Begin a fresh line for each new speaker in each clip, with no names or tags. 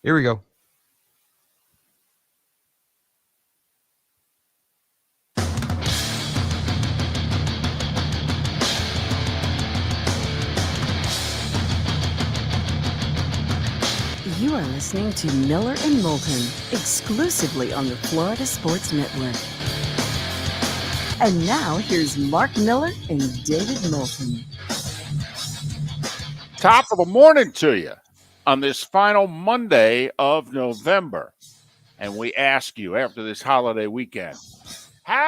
Here we go.
You are listening to Miller and Moulton, exclusively on the Florida Sports Network. And now, here's Mark Miller and David Moulton.
Top of the morning to you on this final Monday of November. And we ask you after this holiday weekend, how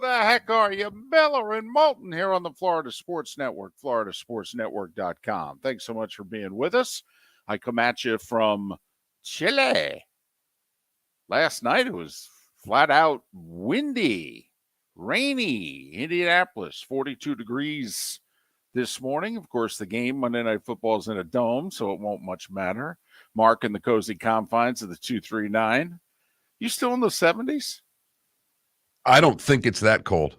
the heck are you? Miller and Moulton here on the Florida Sports Network, floridasportsnetwork.com. Thanks so much for being with us. I come at you from Chile. Last night it was flat out windy, rainy. Indianapolis, 42 degrees this morning. Of course, the game, Monday Night Football, is in a dome, so it won't much matter. Mark in the cozy confines of the 239. You still in the 70s?
I don't think it's that cold.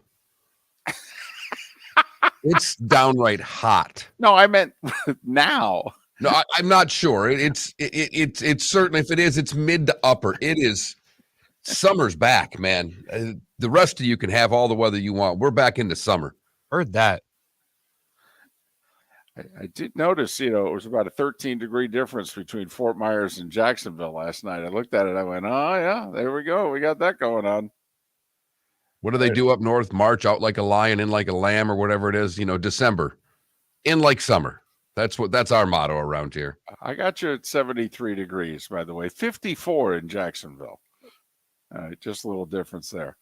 It's downright hot.
No, I meant now.
No, I'm not sure. It's certainly, if it is, it's mid to upper. It is. Summer's back, man. The rest of you can have all the weather you want. We're back into summer.
Heard that.
I did notice, it was about a 13-degree difference between Fort Myers and Jacksonville last night. I looked at it. I went, oh, yeah, there we go. We got that going on.
What do they do up north? March out like a lion, in like a lamb, or whatever it is. December, in like summer. That's our motto around here.
I got you at 73 degrees, by the way. 54 in Jacksonville. Just a little difference there.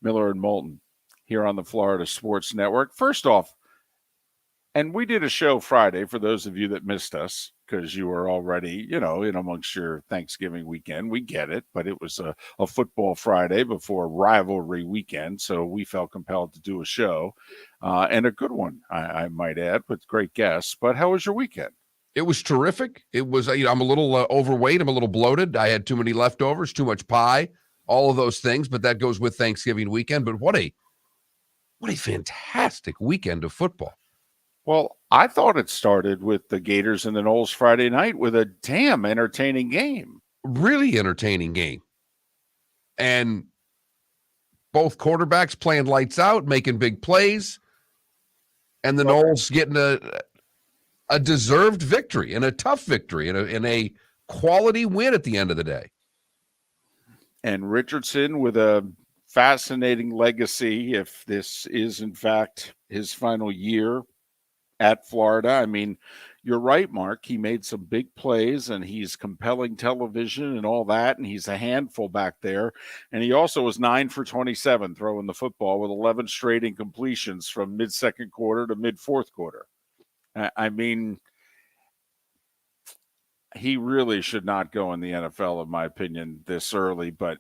Miller and Moulton here on the Florida Sports Network. First off, and we did a show Friday for those of you that missed us because you were already, in amongst your Thanksgiving weekend. We get it, but it was a football Friday before rivalry weekend, so we felt compelled to do a show, and a good one, I might add, with great guests. But how was your weekend?
It was terrific. It was, I'm a little overweight. I'm a little bloated. I had too many leftovers, too much pie, all of those things, but that goes with Thanksgiving weekend. But what a fantastic weekend of football.
Well, I thought it started with the Gators and the Noles Friday night with a damn entertaining game.
Really entertaining game. And both quarterbacks playing lights out, making big plays, and the Noles getting a deserved victory and a tough victory and a quality win at the end of the day.
And Richardson with a fascinating legacy, if this is, in fact, his final year at Florida. I mean, you're right, Mark. He made some big plays, and he's compelling television and all that, and he's a handful back there. And he also was 9 for 27 throwing the football with 11 straight incompletions from mid-second quarter to mid-fourth quarter. I mean, he really should not go in the NFL, in my opinion, this early, but,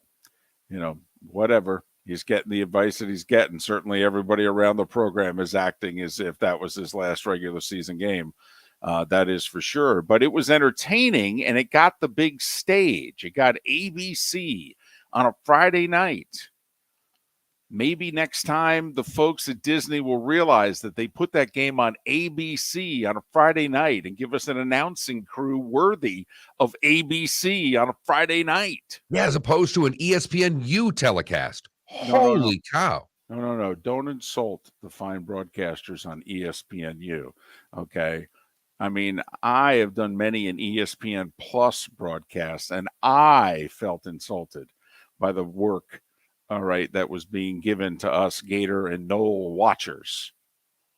whatever. He's getting the advice that he's getting. Certainly everybody around the program is acting as if that was his last regular season game. That is for sure. But it was entertaining, and it got the big stage. It got ABC on a Friday night. Maybe next time the folks at Disney will realize that they put that game on ABC on a Friday night and give us an announcing crew worthy of ABC on a Friday night.
Yeah, as opposed to an ESPNU telecast. Holy cow.
No. Don't insult the fine broadcasters on ESPNU, okay? I mean, I have done many an ESPN Plus broadcast, and I felt insulted by the work, that was being given to us Gator and Nole watchers.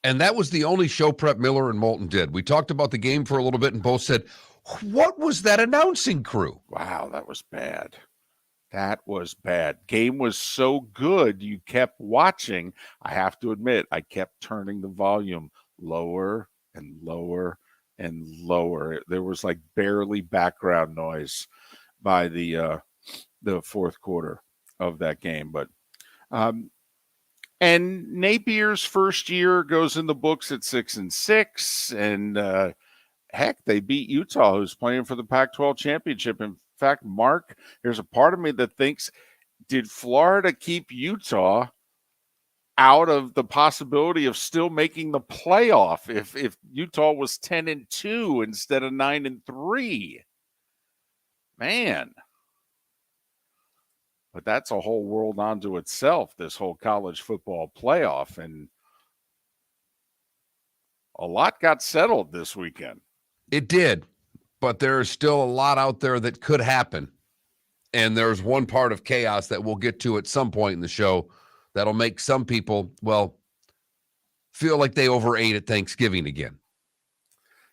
And that was the only show prep Miller and Moulton did. We talked about the game for a little bit and both said, what was that announcing crew?
Wow, that was bad. That was bad. Game was so good, you kept watching. I have to admit, I kept turning the volume lower and lower and lower. There was like barely background noise by the fourth quarter of that game. But and Napier's first year goes in the books at 6-6, and heck, they beat Utah, who's playing for the Pac-12 championship. In fact, Mark, there's a part of me that thinks, did Florida keep Utah out of the possibility of still making the playoff if Utah was 10-2 instead of 9-3. Man. But that's a whole world unto itself, this whole college football playoff. And a lot got settled this weekend.
It did, but there's still a lot out there that could happen. And there's one part of chaos that we'll get to at some point in the show that'll make some people, well, feel like they overate at Thanksgiving again.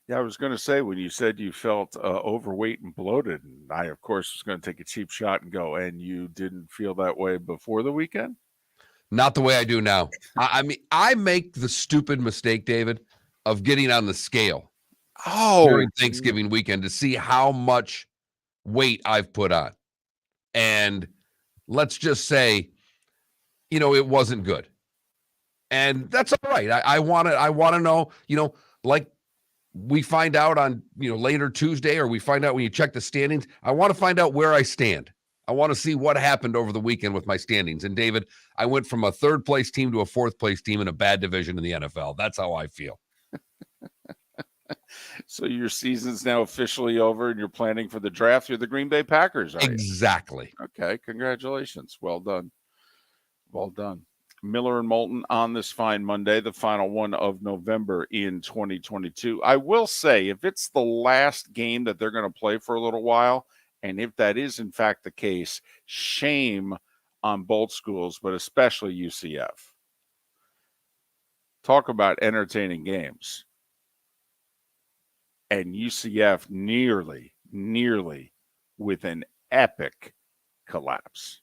Yeah, I was going to say, when you said you felt overweight and bloated, and I, of course, was going to take a cheap shot and go, and you didn't feel that way before the weekend?
Not the way I do now. I mean, I make the stupid mistake, David, of getting on the scale during Thanksgiving weekend to see how much weight I've put on. And let's just say, it wasn't good. And that's all right. I want to know, like we find out on, later Tuesday, or we find out when you check the standings. I want to find out where I stand. I want to see what happened over the weekend with my standings. And David, I went from a third place team to a fourth place team in a bad division in the NFL. That's how I feel.
So your season's now officially over and you're planning for the draft. You're the Green Bay Packers, are you?
Exactly.
Okay, congratulations. Well done. Well done. Miller and Moulton on this fine Monday, the final one of November in 2022. I will say, if it's the last game that they're going to play for a little while, and if that is in fact the case, shame on both schools, but especially UCF. Talk about entertaining games. And UCF nearly with an epic collapse.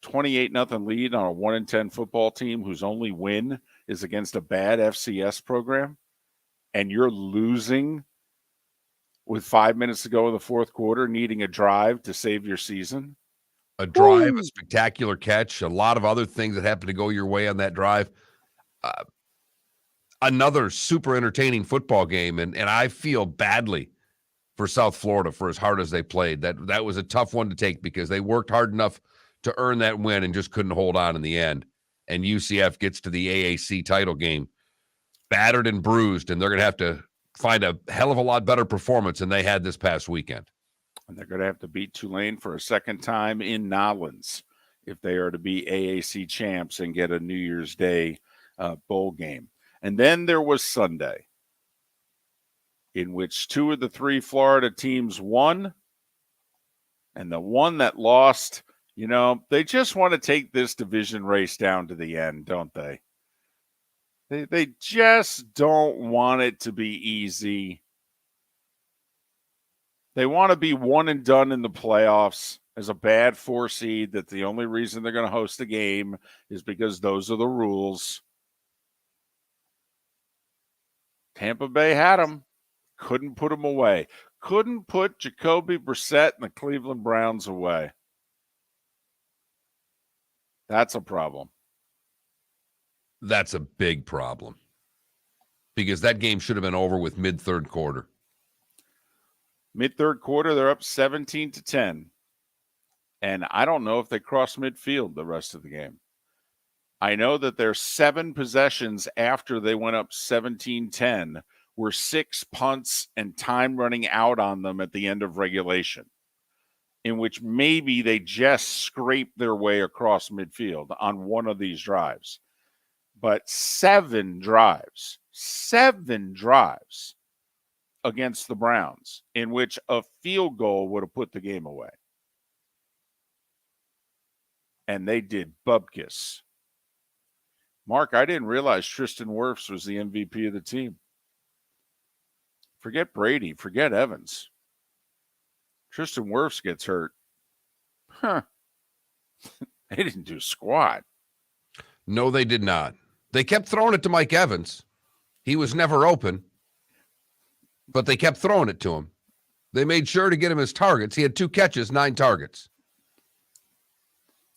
28-0 lead on a 1-10 football team whose only win is against a bad FCS program, and you're losing with 5 minutes to go in the fourth quarter, needing a drive to save your season.
A drive, a spectacular catch, a lot of other things that happen to go your way on that drive. Another super entertaining football game, and I feel badly for South Florida for as hard as they played. That was a tough one to take because they worked hard enough to earn that win and just couldn't hold on in the end. And UCF gets to the AAC title game battered and bruised, and they're going to have to find a hell of a lot better performance than they had this past weekend.
And they're going to have to beat Tulane for a second time in Nolens if they are to be AAC champs and get a New Year's Day bowl game. And then there was Sunday, in which two of the three Florida teams won, and the one that lost, they just want to take this division race down to the end, don't they? They just don't want it to be easy. They want to be one and done in the playoffs as a bad 4 seed, that the only reason they're going to host a game is because those are the rules. Tampa Bay had them. Couldn't put them away. Couldn't put Jacoby Brissett and the Cleveland Browns away. That's a problem.
That's a big problem. Because that game should have been over with mid-third quarter.
Mid-third quarter, they're up 17-10. And I don't know if they crossed midfield the rest of the game. I know that their 7 possessions after they went up 17-10 were 6 punts and time running out on them at the end of regulation, in which maybe they just scraped their way across midfield on one of these drives. But 7 drives against the Browns, in which a field goal would have put the game away. And they did bupkis. Mark, I didn't realize Tristan Wirfs was the MVP of the team. Forget Brady. Forget Evans. Tristan Wirfs gets hurt. Huh. They didn't do squat.
No, they did not. They kept throwing it to Mike Evans. He was never open, but they kept throwing it to him. They made sure to get him his targets. He had 2 catches, 9 targets.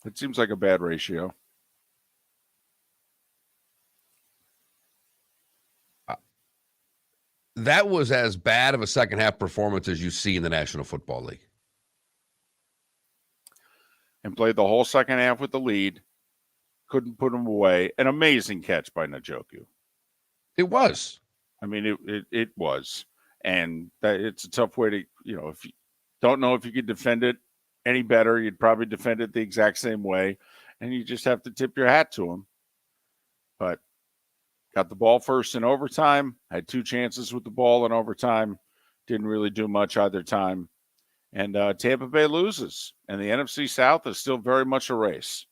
It seems like a bad ratio.
That was as bad of a second half performance as you see in the National Football League.
And played the whole second half with the lead. couldn't put him away. An amazing catch by Njoku.
It was.
I mean, it was. And it's a tough way to, if you don't know if you could defend it any better, you'd probably defend it the exact same way. And you just have to tip your hat to him. But got the ball first in overtime, had 2 chances with the ball in overtime, didn't really do much either time. And Tampa Bay loses. And the NFC South is still very much a race.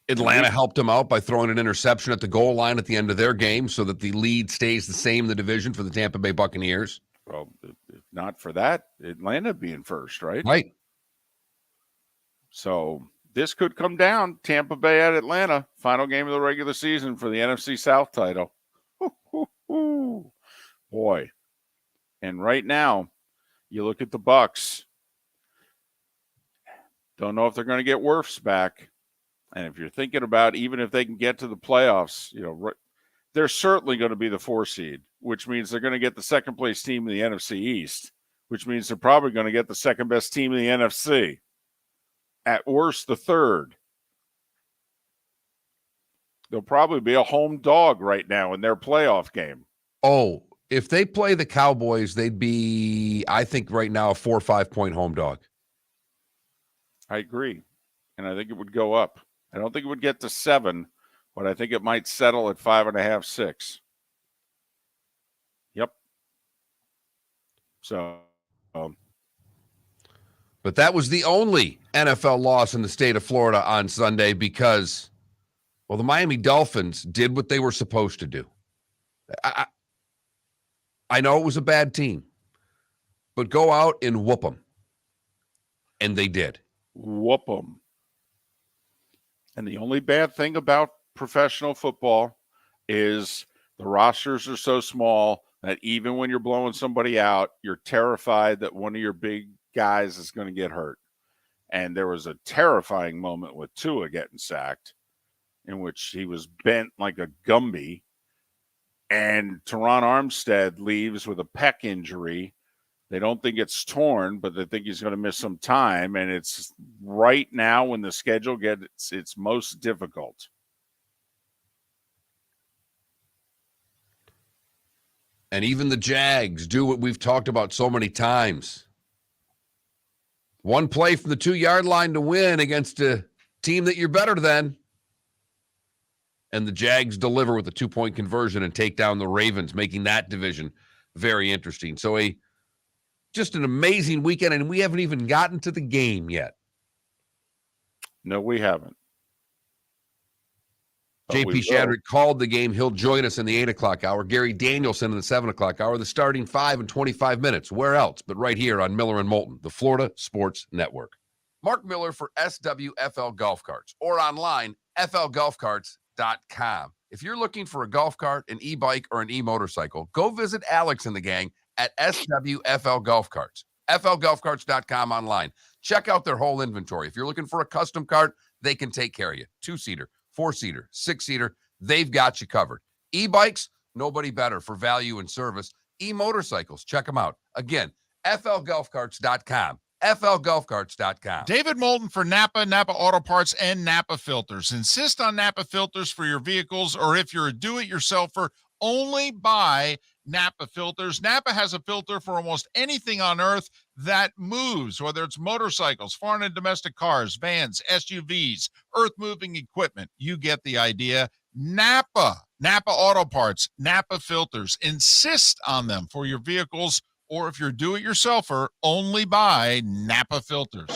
Atlanta helped them out by throwing an interception at the goal line at the end of their game so that the lead stays the same in the division for the Tampa Bay Buccaneers.
Well, if not for that, Atlanta being first, right?
Right. So
this could come down. Tampa Bay at Atlanta, final game of the regular season for the NFC South title. Boy. And right now, you look at the Bucs. Don't know if they're going to get Wirfs back. And if you're thinking about even if they can get to the playoffs, they're certainly going to be the 4 seed, which means they're going to get the second place team in the NFC East, which means they're probably going to get the second best team in the NFC. At worst, the third. They'll probably be a home dog right now in their playoff game.
Oh, if they play the Cowboys, they'd be, I think right now, a 4 or 5 point home dog.
I agree. And I think it would go up. I don't think it would get to 7, but I think it might settle at 5.5, 6. Yep. So,
but that was the only NFL loss in the state of Florida on Sunday because, well, the Miami Dolphins did what they were supposed to do. I know it was a bad team, but go out and whoop them. And they did.
Whoop them. And the only bad thing about professional football is the rosters are so small that even when you're blowing somebody out, you're terrified that one of your big guys is going to get hurt. And there was a terrifying moment with Tua getting sacked in which he was bent like a Gumby. And Teron Armstead leaves with a pec injury. They don't think it's torn, but they think he's going to miss some time. And it's right now when the schedule gets its most difficult.
And even the Jags do what we've talked about so many times. One play from the 2-yard line to win against a team that you're better than. And the Jags deliver with a 2-point conversion and take down the Ravens, making that division very interesting. So just an amazing weekend, and we haven't even gotten to the game yet.
No, we haven't.
JP Shadrick called the game. He'll join us in the 8 o'clock hour. Gary Danielson in the 7 o'clock hour. The starting 5 and 25 minutes. Where else but right here on Miller and Moulton, the Florida Sports Network. Mark Miller for SWFL Golf Carts or online, flgolfcarts.com. If you're looking for a golf cart, an e-bike, or an e-motorcycle, go visit Alex and the gang at SWFL Golf Carts. flgolfcarts.com online. Check out their whole inventory. If you're looking for a custom cart, they can take care of you. 2-seater, 4-seater, 6-seater, they've got you covered. E-bikes, nobody better for value and service. E-motorcycles, check them out. Again, flgolfcarts.com. flgolfcarts.com.
David Moulton for Napa Auto Parts, and Napa Filters. Insist on Napa Filters for your vehicles, or if you're a do-it-yourselfer, only buy Napa Filters. Napa has a filter for almost anything on earth that moves, whether it's motorcycles, foreign and domestic cars, vans, SUVs, earth-moving equipment. You get the idea. Napa Auto Parts, Napa Filters. Insist on them for your vehicles, or if you're do-it-yourselfer, only buy Napa Filters.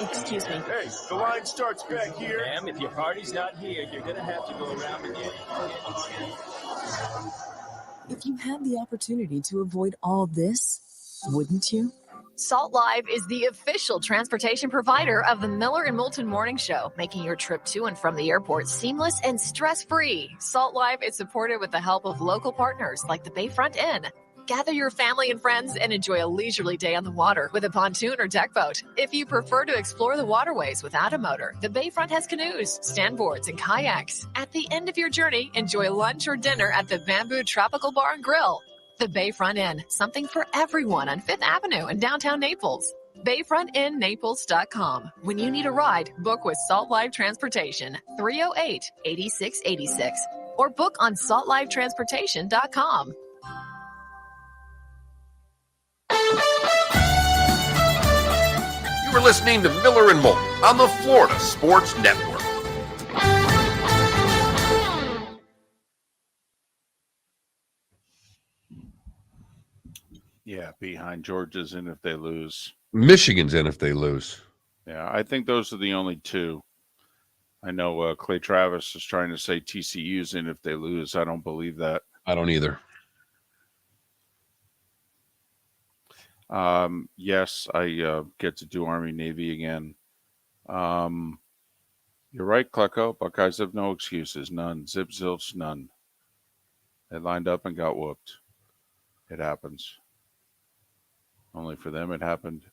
Excuse me.
Hey, the line starts back here.
Ma'am, if your party's not here, you're going to have to go around again.
If you had the opportunity to avoid all this, wouldn't you?
Salt Live is the official transportation provider of the Miller and Moulton Morning Show, making your trip to and from the airport seamless and stress-free. Salt Live is supported with the help of local partners like the Bayfront Inn. Gather your family and friends and enjoy a leisurely day on the water with a pontoon or deck boat. If you prefer to explore the waterways without a motor, the Bayfront has canoes, standboards, and kayaks. At the end of your journey, enjoy lunch or dinner at the Bamboo Tropical Bar and Grill. The Bayfront Inn, something for everyone on 5th Avenue in downtown Naples. BayfrontInNaples.com. When you need a ride, book with Salt Life Transportation, 308-8686. Or book on saltlifetransportation.com.
You were listening to Miller and Moulton on the Florida Sports Network.
Yeah, behind Georgia's in if they lose.
Michigan's in if they lose.
Yeah, I think those are the only two. I know Clay Travis is trying to say TCU's in if they lose. I don't believe that.
I don't either.
Yes, I get to do Army Navy again. You're right, Klecko. Buckeyes have no excuses. None. Zip, zilch, none. They lined up and got whooped. It happens. Only for them it happened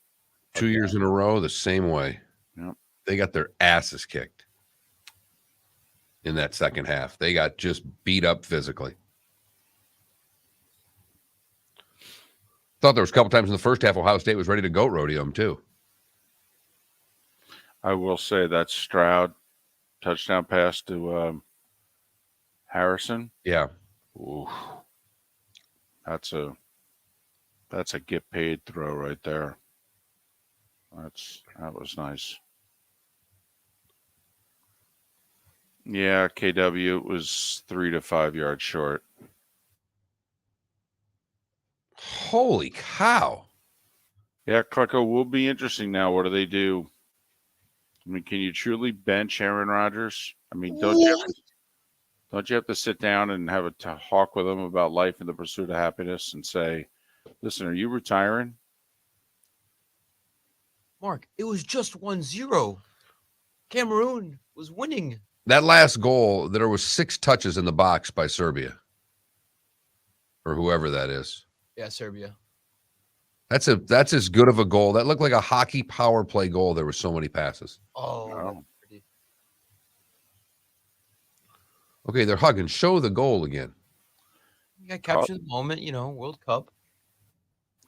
2 years in a row the same way.
Yep.
They got their asses kicked in that second half. They got just beat up physically. Thought there was a couple times in the first half Ohio State was ready to goat rodeo them too.
I will say that Stroud touchdown pass to Harrison.
Yeah.
Ooh, that's a get paid throw right there. That was nice. Yeah, KW was 3 to 5 yards short.
Holy cow.
Yeah, Klecko will be interesting now. What do they do? I mean, can you truly bench Aaron Rodgers? I mean, don't you have to sit down and have a talk with him about life and the pursuit of happiness and say, listen, are you retiring?
Mark, it was just 1-0. Cameroon was winning.
That last goal, there was 6 touches in the box by Serbia. Or whoever that is.
Yeah, Serbia.
That's as good of a goal. That looked like a hockey power play goal. There were so many passes.
Oh,
Wow.
that's pretty.
Okay, they're hugging. Show the goal again.
You got to capture the moment, World Cup.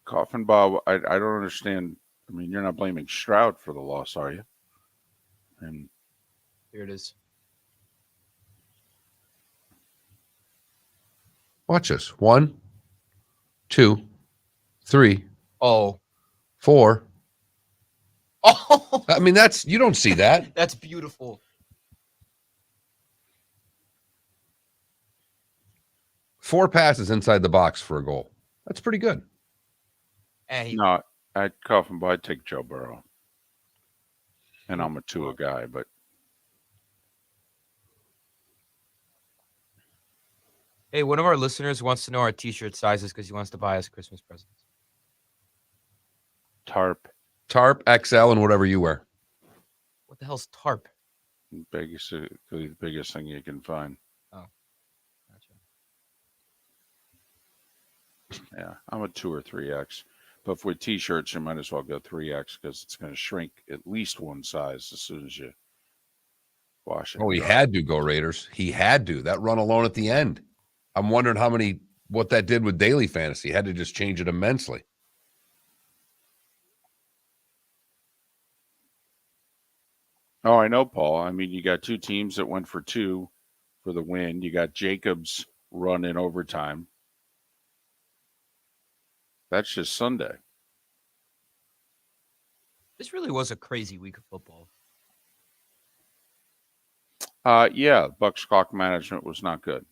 Coffin Bob, I don't understand. I mean, you're not blaming Stroud for the loss, are you? And
Here it is.
Watch this. 1, 2, 3,
Oh.
4.
Oh,
I mean, you don't see that.
that's beautiful.
4 passes inside the box for a goal. That's pretty good.
And
no, I'd Coffin Bob, I'd take Joe Burrow. And I'm a Tua guy, but
hey, one of our listeners wants to know our T-shirt sizes because he wants to buy us Christmas presents.
Tarp,
Tarp, XL, and whatever you wear.
What the hell's tarp?
the biggest thing you can find.
Oh, gotcha.
Yeah, I'm a 2 or 3X. But with T-shirts, you might as well go 3X because it's going to shrink at least one size as soon as you wash it.
Oh, he had to go Raiders. He had to. That run alone at the end. I'm wondering what that did with daily fantasy. Had to just change it immensely.
Oh, I know, Paul. I mean, you got 2 teams that went for 2 for the win. You got Jacobs run in overtime. That's just Sunday.
This really was a crazy week of football.
Yeah, Bucks clock management was not good.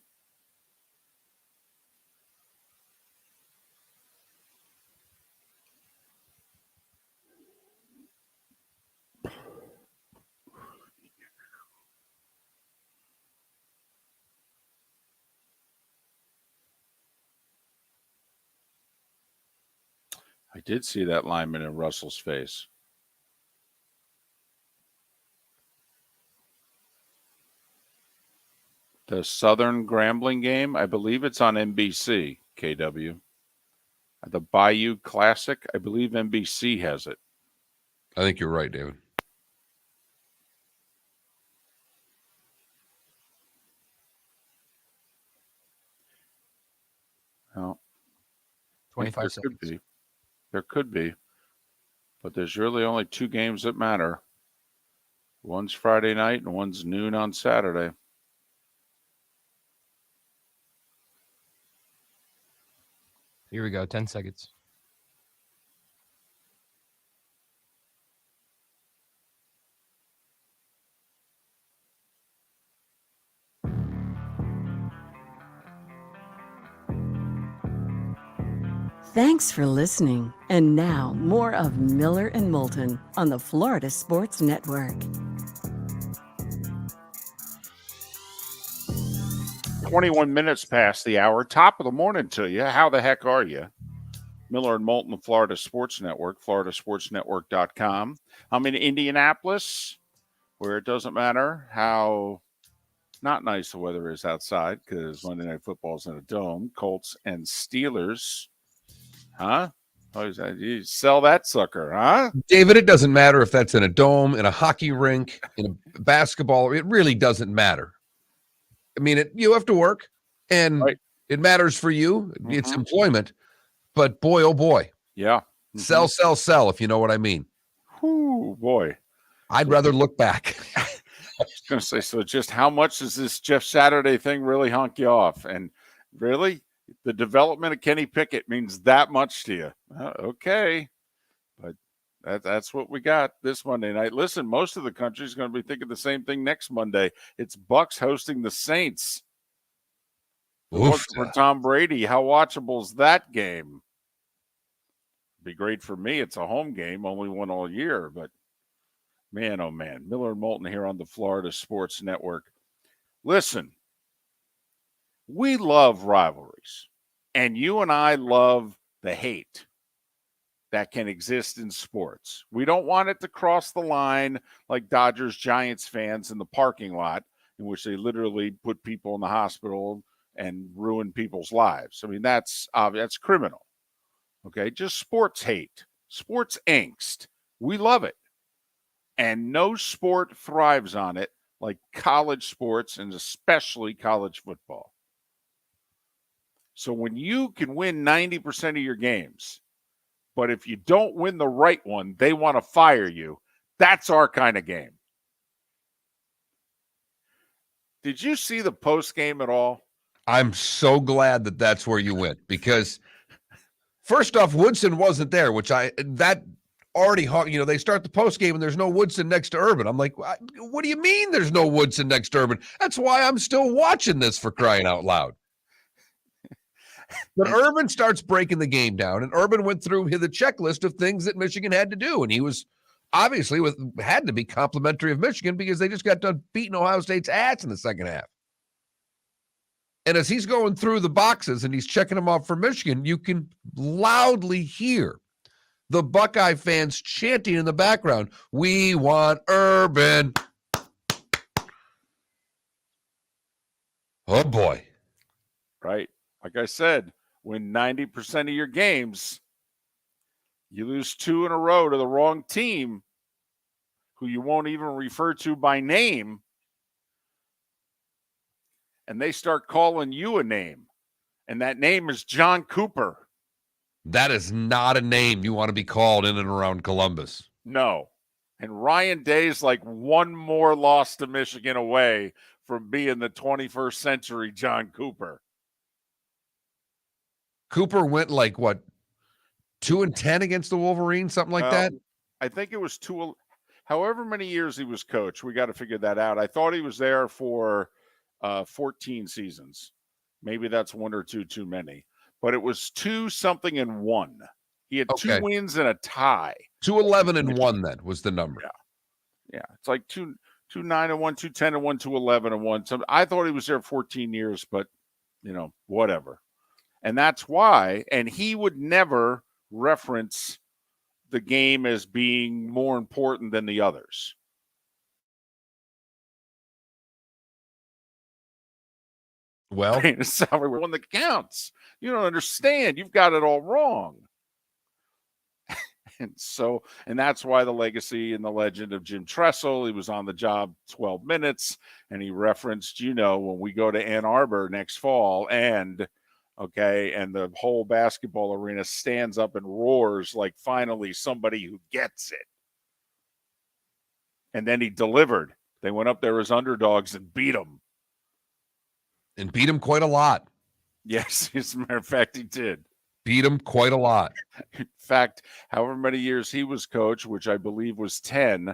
I did see that lineman in Russell's face. The Southern Grambling game, I believe it's on NBC, KW. The Bayou Classic, I believe NBC has it.
I think you're right, David.
Well,
25
there
seconds.
could be. There could be. But there's really only 2 games that matter. One's Friday night and one's noon on Saturday.
Here we go. 10 seconds.
Thanks for listening. And now, more of Miller and Moulton on the Florida Sports Network.
21 minutes past the hour. Top of the morning to you. How the heck are you? Miller and Moulton, the Florida Sports Network, floridasportsnetwork.com. I'm in Indianapolis, where it doesn't matter how not nice the weather is outside because Monday Night Football's in a dome. Colts and Steelers. Huh? Oh, you sell that sucker, huh?
David, it doesn't matter if that's in a dome, in a hockey rink, in a basketball. It really doesn't matter. I mean, you have to work, and
Right.
it matters for you. It's
Mhm.
employment. But boy, oh boy,
Yeah.
sell, sell, sell, if you know what I mean.
Whoo, boy.
I'd rather look back.
I was going to say, so just how much does this Jeff Saturday thing really honk you off? And really, the development of Kenny Pickett means that much to you. Okay. But that's what we got this Monday night. Listen, most of the country is going to be thinking the same thing next Monday. It's Bucks hosting the Saints. Look for Tom Brady. How watchable is that game? Be great for me. It's a home game, only one all year, but man, oh man. Miller and Moulton here on the Florida Sports Network. Listen, we love rivalries, and you and I love the hate that can exist in sports. We don't want it to cross the line like Dodgers Giants fans in the parking lot, in which they literally put people in the hospital and ruin people's lives. I mean, that's criminal. Okay, just sports hate, sports angst. We love it. And no sport thrives on it like college sports, and especially college football. So when you can win 90% of your games, but if you don't win the right one, they want to fire you, that's our kind of game. Did you see the post game at all?
I'm so glad that that's where you went, because first off, Woodson wasn't there, which that already, they start the post game and there's no Woodson next to Urban. I'm like, what do you mean there's no Woodson next to Urban? That's why I'm still watching this, for crying out loud. But Urban starts breaking the game down, and Urban went through the checklist of things that Michigan had to do, and he was obviously had to be complimentary of Michigan because they just got done beating Ohio State's ass in the second half. And as he's going through the boxes and he's checking them off for Michigan, you can loudly hear the Buckeye fans chanting in the background, "We want Urban." Oh, boy.
Right. Like I said, win 90% of your games, you lose 2 in a row to the wrong team who you won't even refer to by name, and they start calling you a name, and that name is John Cooper.
That is not a name you want to be called in and around Columbus.
No. And Ryan Day's like one more loss to Michigan away from being the 21st century John Cooper.
Cooper went like, what, 2-10 against the Wolverines, something like that?
I think it was however many years he was coach. We got to figure that out. I thought he was there for 14 seasons. Maybe that's 1 or 2 too many. But it was 2-something and 1. He had 2 wins and a tie.
2-11-1 then was the number.
Yeah. It's like 2-9-1, 2-10-1, 2-11-1. So I thought he was there 14 years, but whatever. And that's why, and he would never reference the game as being more important than the others.
Well,
it's one that counts. You don't understand. You've got it all wrong. And that's why the legacy and the legend of Jim Tressel, he was on the job 12 minutes, and he referenced, when we go to Ann Arbor next fall and okay, and the whole basketball arena stands up and roars like finally somebody who gets it. And then he delivered. They went up there as underdogs and beat them.
And beat him quite a lot.
Yes, as a matter of fact, he did.
Beat him quite a lot.
In fact, however many years he was coach, which I believe was 10,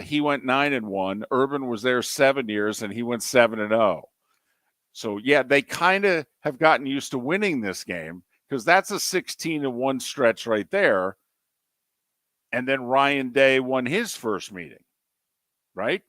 he went 9-1. Urban was there 7 years, and he went 7-0. So, yeah, they kind of have gotten used to winning this game because that's a 16-1 stretch right there. And then Ryan Day won his first meeting, right?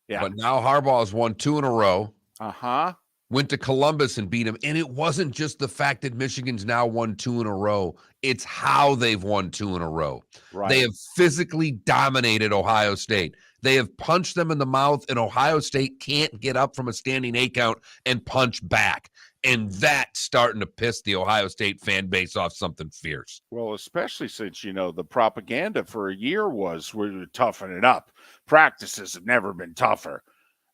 Yeah.
But now Harbaugh has won 2 in a row.
Uh-huh.
Went to Columbus and beat him. And it wasn't just the fact that Michigan's now won 2 in a row. It's how they've won 2 in a row.
Right.
They have physically dominated Ohio State. They have punched them in the mouth, and Ohio State can't get up from a standing 8 count and punch back. And that's starting to piss the Ohio State fan base off something fierce.
Well, especially since, the propaganda for a year was we're toughening up. Practices have never been tougher.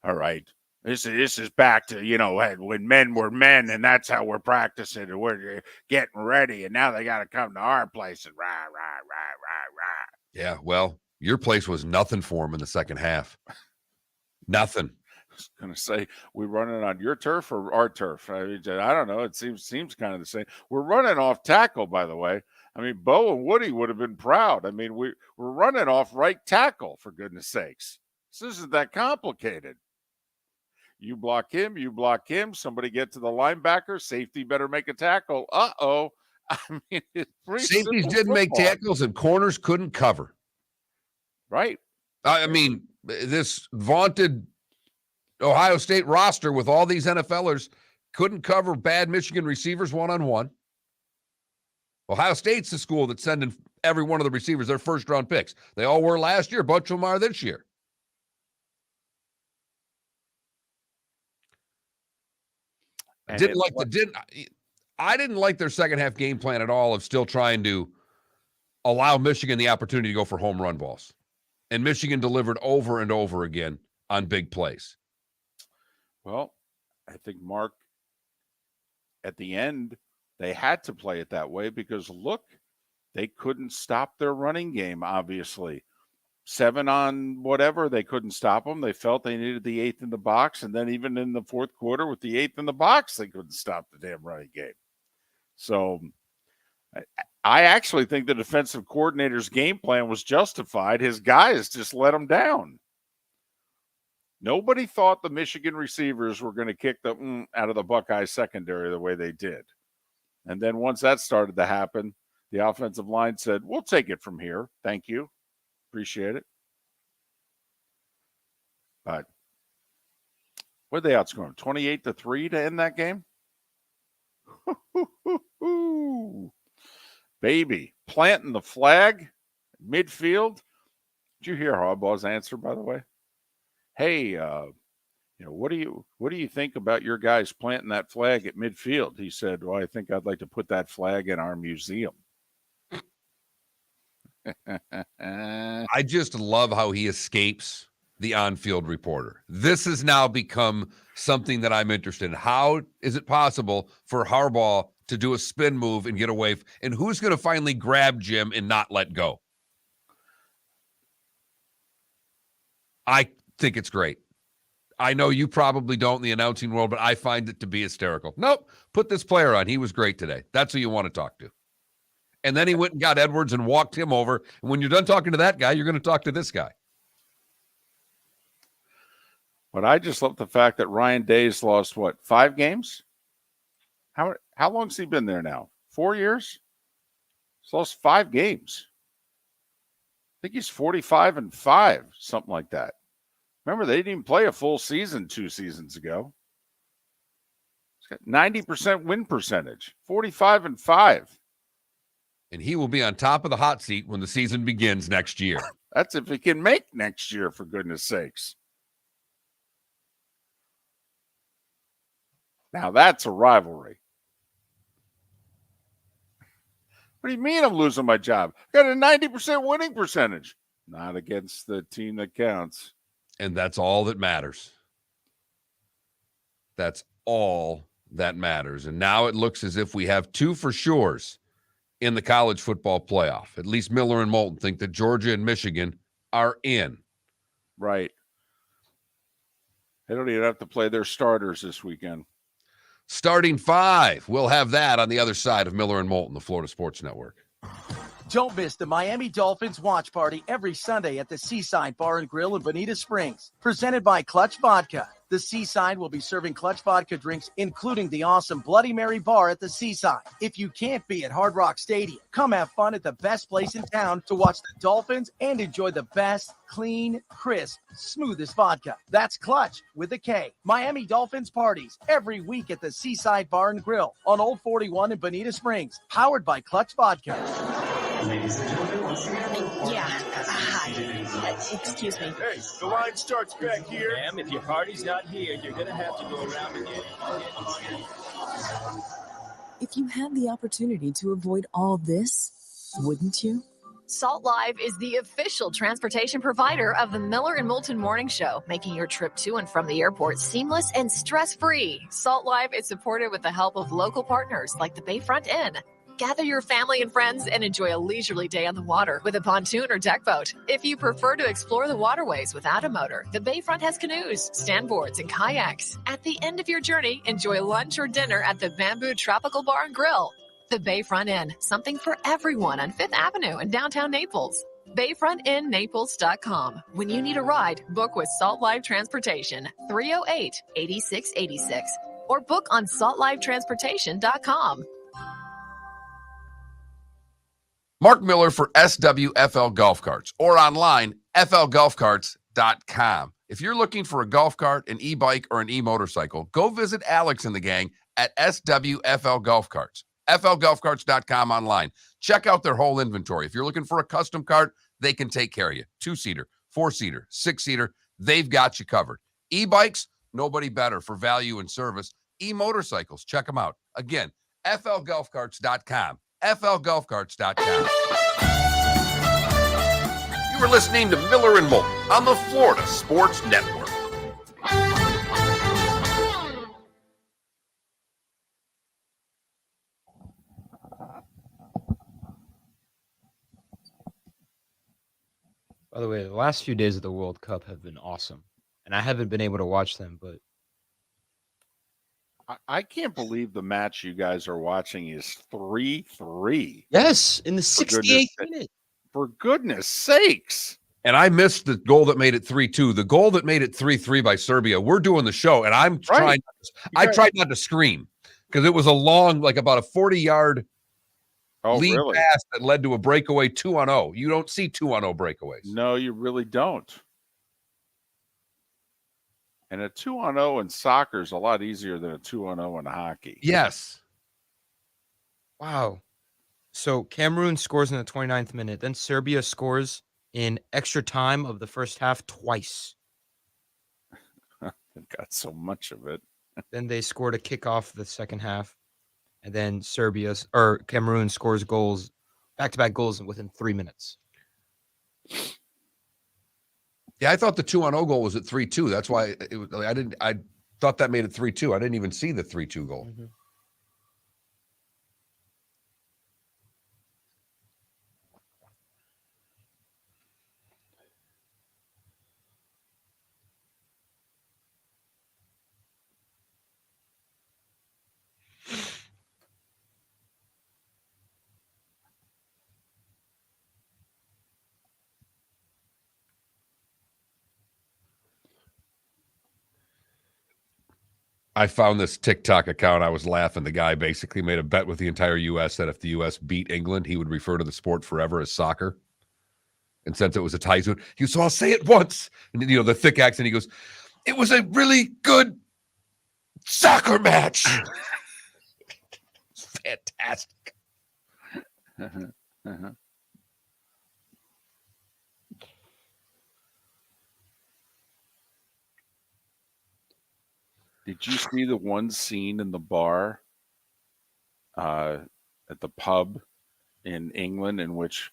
All right. This is back to, when men were men, and that's how we're practicing, and we're getting ready, and now they got to come to our place and rah, rah, rah, rah, rah.
Yeah, well, your place was nothing for him in the second half. Nothing.
I was going to say, we running on your turf or our turf? I mean, I don't know. It seems kind of the same. We're running off tackle, by the way. I mean, Bo and Woody would have been proud. I mean, we're running off right tackle, for goodness sakes. This isn't that complicated. You block him, somebody get to the linebacker, safety better make a tackle. Uh-oh. I mean, it's pretty
Safeties
simple
didn't make
football.
tackles, and corners couldn't cover.
Right.
I mean, this vaunted Ohio State roster with all these NFLers couldn't cover bad Michigan receivers one-on-one. Ohio State's the school that's sending every one of the receivers their first-round picks. They all were last year. A bunch of them are this year. I didn't like their second half game plan at all of still trying to allow Michigan the opportunity to go for home run balls. And Michigan delivered over and over again on big plays.
Well, I think, Mark, at the end, they had to play it that way because, look, they couldn't stop their running game, obviously. 7 on whatever, they couldn't stop them. They felt they needed the 8th in the box, and then even in the fourth quarter with the 8th in the box, they couldn't stop the damn running game. So I actually think the defensive coordinator's game plan was justified. His guys just let him down. Nobody thought the Michigan receivers were going to kick the out of the Buckeye secondary the way they did. And then once that started to happen, the offensive line said, we'll take it from here. Thank you. Appreciate it. But what did they outscore them? 28-3 to end that game? Baby, planting the flag, midfield. Did you hear Harbaugh's answer, by the way? Hey, what do you think about your guys planting that flag at midfield? He said, well, I think I'd like to put that flag in our museum.
I just love how he escapes the on-field reporter. This has now become something that I'm interested in. How is it possible for Harbaugh to do a spin move and get away? And who's going to finally grab Jim and not let go? I think it's great. I know you probably don't in the announcing world, but I find it to be hysterical. Nope, put this player on. He was great today. That's who you want to talk to. And then he went and got Edwards and walked him over. And when you're done talking to that guy, you're going to talk to this guy.
But I just love the fact that Ryan Day's lost, 5 games? How long's he been there now? 4 years? He's lost 5 games. I think he's 45-5, something like that. Remember, they didn't even play a full season 2 seasons ago. He's got 90% win percentage, 45-5.
And he will be on top of the hot seat when the season begins next year.
That's if he can make next year, for goodness sakes. Now that's a rivalry. What do you mean I'm losing my job? Got a 90% winning percentage. Not against the team that counts.
And that's all that matters. That's all that matters. And now it looks as if we have two for sures in the college football playoff. At least Miller and Moulton think that Georgia and Michigan are in.
Right. They don't even have to play their starters this weekend.
Starting five. We'll have that on the other side of Miller and Moulton, the Florida Sports Network.
Don't miss the Miami Dolphins watch party every Sunday at the Seaside Bar and Grill in Bonita Springs. Presented by Clutch Vodka. The Seaside will be serving Clutch Vodka drinks, including the awesome Bloody Mary bar at the Seaside. If you can't be at Hard Rock Stadium, come have fun at the best place in town to watch the Dolphins and enjoy the best, clean, crisp, smoothest vodka. That's Clutch with a K. Miami Dolphins parties every week at the Seaside Bar and Grill on Old 41 in Bonita Springs. Powered by Clutch Vodka.
Yeah. Hi. Excuse me.
Hey, the line starts back here.
Ma'am, if your party's not here, you're going to have to go around and get.
If you had the opportunity to avoid all this, wouldn't you?
Salt Live is the official transportation provider of the Miller and Moulton Morning Show, making your trip to and from the airport seamless and stress-free. Salt Live is supported with the help of local partners like the Bayfront Inn. Gather your family and friends and enjoy a leisurely day on the water with a pontoon or deck boat. If you prefer to explore the waterways without a motor, the Bayfront has canoes, standboards, and kayaks. At the end of your journey, enjoy lunch or dinner at the Bamboo Tropical Bar and Grill. The Bayfront Inn, something for everyone on 5th Avenue in downtown Naples. BayfrontInNaples.com. When you need a ride, book with Salt Live Transportation, 308-8686, or book on saltlivetransportation.com.
Mark Miller for SWFL Golf Carts or online, flgolfcarts.com. If you're looking for a golf cart, an e-bike, or an e-motorcycle, go visit Alex and the gang at SWFL Golf Carts. flgolfcarts.com online. Check out their whole inventory. If you're looking for a custom cart, they can take care of you. 2-seater, 4-seater, 6-seater, they've got you covered. E-bikes, nobody better for value and service. E-motorcycles, check them out. Again, flgolfcarts.com. flgolfcarts.com. You are listening to Miller and Moulton on the Florida Sports Network.
By the way, the last few days of the World Cup have been awesome, and I haven't been able to watch them, but
I can't believe the match you guys are watching is 3-3.
yes, in the
For goodness
68th
sake.
minute.
For goodness sakes.
And I missed the goal that made it 3-2. The goal that made it 3-3 by Serbia. We're doing the show, and I'm trying. I tried not to scream because it was a long, like about a 40-yard lead pass that led to a breakaway 2-0. You don't see 2-0 breakaways.
No, you really don't. And a 2-0 in soccer is a lot easier than a 2-0 in hockey.
Yes.
Wow. So Cameroon scores in the 29th minute. Then Serbia scores in extra time of the first half twice.
They've got so much of it.
Then they scored a kickoff the second half. And then Cameroon scores goals, back-to-back goals within 3 minutes.
Yeah, I thought the 2-0 goal was at 3-2. That's why it was. I thought that made it 3-2. I didn't even see the 3-2 goal.
Mm-hmm.
I found this TikTok account. I was laughing. The guy basically made a bet with the entire U.S. that if the U.S. beat England, he would refer to the sport forever as soccer. And since it was a tie zone, he goes, so I'll say it once. And, the thick accent, he goes, it was a really good soccer match. It's fantastic.
Did you see the one scene in the bar at the pub in England in which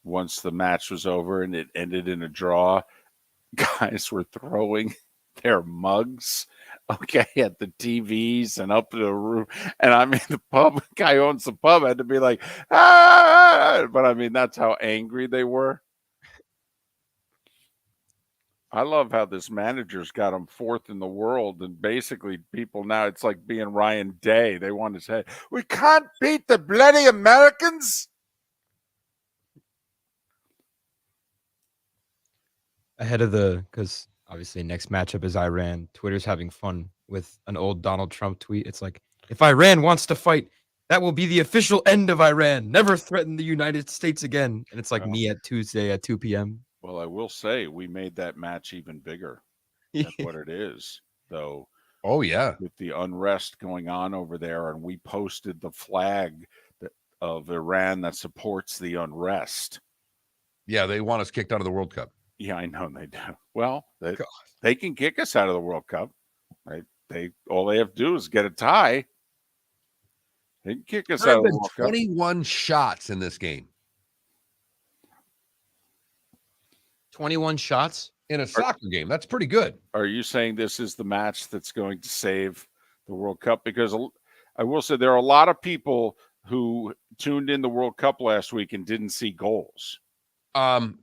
once the match was over and it ended in a draw, guys were throwing their mugs, okay, at the TVs and up to the roof. And I mean, the pub guy who owns the pub had to be like, ah, but I mean, that's how angry they were. I love how this manager's got him fourth in the world, and basically people now, it's like being Ryan Day. They want to say, we can't beat the bloody Americans.
Ahead of because obviously next matchup is Iran. Twitter's having fun with an old Donald Trump tweet. It's like, if Iran wants to fight, that will be the official end of Iran. Never threaten the United States again. And it's like me at Tuesday at 2 p.m.
Well, I will say we made that match even bigger. That's what it is, though.
Oh, yeah.
With the unrest going on over there, and we posted the flag of Iran that supports the unrest.
Yeah, they want us kicked out of the World Cup.
Yeah, I know they do. Well, they can kick us out of the World Cup, right? All they have to do is get a tie. They can kick us out of the World Cup.
21 shots in this game.
21 shots
in a soccer game. That's pretty good.
Are you saying this is the match that's going to save the World Cup? Because I will say there are a lot of people who tuned in the World Cup last week and didn't see goals.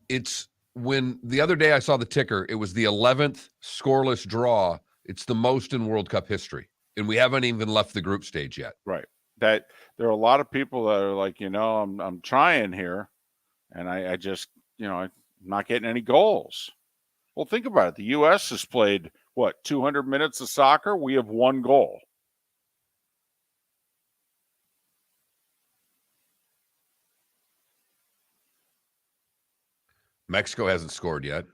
It's when the other day I saw the ticker, it was the 11th scoreless draw. It's the most in World Cup history. And we haven't even left the group stage yet.
Right. That there are a lot of people that are like, I'm trying here. And I just, I'm not getting any goals. Well, think about it. The U.S. has played, 200 minutes of soccer? We have one goal.
Mexico hasn't scored yet.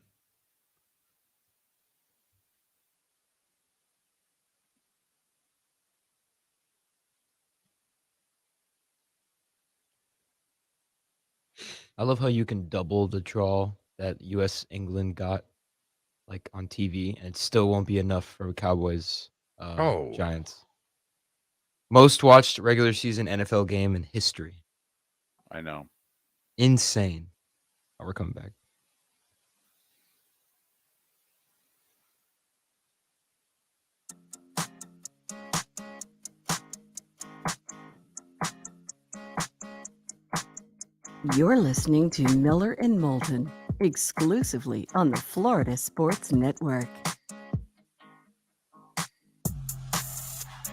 I love how you can double the draw that U.S. England got, like on TV, and it still won't be enough for Cowboys Giants. Most watched regular season NFL game in history.
I know.
Insane. Oh, we're coming back.
You're listening to Miller and Moulton, exclusively on the Florida Sports Network.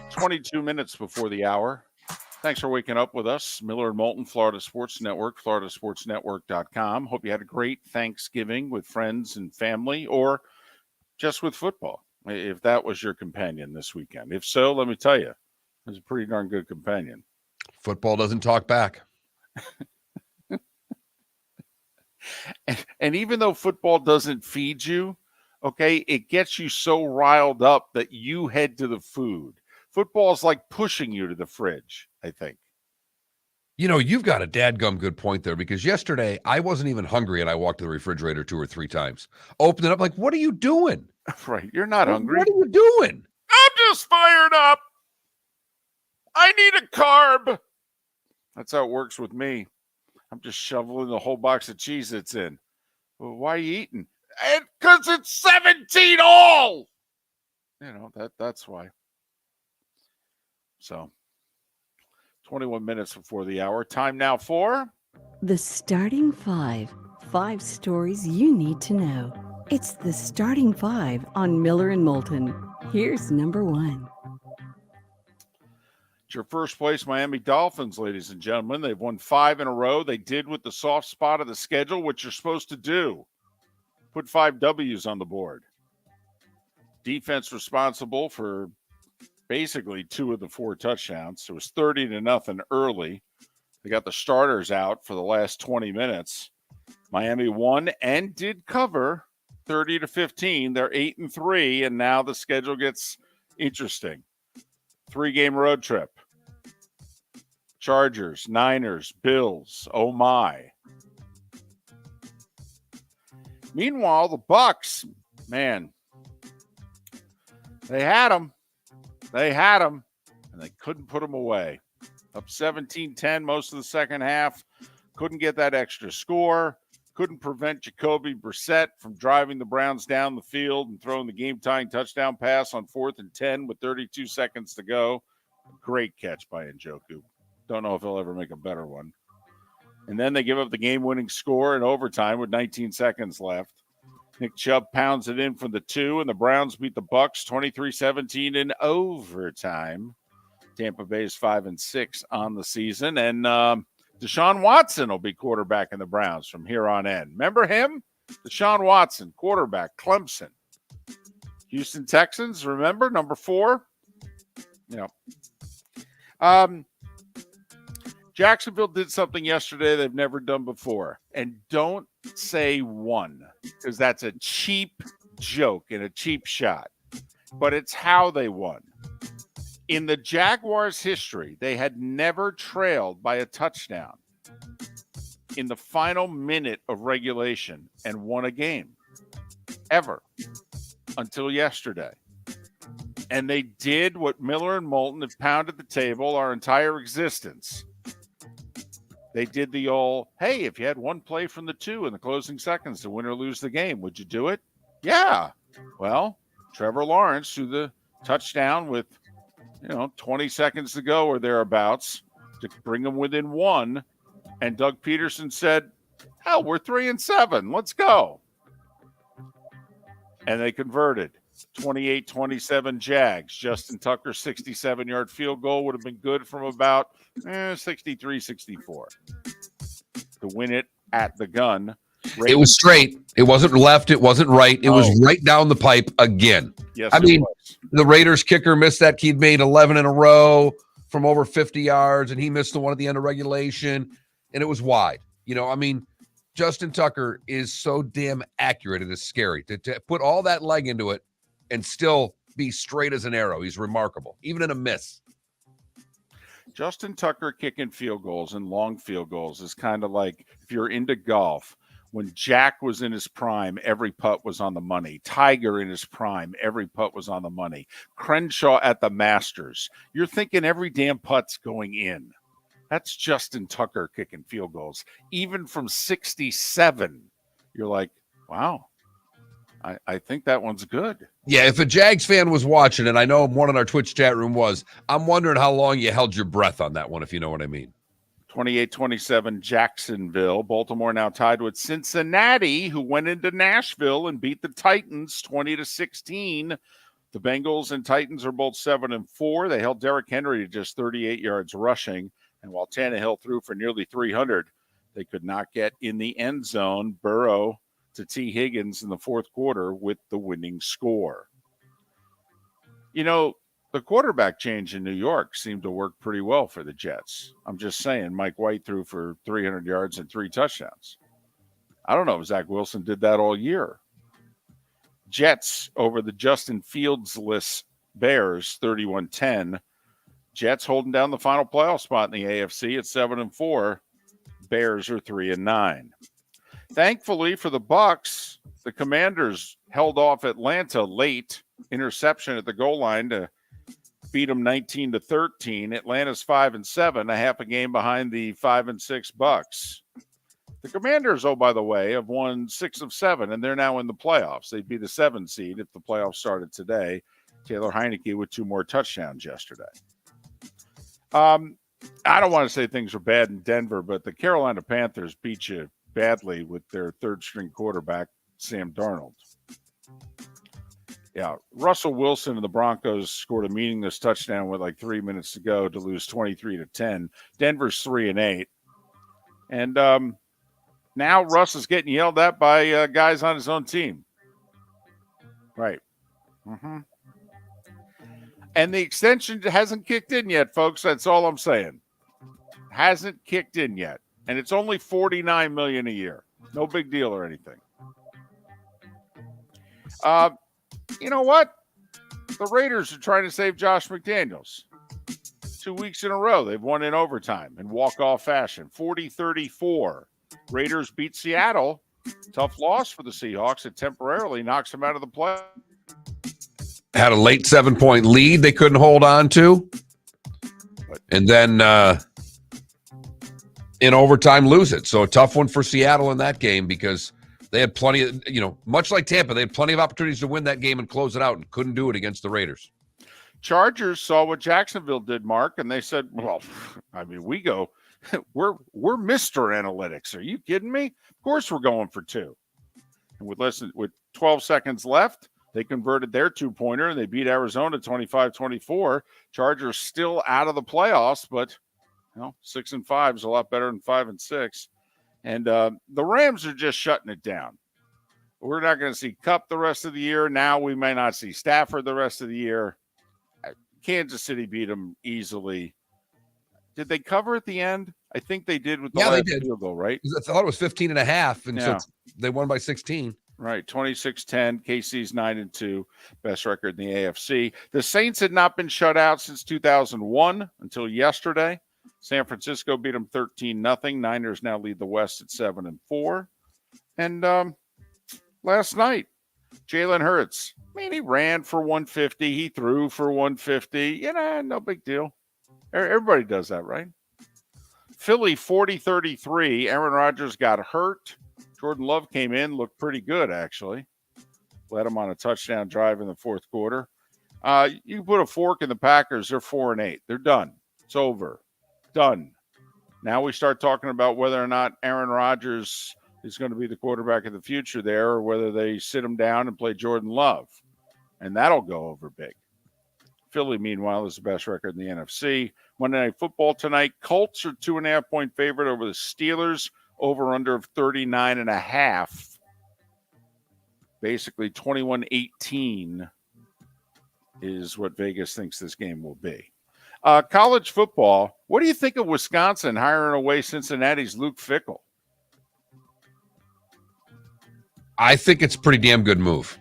22 minutes before the hour. Thanks for waking up with us. Miller and Moulton, Florida Sports Network, floridasportsnetwork.com. Hope you had a great Thanksgiving with friends and family, or just with football, if that was your companion this weekend. If so, let me tell you, it was a pretty darn good companion.
Football doesn't talk back.
And even though football doesn't feed you, okay, it gets you so riled up that you head to the food. Football is like pushing you to the fridge, I think.
You've got a dadgum good point there, because yesterday I wasn't even hungry and I walked to the refrigerator 2 or 3 times. Opened it up like, what are you doing?
Right, you're not hungry.
What are you doing?
I'm just fired up. I need a carb. That's how it works with me. I'm just shoveling the whole box of Cheez-Its in. Well, why are you eating? Because it's 17 all. That's why. So, 21 minutes before the hour. Time now for
The Starting Five. 5 stories you need to know. It's the Starting Five on Miller and Moulton. Here's number 1.
It's your first place Miami Dolphins, ladies and gentlemen. They've won 5 in a row. They did with the soft spot of the schedule, what you're supposed to do. Put 5 W's on the board. Defense responsible for basically 2 of the 4 touchdowns. It was 30-0 early. They got the starters out for the last 20 minutes. Miami won and did cover 30-15. They're 8-3, and now the schedule gets interesting. 3-game road trip. Chargers, Niners, Bills. Oh my. Meanwhile, the Bucs, man, they had them. And they couldn't put them away. Up 17-10 most of the second half. Couldn't get that extra score. couldn't prevent Jacoby Brissett from driving the Browns down the field and throwing the game-tying touchdown pass on 4th and 10 with 32 seconds to go. Great catch by Njoku. Don't know if he'll ever make a better one. And then they give up the game-winning score in overtime with 19 seconds left. Nick Chubb pounds it in from the 2, and the Browns beat the Bucs 23-17 in overtime. Tampa Bay is 5-6 on the season, and Deshaun Watson will be quarterback in the Browns from here on in. Remember him? Deshaun Watson, quarterback, Clemson. Houston Texans, remember, number 4? Jacksonville did something yesterday they've never done before. And don't say won, because that's a cheap joke and a cheap shot. But it's how they won. In the Jaguars' history, they had never trailed by a touchdown in the final minute of regulation and won a game. Ever. Until yesterday. And they did what Miller and Moulton have pounded the table our entire existence. They did the old, hey, if you had one play from the 2 in the closing seconds to win or lose the game, would you do it? Yeah. Well, Trevor Lawrence threw the touchdown with 20 seconds to go or thereabouts to bring them within 1. And Doug Peterson said, hell, we're 3-7. Let's go. And they converted. 28-27 Jags. Justin Tucker's 67-yard field goal would have been good from about 63-64 to win it at the gun.
It was straight. It wasn't left. It wasn't right. It was right down the pipe again.
Yes,
I mean,
was.
The Raiders kicker missed that. He'd made 11 in a row from over 50 yards, and he missed the one at the end of regulation, and it was wide. Justin Tucker is so damn accurate. It is scary to put all that leg into it and still be straight as an arrow. He's remarkable, even in a miss.
Justin Tucker kicking field goals and long field goals is kind of like if you're into golf. When Jack was in his prime, every putt was on the money. Tiger in his prime, every putt was on the money. Crenshaw at the Masters. You're thinking every damn putt's going in. That's Justin Tucker kicking field goals. Even from 67, you're like, wow, I think that one's good.
Yeah, if a Jags fan was watching, and I know one in our Twitch chat room was, I'm wondering how long you held your breath on that one, if you know what I mean.
28-27 Jacksonville. Baltimore now tied with Cincinnati, who went into Nashville and beat the Titans 20-16. The Bengals and Titans are both 7-4. They held Derrick Henry to just 38 yards rushing. And while Tannehill threw for nearly 300, they could not get in the end zone. Burrow to T. Higgins in the fourth quarter with the winning score. The quarterback change in New York seemed to work pretty well for the Jets. I'm just saying, Mike White threw for 300 yards and 3 touchdowns. I don't know if Zach Wilson did that all year. Jets over the Justin Fields-less Bears, 31-10. Jets holding down the final playoff spot in the AFC at 7-4. Bears are 3-9. Thankfully for the Bucs, the Commanders held off Atlanta late. Interception at the goal line to beat them 19-13. Atlanta's 5-7, a half a game behind the 5-6 Bucs. The Commanders, oh, by the way, have won 6 of 7, and they're now in the playoffs. They'd be the 7th seed if the playoffs started today. Taylor Heineke with 2 more touchdowns yesterday. I don't want to say things are bad in Denver, but the Carolina Panthers beat you badly with their third-string quarterback, Sam Darnold. Yeah, Russell Wilson and the Broncos scored a meaningless touchdown with like 3 minutes to go to lose 23-10. Denver's 3-8. And now Russ is getting yelled at by guys on his own team. Right. Mm-hmm. And the extension hasn't kicked in yet, folks. That's all I'm saying. Hasn't kicked in yet. And it's only $49 million a year. No big deal or anything. You know what? The Raiders are trying to save Josh McDaniels. 2 weeks in a row, they've won in overtime in walk-off fashion. 40-34. Raiders beat Seattle. Tough loss for the Seahawks. It temporarily knocks them out of the play.
Had a late 7-point lead they couldn't hold on to. And then in overtime lose it. So a tough one for Seattle in that game because they had plenty of, much like Tampa, they had plenty of opportunities to win that game and close it out and couldn't do it against the Raiders.
Chargers saw what Jacksonville did, Mark, and they said, well, I mean, we're Mr. Analytics. Are you kidding me? Of course we're going for 2. And with 12 seconds left, they converted their 2-pointer and they beat Arizona 25-24. Chargers still out of the playoffs, but 6-5 is a lot better than 5-6. And the Rams are just shutting it down. We're not going to see Kupp the rest of the year. Now we may not see Stafford the rest of the year. Kansas City beat them easily. Did they cover at the end? I think they did with the last field goal, right?
I thought it was 15.5, and so they won by 16.
Right, 26-10. KC's 9-2, best record in the AFC. The Saints had not been shut out since 2001 until yesterday. San Francisco beat them 13-0. Niners now lead the West at 7-4. And last night, Jalen Hurts, he ran for 150. He threw for 150. No big deal. Everybody does that, right? Philly 40-33. Aaron Rodgers got hurt. Jordan Love came in, looked pretty good, actually. Led him on a touchdown drive in the fourth quarter. You can put a fork in the Packers. They're 4-8. They're done. It's over. Done. Now we start talking about whether or not Aaron Rodgers is going to be the quarterback of the future there, or whether they sit him down and play Jordan Love. And that'll go over big. Philly, meanwhile, is the best record in the NFC. Monday Night Football tonight. Colts are 2.5-point favorite over the Steelers. Over under of 39.5. Basically 21-18 is what Vegas thinks this game will be. College football. What do you think of Wisconsin hiring away Cincinnati's Luke Fickell?
I think it's a pretty damn good move.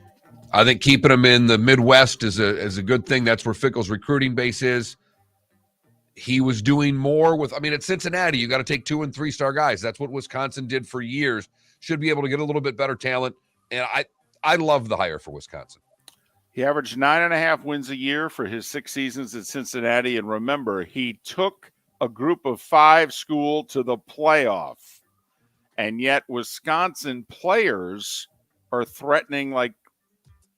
I think keeping him in the Midwest is a good thing. That's where Fickell's recruiting base is. He was doing more at Cincinnati, you got to take 2- and 3-star guys. That's what Wisconsin did for years. Should be able to get a little bit better talent. And I love the hire for Wisconsin.
He averaged 9.5 wins a year for his 6 seasons at Cincinnati. And remember, he took a group of 5 school to the playoff. And yet Wisconsin players are threatening, like,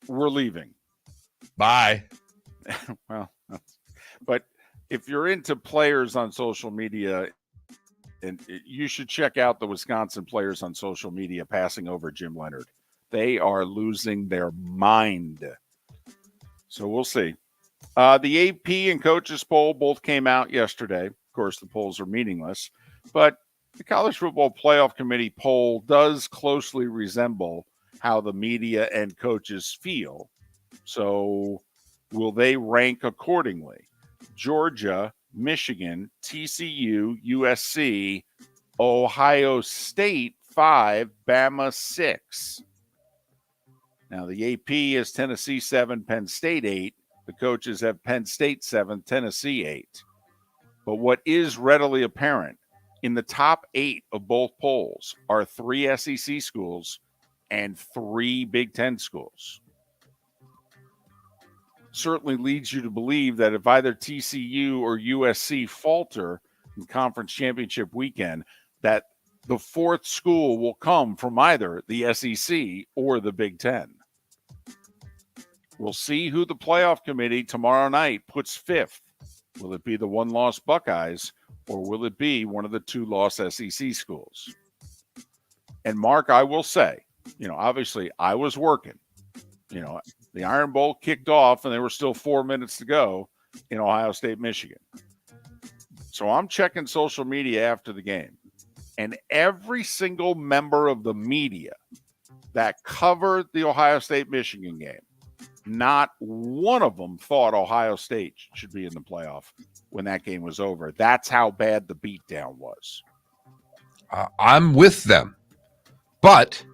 we're leaving.
Bye.
Well, but if you're into players on social media, and you should check out the Wisconsin players on social media passing over Jim Leonhard. They are losing their mind. So we'll see. The AP and coaches poll both came out yesterday. Of course, the polls are meaningless, but the College Football Playoff Committee poll does closely resemble how the media and coaches feel. So will they rank accordingly? Georgia, Michigan, TCU, USC, Ohio State 5, Bama 6. Now the AP is Tennessee 7, Penn State 8. The coaches have Penn State 7, Tennessee 8. But what is readily apparent, in the top 8 of both polls are 3 SEC schools and 3 Big Ten schools. Certainly leads you to believe that if either TCU or USC falter in conference championship weekend, that the 4th school will come from either the SEC or the Big Ten. We'll see who the playoff committee tomorrow night puts 5th. Will it be the 1-loss Buckeyes, or will it be one of the 2-loss SEC schools? And Mark, I will say, obviously I was working. The Iron Bowl kicked off and there were still 4 minutes to go in Ohio State, Michigan. So I'm checking social media after the game, and every single member of the media that covered the Ohio State, Michigan game, not one of them thought Ohio State should be in the playoff when that game was over. That's how bad the beatdown was.
I'm with them. But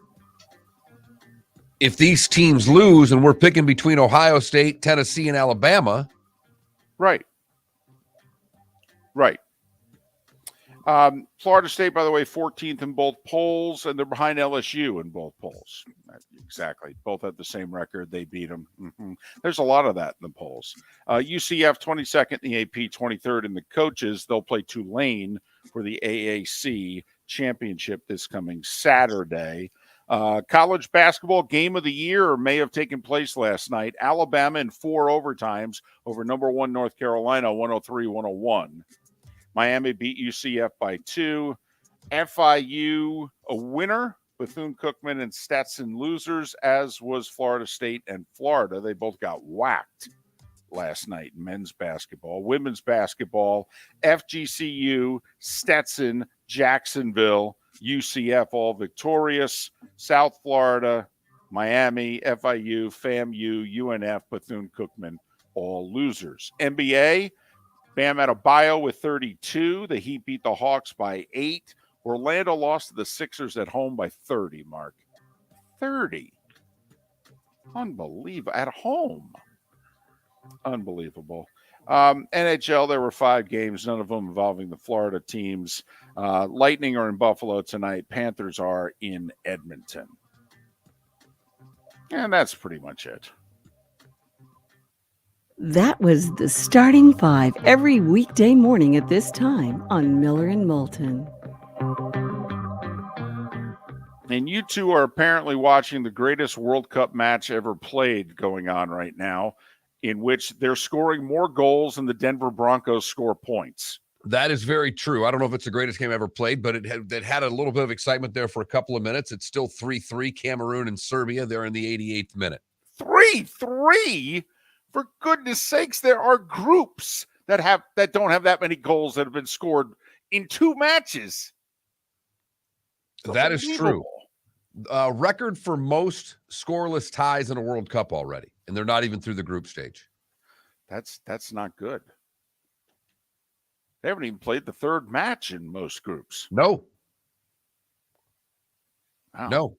if these teams lose and we're picking between Ohio State, Tennessee, and Alabama.
Right. Florida State, by the way, 14th in both polls, and they're behind LSU in both polls. Exactly. Both have the same record. They beat them. There's a lot of that in the polls. UCF 22nd in the AP, 23rd in the coaches. They'll play Tulane for the AAC championship this coming Saturday. College basketball game of the year may have taken place last night. Alabama in 4 overtimes over number 1 North Carolina, 103-101. Miami beat UCF by 2. FIU a winner. Bethune-Cookman and Stetson losers, as was Florida State and Florida. They both got whacked last night in men's basketball. Women's basketball, FGCU, Stetson, Jacksonville, UCF all victorious. South Florida, Miami, FIU, FAMU, UNF, Bethune-Cookman all losers. NBA, Bam Adebayo with 32. The Heat beat the Hawks by 8. Orlando lost to the Sixers at home by 30, Mark. 30. Unbelievable. At home. Unbelievable. NHL, there were 5 games, none of them involving the Florida teams. Lightning are in Buffalo tonight. Panthers are in Edmonton. And that's pretty much it.
That was the Starting 5 every weekday morning at this time on Miller and Moulton.
And you two are apparently watching the greatest World Cup match ever played going on right now, in which they're scoring more goals than the Denver Broncos score points.
That is very true. I don't know if it's the greatest game ever played, but it had a little bit of excitement there for a couple of minutes. It's still 3-3, Cameroon and Serbia. They're in the 88th minute.
3-3? For goodness sakes, there are groups that don't have that many goals that have been scored in 2 matches.
That is true. Record for most scoreless ties in a World Cup already, and they're not even through the group stage.
That's not good. They haven't even played the 3rd match in most groups.
No.
Wow.
No.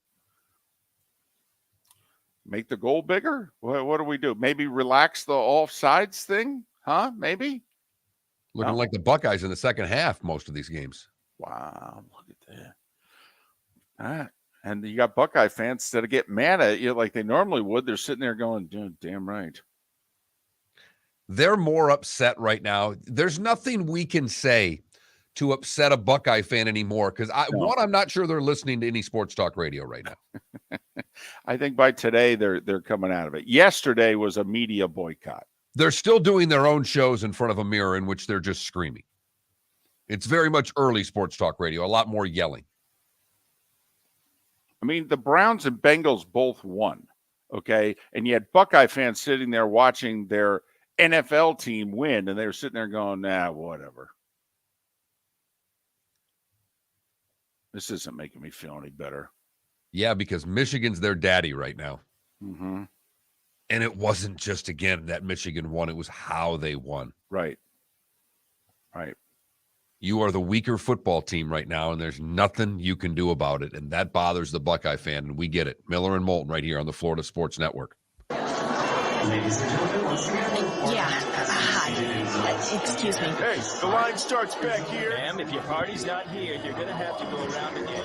Make the goal bigger? What do we do? Maybe relax the offsides thing? Huh? Maybe?
Looking like the Buckeyes in the second half, most of these games.
Wow. Look at that. All right. And you got Buckeye fans, instead of getting mad at you like they normally would, they're sitting there going, damn right.
They're more upset right now. There's nothing we can say to upset a Buckeye fan anymore because, I'm not sure they're listening to any sports talk radio right now.
I think by today they're coming out of it. Yesterday was a media boycott.
They're still doing their own shows in front of a mirror in which they're just screaming. It's very much early sports talk radio, a lot more yelling.
I mean, the Browns and Bengals both won, okay? And you had Buckeye fans sitting there watching their NFL team win, and they were sitting there going, whatever. This isn't making me feel any better.
Yeah, because Michigan's their daddy right now.
Mm-hmm.
And it wasn't just, again, that Michigan won. It was how they won.
Right. Right.
You are the weaker football team right now, and there's nothing you can do about it. And that bothers the Buckeye fan, and we get it. Miller and Moulton right here on the Florida Sports Network.
Ladies and gentlemen, once again.
Hi. Excuse me.
Hey, the line starts back here.
Ma'am, if your party's not here, you're gonna have to go around again.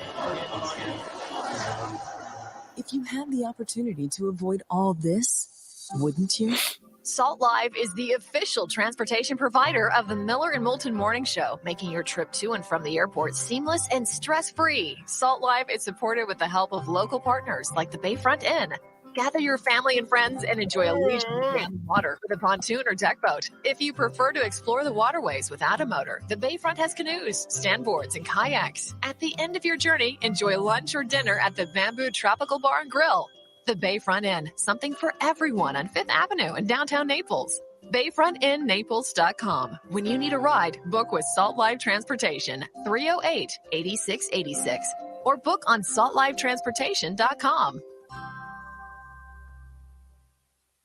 If you had the opportunity to avoid all this, wouldn't you?
Salt Live is the official transportation provider of the Miller and Moulton Morning Show, making your trip to and from the airport seamless and stress-free. Salt Live is supported with the help of local partners like the Bayfront Inn. Gather your family and friends and enjoy a leisurely day on the water with a pontoon or deck boat. If you prefer to explore the waterways without a motor, the Bayfront has canoes, standboards, and kayaks. At the end of your journey, enjoy lunch or dinner at the Bamboo Tropical Bar and Grill. The Bayfront Inn, something for everyone on 5th Avenue in downtown Naples. BayfrontInNaples.com. When you need a ride, book with Salt Live Transportation, 308-8686, or book on saltlivetransportation.com.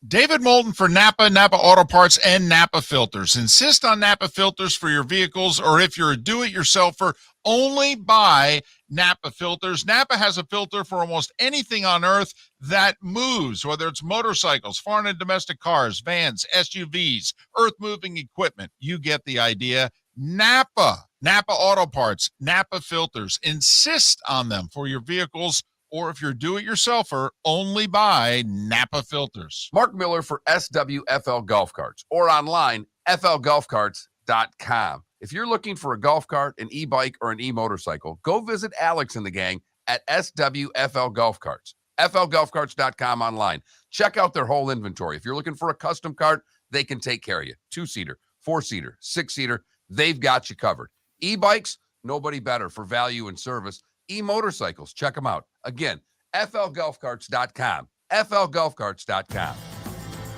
David Moulton for Napa Auto Parts, and Napa Filters. Insist on Napa filters for your vehicles, or if you're a do-it-yourselfer, only buy Napa filters. Napa has a filter for almost anything on earth that moves, whether it's motorcycles, foreign and domestic cars, vans, SUVs, earth-moving equipment. You get the idea. Napa Auto Parts, Napa filters. Insist on them for your vehicles, or if you're do-it-yourselfer, only buy Napa filters.
Mark Miller for SWFL Golf Carts, or online, flgolfcarts.com. If you're looking for a golf cart, an e-bike, or an e-motorcycle, go visit Alex and the gang at SWFL Golf Carts. flgolfcarts.com online. Check out their whole inventory. If you're looking for a custom cart, they can take care of you. 2-seater, 4-seater, 6-seater, they've got you covered. E-bikes, nobody better for value and service. E-motorcycles, check them out. Again, flgolfcarts.com. flgolfcarts.com.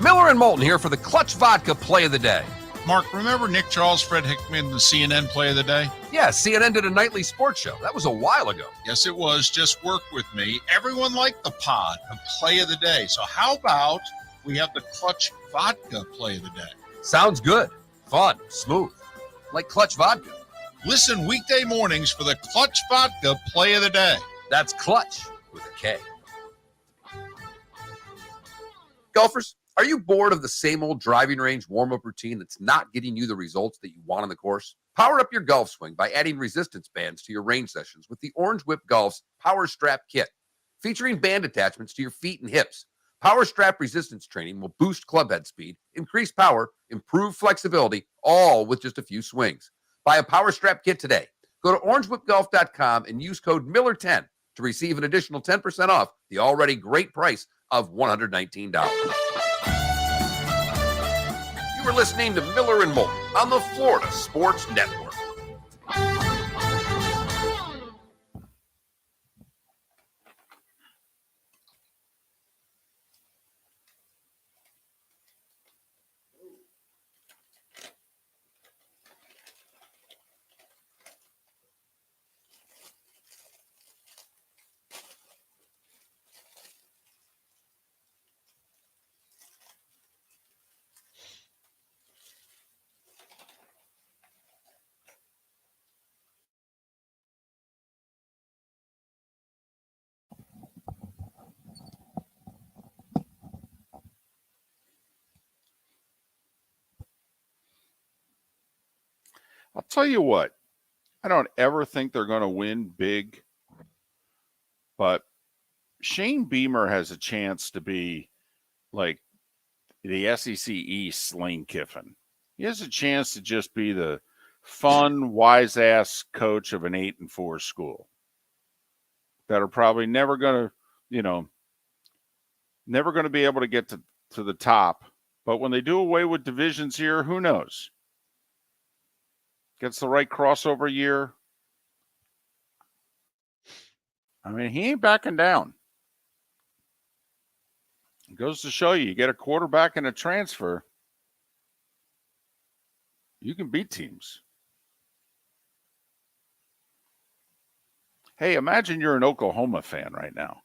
Miller and Moulton here for the Clutch Vodka Play of the Day.
Mark, remember Nick Charles, Fred Hickman, the CNN Play of the Day?
Yeah, CNN did a nightly sports show. That was a while ago.
Yes, it was. Just work with me. Everyone liked the pod, the Play of the Day. So how about we have the Clutch Vodka Play of the Day?
Sounds good. Fun. Smooth. Like Clutch Vodka.
Listen weekday mornings for the Clutch Vodka Play of the Day.
That's Clutch with a K. Golfers, are you bored of the same old driving range warm-up routine that's not getting you the results that you want on the course? Power up your golf swing by adding resistance bands to your range sessions with the Orange Whip Golf's Power Strap Kit. Featuring band attachments to your feet and hips, Power Strap resistance training will boost club head speed, increase power, improve flexibility, all with just a few swings. Buy a Power Strap Kit today. Go to orangewhipgolf.com and use code Miller10 to receive an additional 10% off the already great price of $119. You were listening to Miller and Moulton on the Florida Sports Network.
I'll tell you what, I don't ever think they're going to win big, but Shane Beamer has a chance to be like the SEC East Lane Kiffin. He has a chance to just be the fun, wise-ass coach of an 8-4 school that are probably never going to, never going to be able to get to the top. But when they do away with divisions here, who knows? Gets the right crossover year. I mean, he ain't backing down. It goes to show you get a quarterback and a transfer, you can beat teams. Hey, imagine you're an Oklahoma fan right now.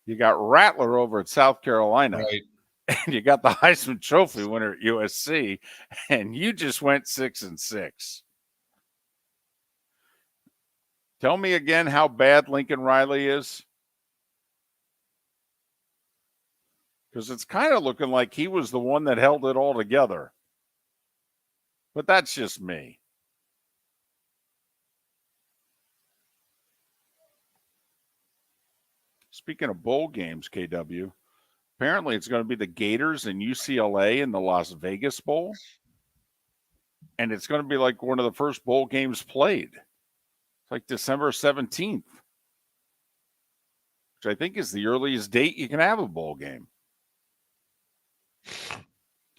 You got Rattler over at South Carolina.
Right.
And you got the Heisman Trophy winner at USC, and you just went 6-6. Tell me again how bad Lincoln Riley is. Because it's kind of looking like he was the one that held it all together. But that's just me. Speaking of bowl games, KW, apparently it's going to be the Gators and UCLA in the Las Vegas Bowl. And it's going to be like one of the first bowl games played. It's like December 17th, which I think is the earliest date you can have a bowl game.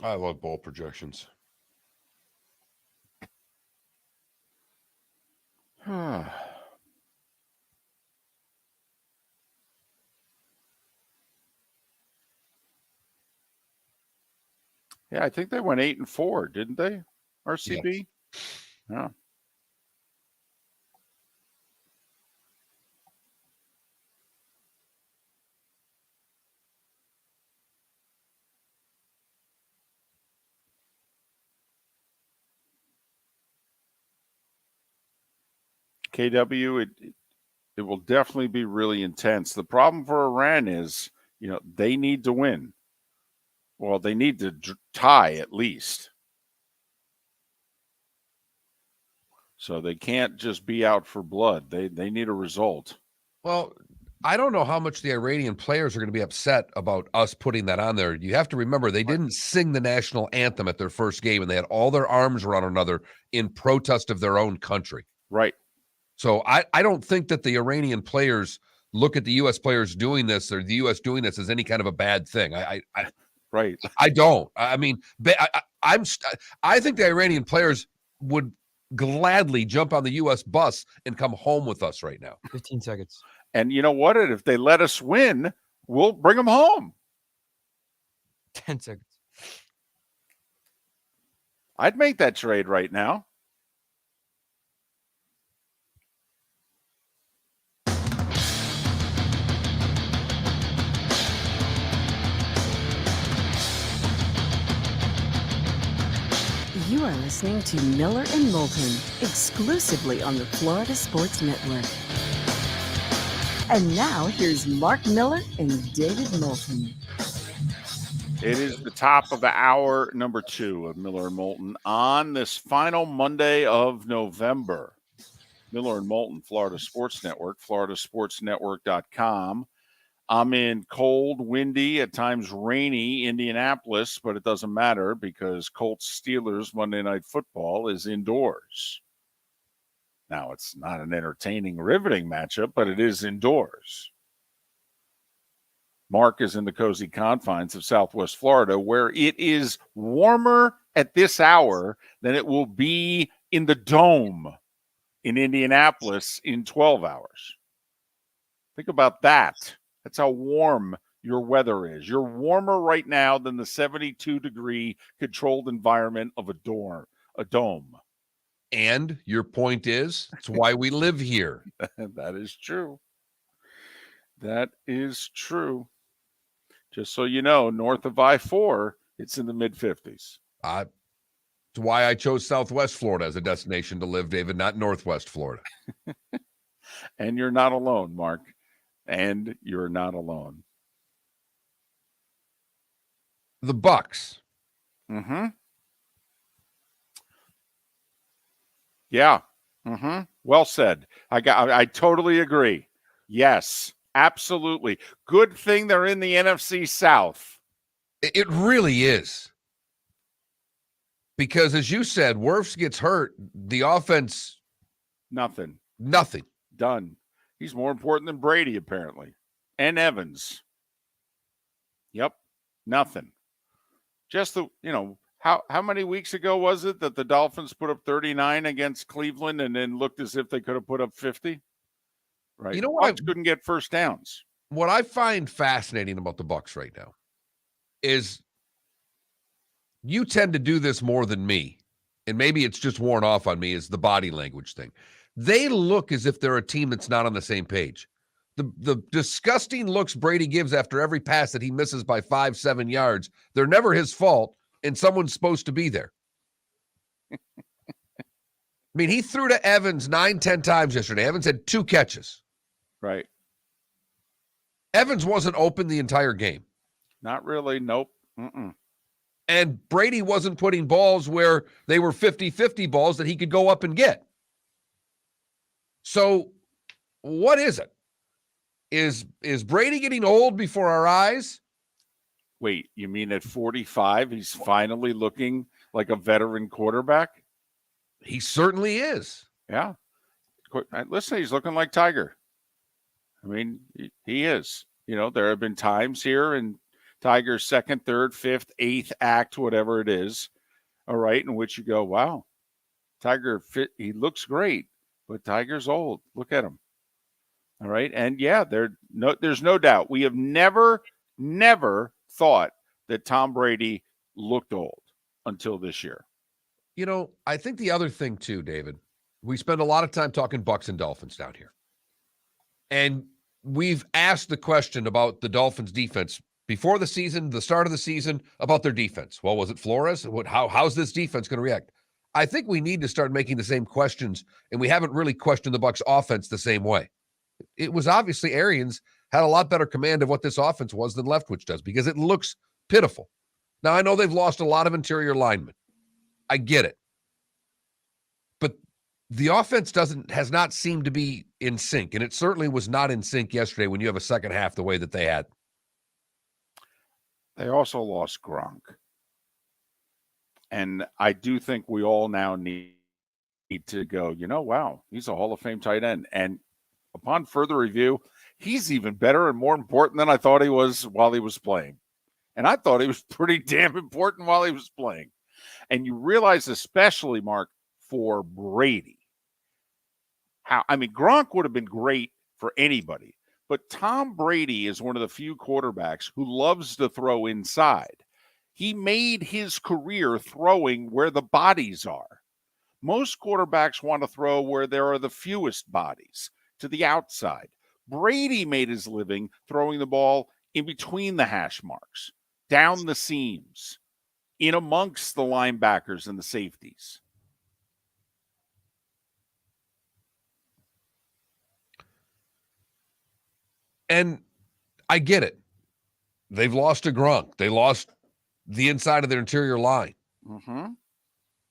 I love bowl projections.
Yeah, I think they went 8-4, didn't they? RCB? Yeah. KW, it will definitely be really intense. The problem for Iran is, they need to win. Well, they need to tie at least. So they can't just be out for blood. They need a result.
Well, I don't know how much the Iranian players are going to be upset about us putting that on there. You have to remember they didn't sing the national anthem at their first game, and they had all their arms around one another in protest of their own country.
Right.
So I don't think that the Iranian players look at the U.S. players doing this or the U.S. doing this as any kind of a bad thing.
Right.
I don't. I mean, I think the Iranian players would gladly jump on the U.S. bus and come home with us right now.
15 seconds.
And you know what? If they let us win, we'll bring them home.
10 seconds.
I'd make that trade right now.
You are listening to Miller and Moulton, exclusively on the Florida Sports Network. And now, here's Mark Miller and David Moulton.
It is the top of hour number 2 of Miller and Moulton on this final Monday of November. Miller and Moulton, Florida Sports Network, floridasportsnetwork.com. I'm in cold, windy, at times rainy Indianapolis, but it doesn't matter because Colts Steelers Monday Night Football is indoors. Now, it's not an entertaining, riveting matchup, but it is indoors. Mark is in the cozy confines of Southwest Florida, where it is warmer at this hour than it will be in the Dome in Indianapolis in 12 hours. Think about that. That's how warm your weather is. You're warmer right now than the 72-degree controlled environment of a dome.
And your point is, it's why we live here.
That is true. That is true. Just so you know, north of I-4, it's in the mid-50s.
It's why I chose Southwest Florida as a destination to live, David, not Northwest Florida.
And you're not alone, Mark. And you're not alone.
The Bucks.
Mm-hmm. Yeah. Mm-hmm. Well said. I totally agree. Yes, absolutely. Good thing they're in the NFC South.
It really is. Because as you said, Wirfs gets hurt, the offense...
Nothing.
Done.
He's more important than Brady, apparently. And Evans. Yep. Nothing. Just how many weeks ago was it that the Dolphins put up 39 against Cleveland and then looked as if they could have put up 50? Right.
You know what?
Bucs couldn't get first downs.
What I find fascinating about the Bucs right now is you tend to do this more than me, and maybe it's just worn off on me, is the body language thing. They look as if they're a team that's not on the same page. The disgusting looks Brady gives after every pass that he misses by 5-7 yards, they're never his fault, and someone's supposed to be there. I mean, he threw to Evans 9-10 times yesterday. Evans had 2 catches.
Right.
Evans wasn't open the entire game.
Not really. Nope. Mm-mm.
And Brady wasn't putting balls where they were 50-50 balls that he could go up and get. So what is it? Is Brady getting old before our eyes?
Wait, you mean at 45, he's finally looking like a veteran quarterback?
He certainly is.
Yeah. Listen, he's looking like Tiger. I mean, he is. You know, there have been times here in Tiger's second, third, fifth, eighth act, whatever it is, all right, in which you go, wow, Tiger, he looks great, but Tiger's old. Look at him. All right. And yeah, there's no doubt. We have never thought that Tom Brady looked old until this year.
You know, I think the other thing too, David, we spend a lot of time talking Bucs and Dolphins down here. And we've asked the question about the Dolphins defense before the season, the start of the season, about their defense. Well, was it Flores? How's this defense going to react? I think we need to start making the same questions, and we haven't really questioned the Bucs offense the same way. It was obviously Arians had a lot better command of what this offense was than Leftwich does because it looks pitiful. Now, I know they've lost a lot of interior linemen. I get it. But the offense has not seemed to be in sync, and it certainly was not in sync yesterday when you have a second half the way that they had.
They also lost Gronk. And I do think we all now need to go, wow, he's a Hall of Fame tight end. And upon further review, he's even better and more important than I thought he was while he was playing. And I thought he was pretty damn important while he was playing. And you realize, especially, Mark, for Brady, Gronk would have been great for anybody, but Tom Brady is one of the few quarterbacks who loves to throw inside. He made his career throwing where the bodies are. Most quarterbacks want to throw where there are the fewest bodies, to the outside. Brady made his living throwing the ball in between the hash marks, down the seams, in amongst the linebackers and the safeties.
And I get it. They've lost to Gronk. They lost the inside of their interior line.
Mm-hmm.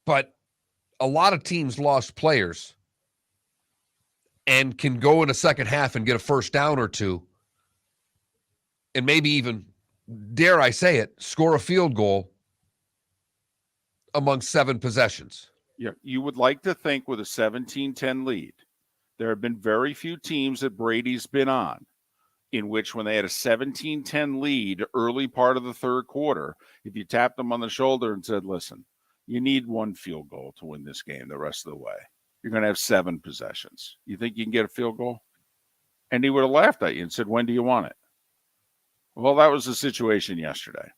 But a lot of teams lost players and can go in a second half and get a first down or two and maybe even, dare I say it, score a field goal among 7 possessions.
Yeah, you would like to think with a 17-10 lead, there have been very few teams that Brady's been on in which when they had a 17-10 lead early part of the third quarter, if you tapped them on the shoulder and said, listen, you need 1 field goal to win this game the rest of the way. You're going to have 7 possessions. You think you can get a field goal? And he would have laughed at you and said, when do you want it? Well, that was the situation yesterday.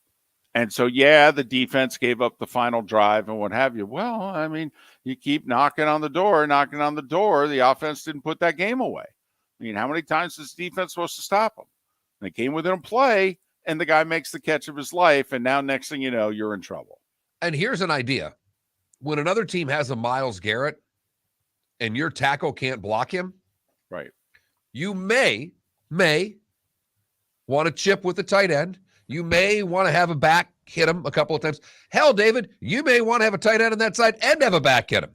And so, yeah, the defense gave up the final drive and what have you. Well, you keep knocking on the door. The offense didn't put that game away. How many times is the defense supposed to stop them? They came within a play, and the guy makes the catch of his life, and now next thing you know, you're in trouble.
And here's an idea. When another team has a Myles Garrett and your tackle can't block him,
right?
You may want to chip with the tight end. You may want to have a back hit him a couple of times. Hell, David, you may want to have a tight end on that side and have a back hit him.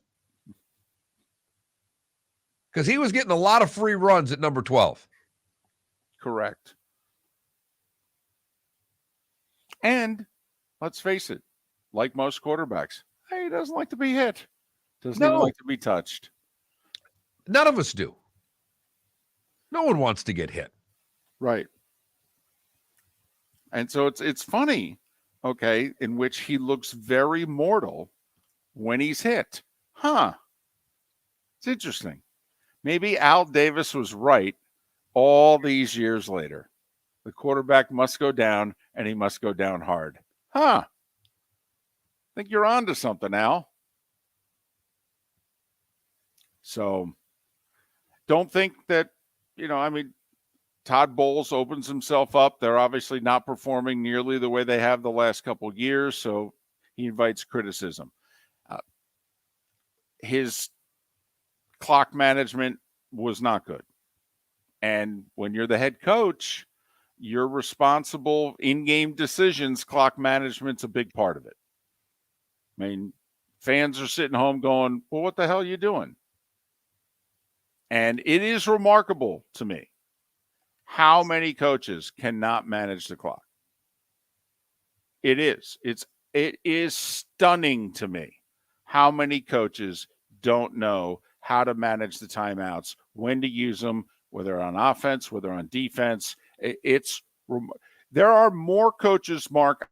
Because he was getting a lot of free runs at number 12.
Correct. And let's face it, like most quarterbacks, he doesn't like to be hit. Doesn't even like to be touched.
None of us do. No one wants to get hit.
Right. And so it's funny, okay, in which he looks very mortal when he's hit. It's interesting. Maybe Al Davis was right all these years later. The quarterback must go down, and he must go down hard. I think you're on to something, Al. So don't think that, Todd Bowles opens himself up. They're obviously not performing nearly the way they have the last couple of years, so he invites criticism. His clock management was not good. And when you're the head coach, you're responsible in-game decisions. Clock management's a big part of it. Fans are sitting home going, well, what the hell are you doing? And it is remarkable to me how many coaches cannot manage the clock. It is stunning to me how many coaches don't know how to manage the timeouts, when to use them, whether on offense, whether on defense. There are more coaches, Mark,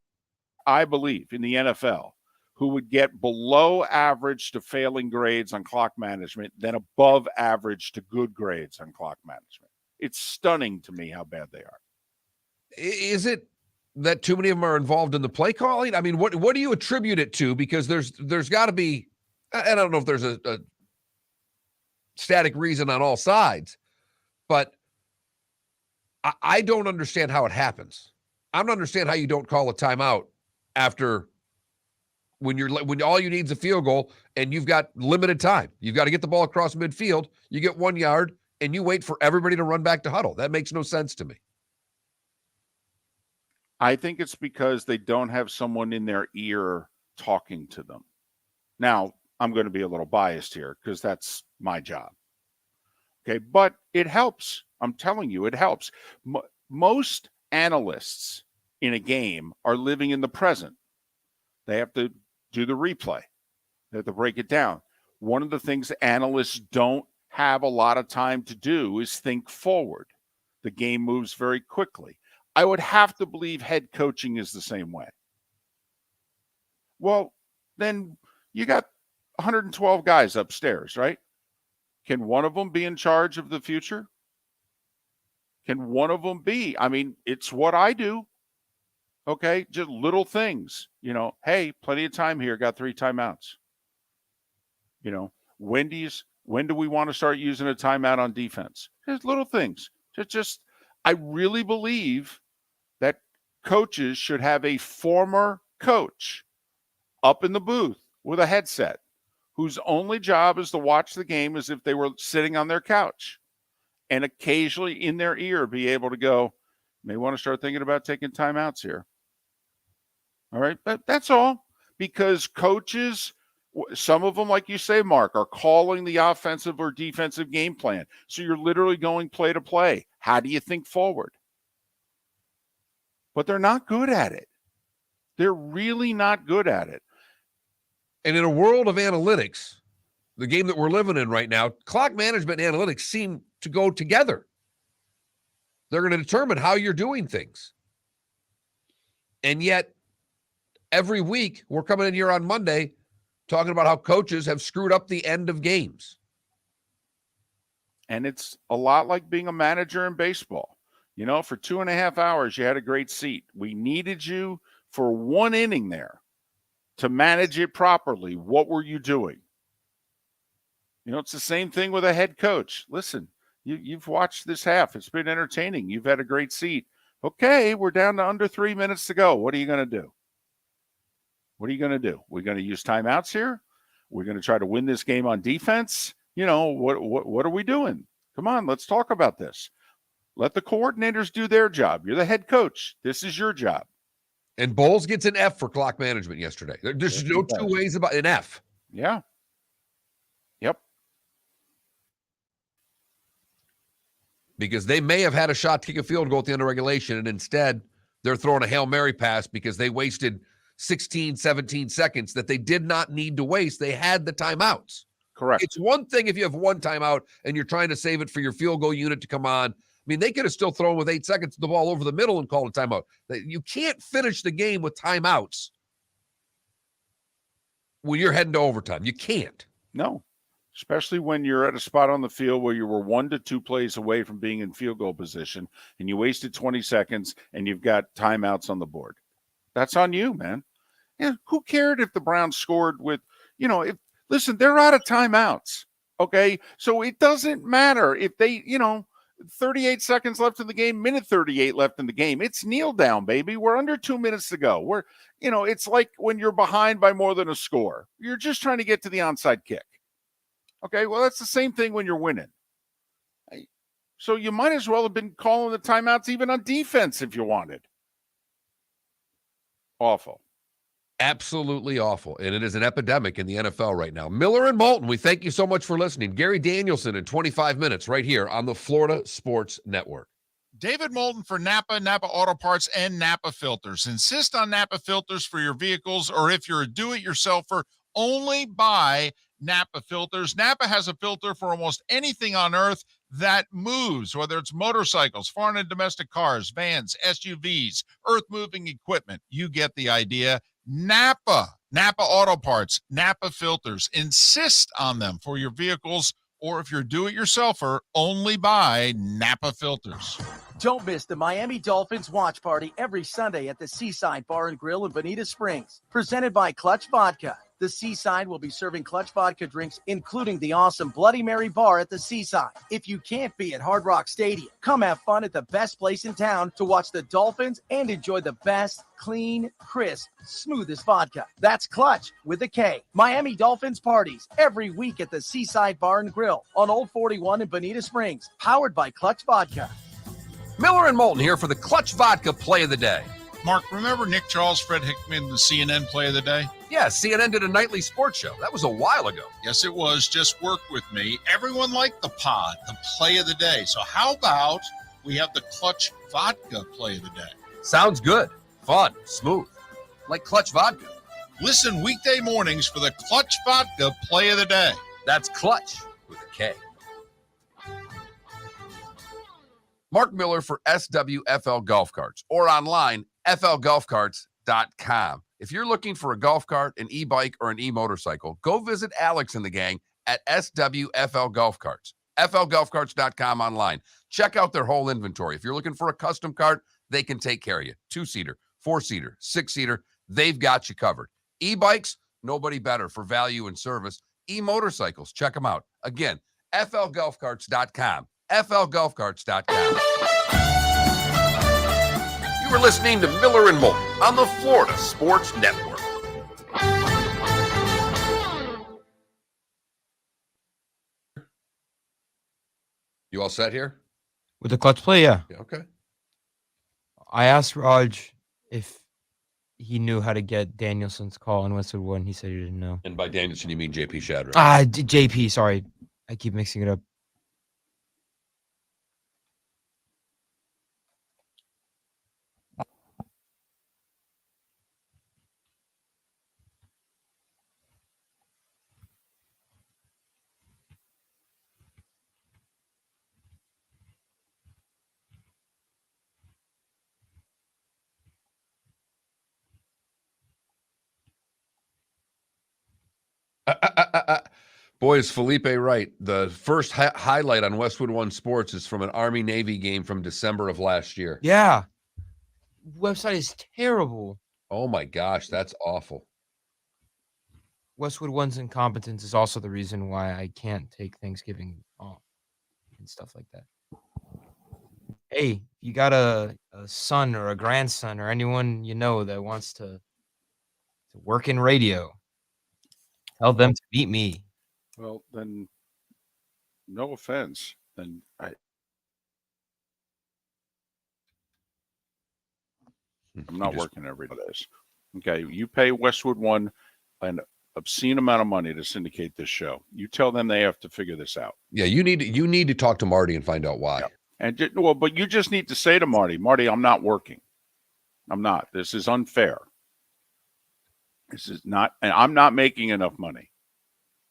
I believe, in the NFL who would get below average to failing grades on clock management than above average to good grades on clock management. It's stunning to me how bad they are.
Is it that too many of them are involved in the play calling? What do you attribute it to? Because there's got to be, I don't know if there's a static reason on all sides, but I don't understand how it happens. I don't understand how you don't call a timeout after when all you need is a field goal and you've got limited time. You've got to get the ball across midfield. You get 1 yard and you wait for everybody to run back to huddle. That makes no sense to me.
I think it's because they don't have someone in their ear talking to them. Now, I'm going to be a little biased here because that's my job. Okay, but it helps. I'm telling you, it helps. Most analysts in a game are living in the present. They have to do the replay. They have to break it down. One of the things analysts don't have a lot of time to do is think forward. The game moves very quickly. I would have to believe head coaching is the same way. Well, then you got 112 guys upstairs, right? Can one of them be in charge of the future? Can one of them be? I mean, it's what I do. Okay, just little things. Hey, plenty of time here. Got 3 timeouts. When do we want to start using a timeout on defense? Just little things. I really believe that coaches should have a former coach up in the booth with a headset whose only job is to watch the game as if they were sitting on their couch, and occasionally in their ear be able to go, may want to start thinking about taking timeouts here. All right, but that's all. Because coaches, some of them, like you say, Mark, are calling the offensive or defensive game plan. So you're literally going play to play. How do you think forward? But they're not good at it. They're really not good at it.
And in a world of analytics, the game that we're living in right now, clock management and analytics seem to go together. They're going to determine how you're doing things. And yet, every week, we're coming in here on Monday talking about how coaches have screwed up the end of games.
And it's a lot like being a manager in baseball. For 2.5 hours, you had a great seat. We needed you for 1 inning there to manage it properly. What were you doing? It's the same thing with a head coach. Listen, you've watched this half. It's been entertaining. You've had a great seat. Okay, we're down to under 3 minutes to go. What are you going to do? What are you going to do? We're going to use timeouts here? We're going to try to win this game on defense? What are we doing? Come on, let's talk about this. Let the coordinators do their job. You're the head coach. This is your job.
And Bowles gets an F for clock management yesterday. There's no two ways about an F.
Yeah. Yep.
Because they may have had a shot to kick a field goal at the end of regulation, and instead they're throwing a Hail Mary pass because they wasted 16, 17 seconds that they did not need to waste. They had the timeouts.
Correct.
It's one thing if you have one timeout and you're trying to save it for your field goal unit to come on. I mean, they could have still thrown with 8 seconds the ball over the middle and called a timeout. You can't finish the game with timeouts when you're heading to overtime. You can't.
No, especially when you're at a spot on the field where you were 1 to 2 plays away from being in field goal position and you wasted 20 seconds and you've got timeouts on the board. That's on you, man. Yeah, who cared if the Browns scored with, listen, they're out of timeouts, okay? So it doesn't matter if they, 38 seconds left in the game, minute 38 left in the game. It's kneel down, baby. We're under 2 minutes to go. It's like when you're behind by more than a score. You're just trying to get to the onside kick. Okay, well, that's the same thing when you're winning. So you might as well have been calling the timeouts even on defense if you wanted. Awful.
Absolutely awful. And it is an epidemic in the NFL right now. Miller and Moulton, we thank you so much for listening. Gary Danielson in 25 minutes right here on the Florida Sports Network.
David Moulton for Napa, Napa Auto Parts, and Napa Filters. Insist on Napa filters for your vehicles, or if you're a do-it-yourselfer, only buy Napa filters. Napa has a filter for almost anything on earth that moves, whether it's motorcycles, foreign and domestic cars, vans, SUVs, earth-moving equipment. You get the idea. Napa Auto Parts, Napa filters. Insist on them for your vehicles, or if you're do-it-yourselfer, only buy Napa filters.
Don't miss the Miami Dolphins watch party every Sunday at the Seaside Bar and Grill in Bonita Springs. Presented by Clutch Vodka. The Seaside will be serving Clutch Vodka drinks, including the awesome Bloody Mary bar at the Seaside. If you can't be at Hard Rock Stadium, come have fun at the best place in town to watch the Dolphins and enjoy the best, clean, crisp, smoothest vodka. That's Clutch with a K. Miami Dolphins parties every week at the Seaside Bar and Grill on Old 41 in Bonita Springs. Powered by Clutch Vodka.
Miller and Moulton here for the Clutch Vodka Play of the Day.
Mark, remember Nick Charles, Fred Hickman, the CNN Play of the Day?
Yeah, CNN did a nightly sports show. That was a while ago.
Yes, it was. Just work with me. Everyone liked the pod, the Play of the Day. So how about we have the Clutch Vodka Play of the Day?
Sounds good. Fun. Smooth. Like Clutch Vodka.
Listen weekday mornings for the Clutch Vodka Play of the Day.
That's Clutch with a K. Mark Miller for SWFL Golf Carts or online, flgolfcarts.com. If you're looking for a golf cart, an e-bike, or an e-motorcycle, go visit Alex and the gang at SWFL Golf Carts. flgolfcarts.com online. Check out their whole inventory. If you're looking for a custom cart, they can take care of you. 2-seater, 4-seater, 6-seater, they've got you covered. E-bikes, nobody better for value and service. E-motorcycles, check them out. Again, flgolfcarts.com. flgolfcarts.com. You were listening to Miller and Moulton on the Florida Sports Network. You all set here?
With the clutch play, yeah.
Yeah, okay.
I asked Raj if he knew how to get Danielson's call on Westwood One. He said he didn't know.
And by Danielson, you mean JP Shadrick.
JP, sorry. I keep mixing it up.
Boy, is Felipe right. The first highlight on Westwood One Sports is from an Army-Navy game from December of last year.
Yeah. Website is terrible.
Oh, my gosh. That's awful.
Westwood One's incompetence is also the reason why I can't take Thanksgiving off and stuff like that. Hey, you got a son or a grandson or anyone you know that wants to work in radio, tell them to beat me.
Well, then, no offense. Then I'm not working every day. Okay, you pay Westwood One an obscene amount of money to syndicate this show. You tell them they have to figure this out.
Yeah, you need to talk to Marty and find out why.
Yeah. And but you just need to say to Marty, I'm not working. I'm not. This is unfair. This is not, and I'm not making enough money.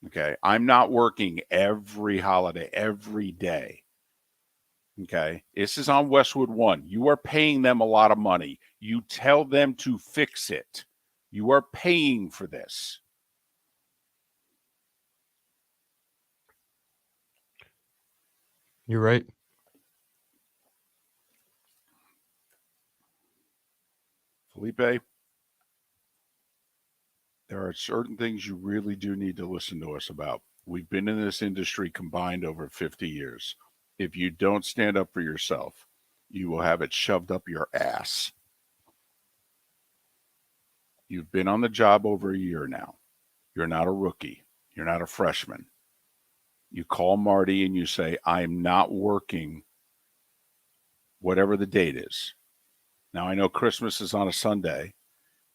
Okay. I'm not working every holiday, every day. Okay. This is on Westwood One. You are paying them a lot of money. You tell them to fix it. You are paying for this.
You're right.
Felipe, there are certain things you really do need to listen to us about. We've been in this industry combined over 50 years. If you don't stand up for yourself, you will have it shoved up your ass. You've been on the job over a year now. You're not a rookie. You're not a freshman. You call Marty and you say, I'm not working whatever the date is. Now, I know Christmas is on a Sunday.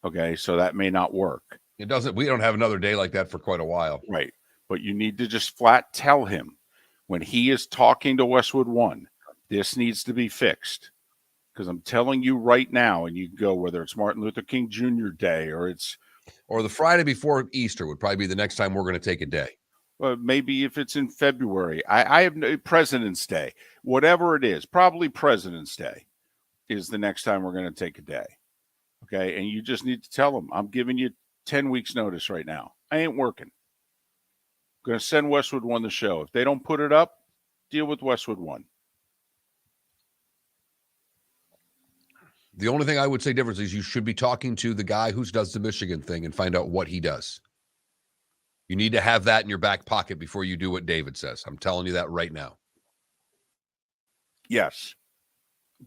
Okay, so that may not work.
It doesn't. We don't have another day like that for quite a while.
Right. But you need to just flat tell him when he is talking to Westwood One, this needs to be fixed. Because I'm telling you right now, and you go, whether it's Martin Luther King Jr. Day or
the Friday before Easter would probably be the next time we're going to take a day.
Maybe if it's in February, I have President's Day, whatever it is, probably President's Day is the next time we're going to take a day. Okay. And you just need to tell them, I'm giving you 10 weeks notice right now. I ain't working. I'm going to send Westwood One the show. If they don't put it up, deal with Westwood One.
The only thing I would say difference is you should be talking to the guy who does the Michigan thing and find out what he does. You need to have that in your back pocket before you do what David says. I'm telling you that right now.
Yes.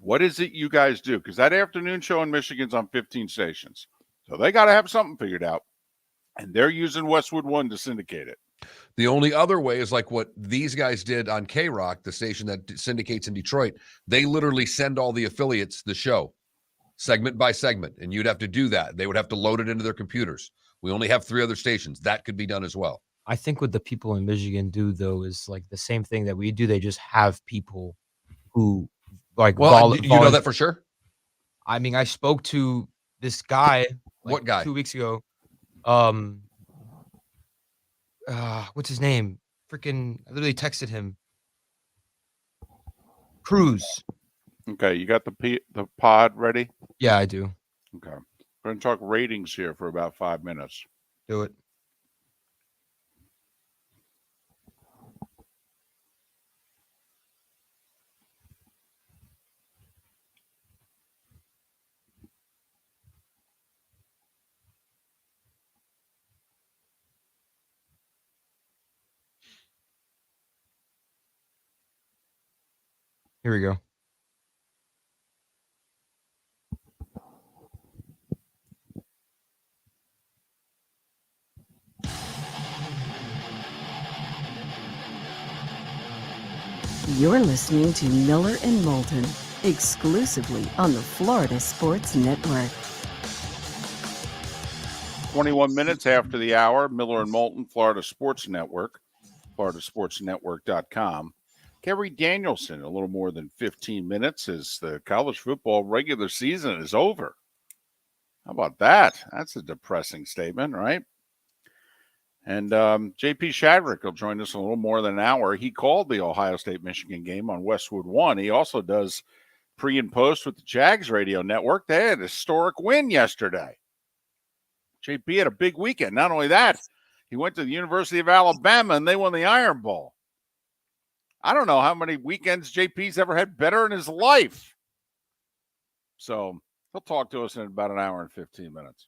What is it you guys do? Because that afternoon show in Michigan's on 15 stations. So they got to have something figured out. And they're using Westwood One to syndicate it.
The only other way is like what these guys did on K-Rock, the station that syndicates in Detroit. They literally send all the affiliates the show. segment by segment, and you'd have to do that. They would have to load it into their computers. We only have 3 other stations. That could be done as well.
I think what the people in Michigan do, though, is like the same thing that we do. They just have people who like
Well, you know that for sure?
I mean, I spoke to this guy like
What guy?
2 weeks ago. What's his name? Freaking, I literally texted him. Cruz.
Okay, you got the pod ready?
Yeah, I do.
Okay. We're going to talk ratings here for about 5 minutes.
Do it. Here we go.
You're listening to Miller and Moulton, exclusively on the Florida Sports Network.
21 minutes after the hour, Miller and Moulton, Florida Sports Network, floridasportsnetwork.com. Kerry Danielson, a little more than 15 minutes as the college football regular season is over. How about that? That's a depressing statement, right? And JP Shadrick will join us in a little more than an hour. He called the Ohio State-Michigan game on Westwood One. He also does pre and post with the Jags radio network. They had a historic win yesterday. JP had a big weekend. Not only that, he went to the University of Alabama and they won the Iron Bowl. I don't know how many weekends JP's ever had better in his life. So he'll talk to us in about an hour and 15 minutes.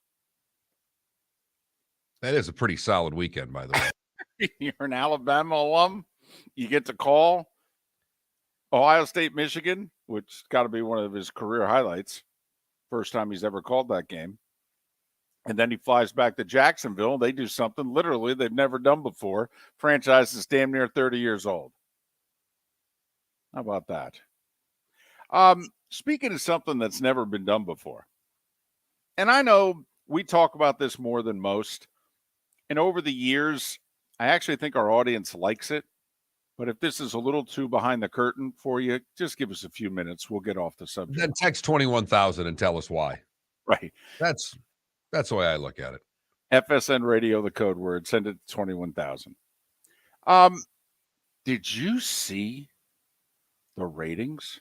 That is a pretty solid weekend, by the way.
You're an Alabama alum. You get to call Ohio State, Michigan, which got to be one of his career highlights. First time he's ever called that game. And then he flies back to Jacksonville. They do something literally they've never done before. Franchise is damn near 30 years old. How about that? Speaking of something that's never been done before, and I know we talk about this more than most, and over the years, I actually think our audience likes it. But if this is a little too behind the curtain for you, just give us a few minutes. We'll get off the subject.
Then text 21,000 and tell us why.
Right.
That's the way I look at it.
FSN Radio, the code word. Send it to 21,000. Did you see the ratings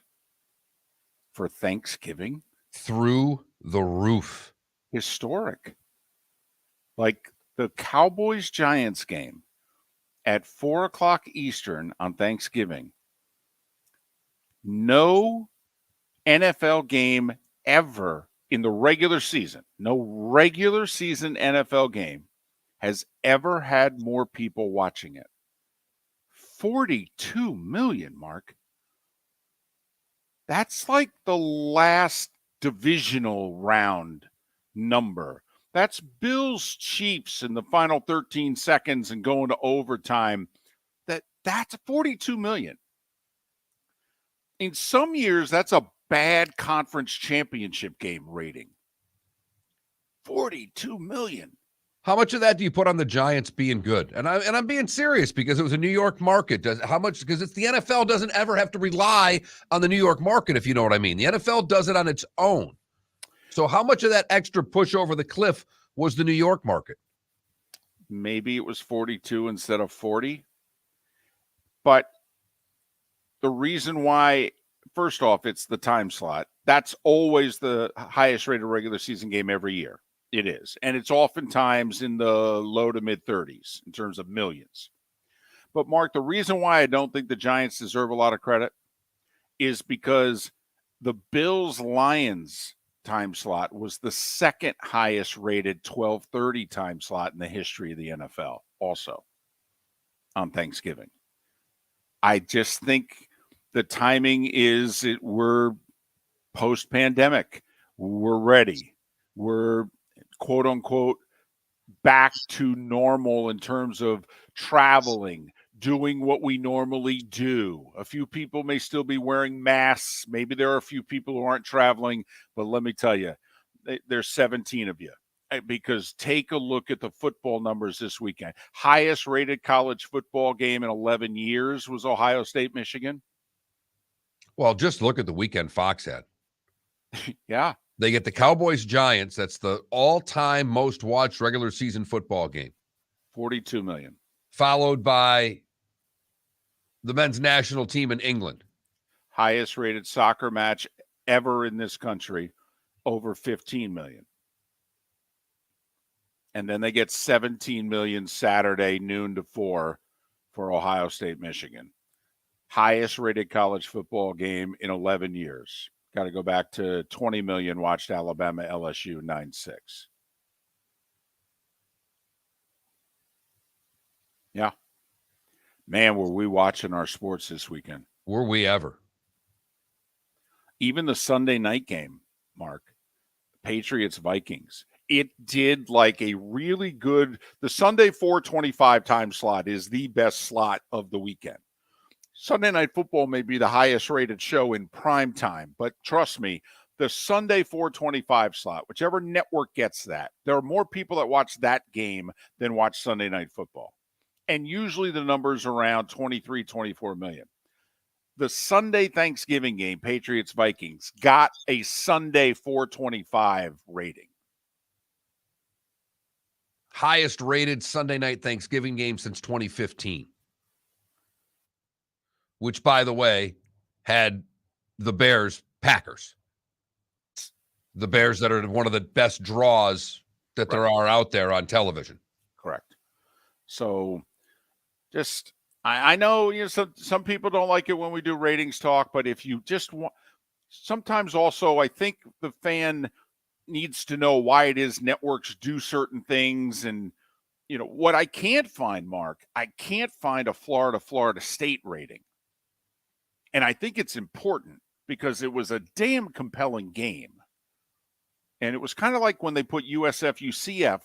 for Thanksgiving?
Through the roof.
Historic. Like the Cowboys-Giants game at 4 o'clock Eastern on Thanksgiving. No NFL game ever in the regular season, no regular season NFL game has ever had more people watching it. 42 million, Mark. That's like the last divisional round number. That's Bills Chiefs in the final 13 seconds and going to overtime. That's 42 million. In some years, that's a bad conference championship game rating. 42 million.
How much of that do you put on the Giants being good? And I'm being serious because it was a New York market. How much? Because it's the NFL doesn't ever have to rely on the New York market, if you know what I mean. The NFL does it on its own. So how much of that extra push over the cliff was the New York market?
Maybe it was 42 instead of 40. But the reason why, first off, it's the time slot. That's always the highest rated regular season game every year. It is. And it's oftentimes in the low to mid 30s in terms of millions. But Mark, the reason why I don't think the Giants deserve a lot of credit is because the Bills-Lions time slot was the second highest rated 12:30 time slot in the history of the NFL also on Thanksgiving. I just think the timing is we're post-pandemic. We're ready. We're quote unquote back to normal in terms of traveling, doing what we normally do. A few people may still be wearing masks. Maybe there are a few people who aren't traveling, but let me tell you, there's 17 of you. Because take a look at the football numbers this weekend. Highest rated college football game in 11 years was Ohio State, Michigan.
Well, just look at the weekend Fox had.
Yeah.
They get the Cowboys Giants. That's the all-time most watched regular season football game.
42 million.
Followed by the men's national team in England.
Highest rated soccer match ever in this country, over 15 million. And then they get 17 million Saturday noon to 4 for Ohio State, Michigan. Highest rated college football game in 11 years. Got to go back to 20 million watched Alabama LSU 9-6. Yeah. Man, were we watching our sports this weekend.
Were we ever?
Even the Sunday night game, Mark, Patriots-Vikings. It did like a really good – the Sunday 4:25 time slot is the best slot of the weekend. Sunday Night Football may be the highest rated show in prime time, but trust me, the Sunday 4:25 slot, whichever network gets that, there are more people that watch that game than watch Sunday Night Football. And usually the number's around 23, 24 million. The Sunday Thanksgiving game, Patriots-Vikings, got a Sunday 4:25 rating.
Highest rated Sunday night Thanksgiving game since 2015. Which, by the way, had the Bears-Packers. The Bears that are one of the best draws that there are out there on television.
Correct. So just, I know, some people don't like it when we do ratings talk, but if you just want, sometimes also I think the fan needs to know why it is networks do certain things. And, what I can't find, Mark, I can't find a Florida State rating. And I think it's important because it was a damn compelling game. And it was kind of like when they put USF UCF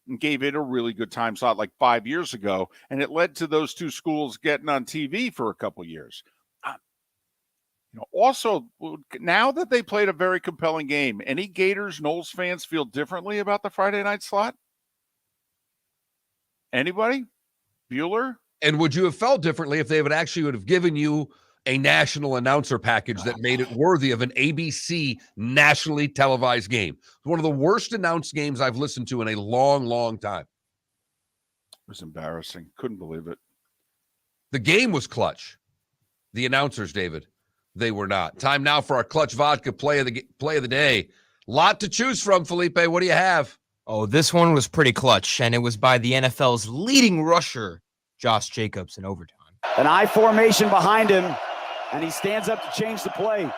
and gave it a really good time slot like 5 years ago. And it led to those two schools getting on TV for a couple years. Also, now that they played a very compelling game, any Gators, Knowles fans feel differently about the Friday night slot? Anybody? Bueller?
And would you have felt differently if they would have given you a national announcer package that made it worthy of an ABC nationally televised game? One of the worst announced games I've listened to in a long, long time.
It was embarrassing. Couldn't believe it.
The game was clutch. The announcers, David, they were not. Time now for our Clutch Vodka play of the day. Lot to choose from, Felipe. What do you have?
Oh, this one was pretty clutch, and it was by the NFL's leading rusher, Josh Jacobs, in overtime.
An I formation behind him, and he stands up to change the play.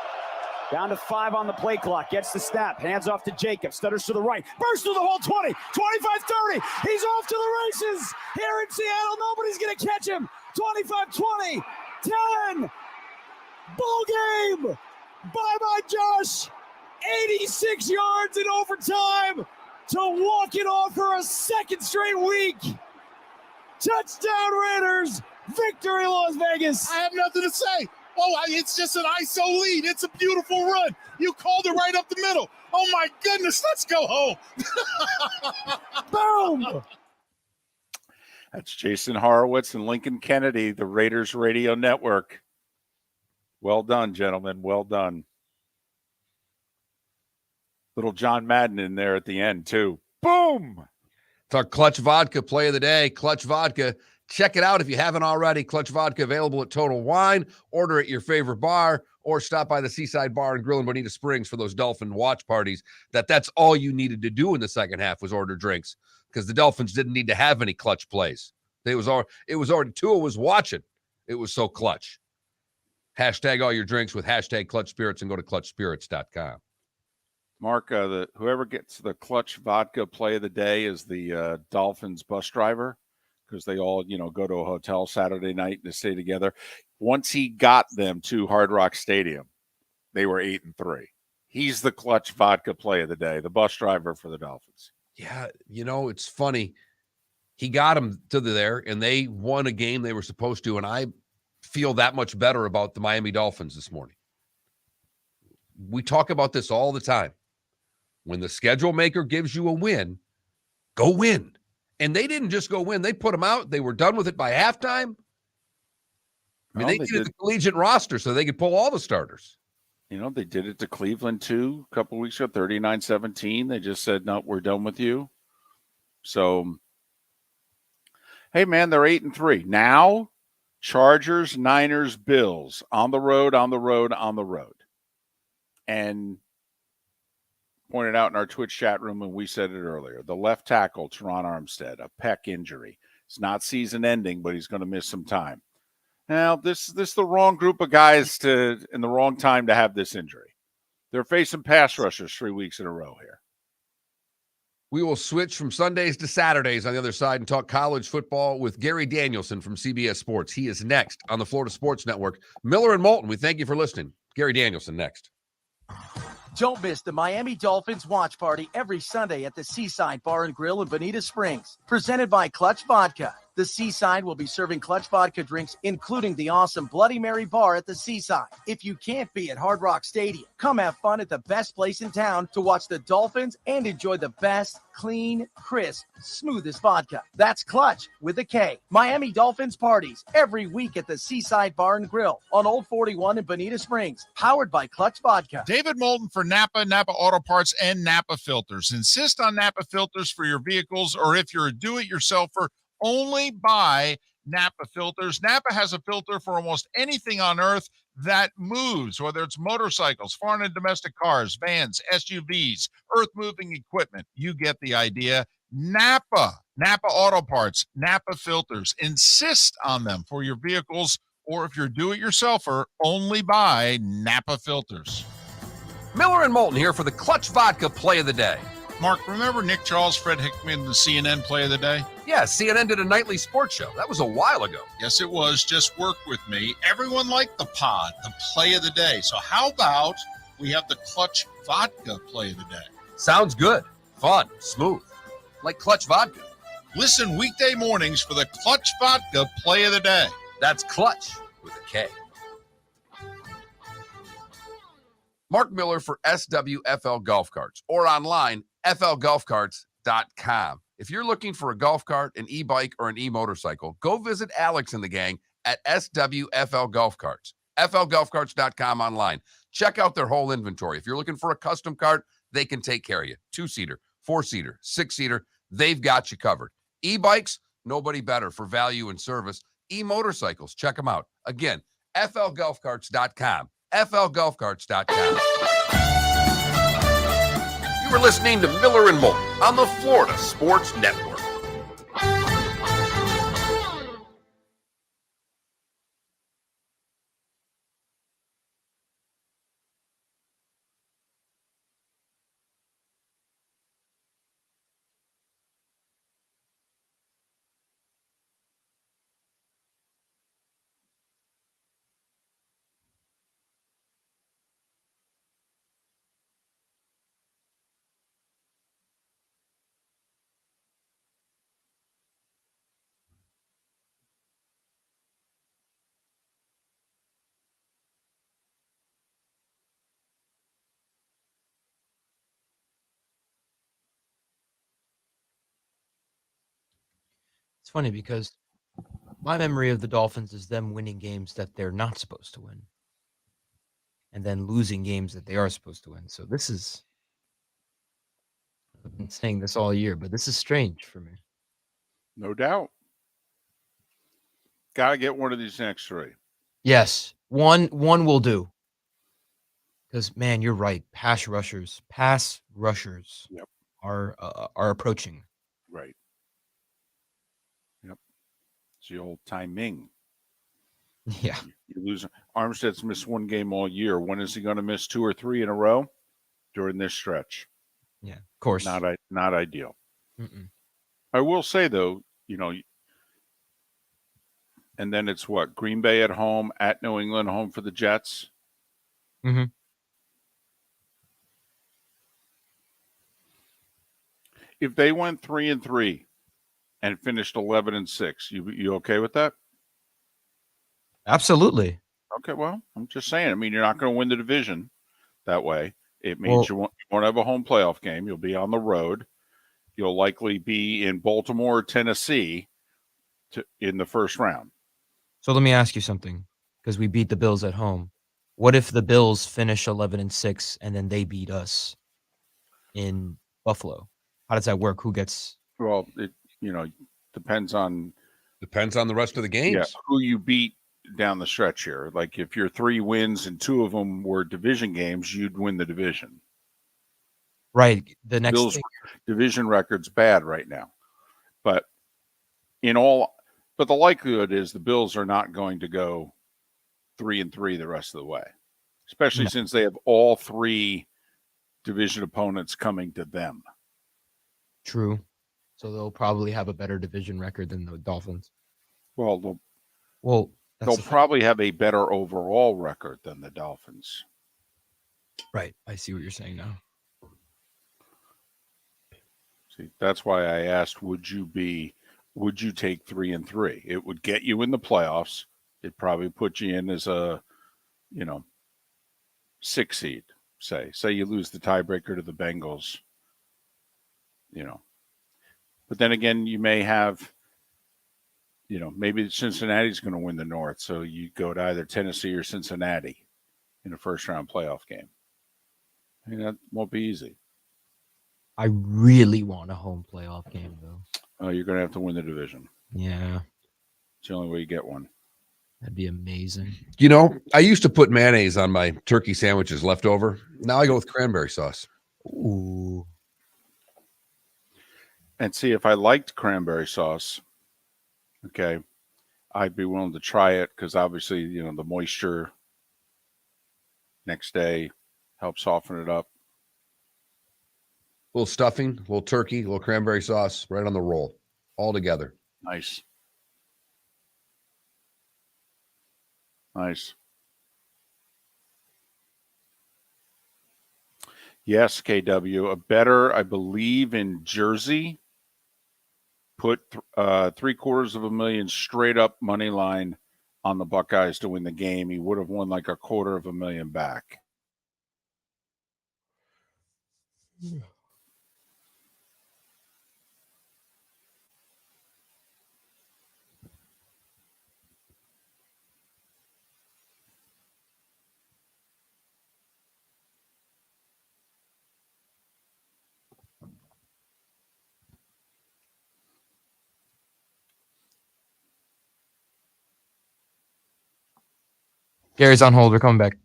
Down to 5 on the play clock. Gets the snap. Hands off to Jacobs. Stutters to the right. Bursts through the whole 20. 25-30. He's off to the races. Here in Seattle, nobody's going to catch him. 25-20. 10. Ball game. Bye-bye, Josh. 86 yards in overtime to walk it off for a second straight week. Touchdown Raiders. Victory, Las Vegas.
I have nothing to say. Oh, it's just an ISO lead. It's a beautiful run. You called it right up the middle. Oh, my goodness. Let's go home.
Boom.
That's Jason Horowitz and Lincoln Kennedy, the Raiders Radio Network. Well done, gentlemen. Well done. Little John Madden in there at the end, too. Boom.
It's our Clutch Vodka play of the day. Clutch Vodka. Check it out if you haven't already. Clutch Vodka available at Total Wine. Order at your favorite bar or stop by the Seaside Bar and Grill in Bonita Springs for those Dolphin watch parties. That's all you needed to do in the second half was order drinks because the Dolphins didn't need to have any clutch plays. It was already Tua was watching. It was so clutch. Hashtag all your drinks with hashtag Clutch Spirits and go to clutchspirits.com.
Mark, whoever gets the Clutch Vodka play of the day is the Dolphins bus driver. Because they all, go to a hotel Saturday night and stay together. Once he got them to Hard Rock Stadium, they were 8-3. He's the Clutch Vodka play of the day, the bus driver for the Dolphins.
Yeah, it's funny. He got them to there, and they won a game they were supposed to, and I feel that much better about the Miami Dolphins this morning. We talk about this all the time. When the schedule maker gives you a win, go win. And they didn't just go win. They put them out. They were done with it by halftime. I mean, they needed the collegiate roster so they could pull all the starters.
You know, they did it to Cleveland, too, a couple of weeks ago, 39-17. They just said, no, we're done with you. So, hey, man, they're 8-3. Now, Chargers, Niners, Bills, on the road. And pointed out in our Twitch chat room, and we said it earlier, the left tackle, Teron Armstead, a pec injury. It's not season ending, but he's going to miss some time. Now, this is the wrong group of guys in the wrong time to have this injury. They're facing pass rushers 3 weeks in a row here.
We will switch from Sundays to Saturdays on the other side and talk college football with Gary Danielson from CBS Sports. He is next on the Florida Sports Network. Miller and Moulton, we thank you for listening. Gary Danielson next.
Don't miss the Miami Dolphins watch party every Sunday at the Seaside Bar and Grill in Bonita Springs. Presented by Clutch Vodka. The Seaside will be serving Clutch Vodka drinks, including the awesome Bloody Mary bar at the Seaside. If you can't be at Hard Rock Stadium, come have fun at the best place in town to watch the Dolphins and enjoy the best, clean, crisp, smoothest vodka. That's Clutch with a K. Miami Dolphins parties every week at the Seaside Bar and Grill on Old 41 in Bonita Springs. Powered by Clutch Vodka.
David Moulton for Napa Auto Parts, and Napa Filters. Insist on Napa filters for your vehicles, or if you're a do-it-yourselfer, only buy Napa filters. Napa has a filter for almost anything on earth that moves, whether it's motorcycles, foreign and domestic cars, vans, SUVs, earth-moving equipment. You get the idea. Napa Auto Parts, Napa filters. Insist on them for your vehicles, or if you're a do-it-yourselfer, only buy Napa filters.
Miller and Moulton here for the Clutch Vodka Play of the Day.
Mark, remember Nick Charles, Fred Hickman, the CNN Play of the Day?
Yeah, CNN did a nightly sports show. That was a while ago.
Yes, it was. Just work with me. Everyone liked the pod, the Play of the Day. So how about we have the Clutch Vodka Play of the Day?
Sounds good. Fun. Smooth. Like Clutch Vodka.
Listen weekday mornings for the Clutch Vodka Play of the Day.
That's Clutch with a K. Mark Miller for SWFL Golf Carts, or online, flgolfcarts.com. If you're looking for a golf cart, an e-bike, or an e-motorcycle, go visit Alex and the gang at SWFL Golf Carts. flgolfcarts.com online. Check out their whole inventory. If you're looking for a custom cart, they can take care of you. 2-seater, 4-seater, 6-seater, they've got you covered. E-bikes, nobody better for value and service. E-motorcycles, check them out. Again, flgolfcarts.com. flgolfcarts.com. You were listening to Miller and Moulton on the Florida Sports Network.
It's funny because my memory of the Dolphins is them winning games that they're not supposed to win, and then losing games that they are supposed to win. So this is, I've been saying this all year, but this is strange for me.
No doubt. Got to get one of these next three.
Yes, one will do. Because man, you're right. Pass rushers
Yep.
are approaching.
Right. Yep. It's the old timing.
Yeah.
You lose. Armstead's missed one game all year. When is he going to miss 2 or 3 in a row? During this stretch.
Yeah, of course.
Not ideal.
Mm-mm.
I will say, though, and then it's what? Green Bay at home, at New England, home for the Jets.
Mm-hmm.
If they went 3-3 and finished 11-6. You okay with that?
Absolutely.
Okay, well, I'm just saying. I mean, you're not going to win the division that way. It means you won't have a home playoff game. You'll be on the road. You'll likely be in Baltimore or Tennessee in the first round.
So let me ask you something, because we beat the Bills at home. What if the Bills finish 11-6 and then they beat us in Buffalo? How does that work? Who gets?
Well, it depends on
the rest of the games.
Yeah, who you beat down the stretch here. Like if your 3 wins and 2 of them were division games, you'd win the division.
Right. The next
Bills
thing.
division record's bad right now, but the likelihood is the Bills are not going to go 3-3 the rest of the way, especially since they have all 3 division opponents coming to them.
True. So they'll probably have a better division record than the Dolphins.
Well,
they'll
probably have a better overall record than the Dolphins.
Right. I see what you're saying now.
See, that's why I asked, would you take 3-3? It would get you in the playoffs. It'd probably put you in as a, 6 seed, say you lose the tiebreaker to the Bengals, But then again, you may have, maybe Cincinnati's going to win the North, so you go to either Tennessee or Cincinnati in a first-round playoff game. I mean, that won't be easy.
I really want a home playoff game, though.
Oh, you're going to have to win the division.
Yeah.
It's the only way you get one.
That'd be amazing.
I used to put mayonnaise on my turkey sandwiches leftover. Now I go with cranberry sauce.
Ooh.
And see, if I liked cranberry sauce, okay, I'd be willing to try it because obviously, the moisture next day helps soften it up.
A little stuffing, a little turkey, a little cranberry sauce, right on the roll, all together.
Nice. Yes, KW. A better, I believe, in Jersey, put $750,000 straight up money line on the Buckeyes to win the game. He would have won like $250,000 back.
Gary's on hold. We're coming back.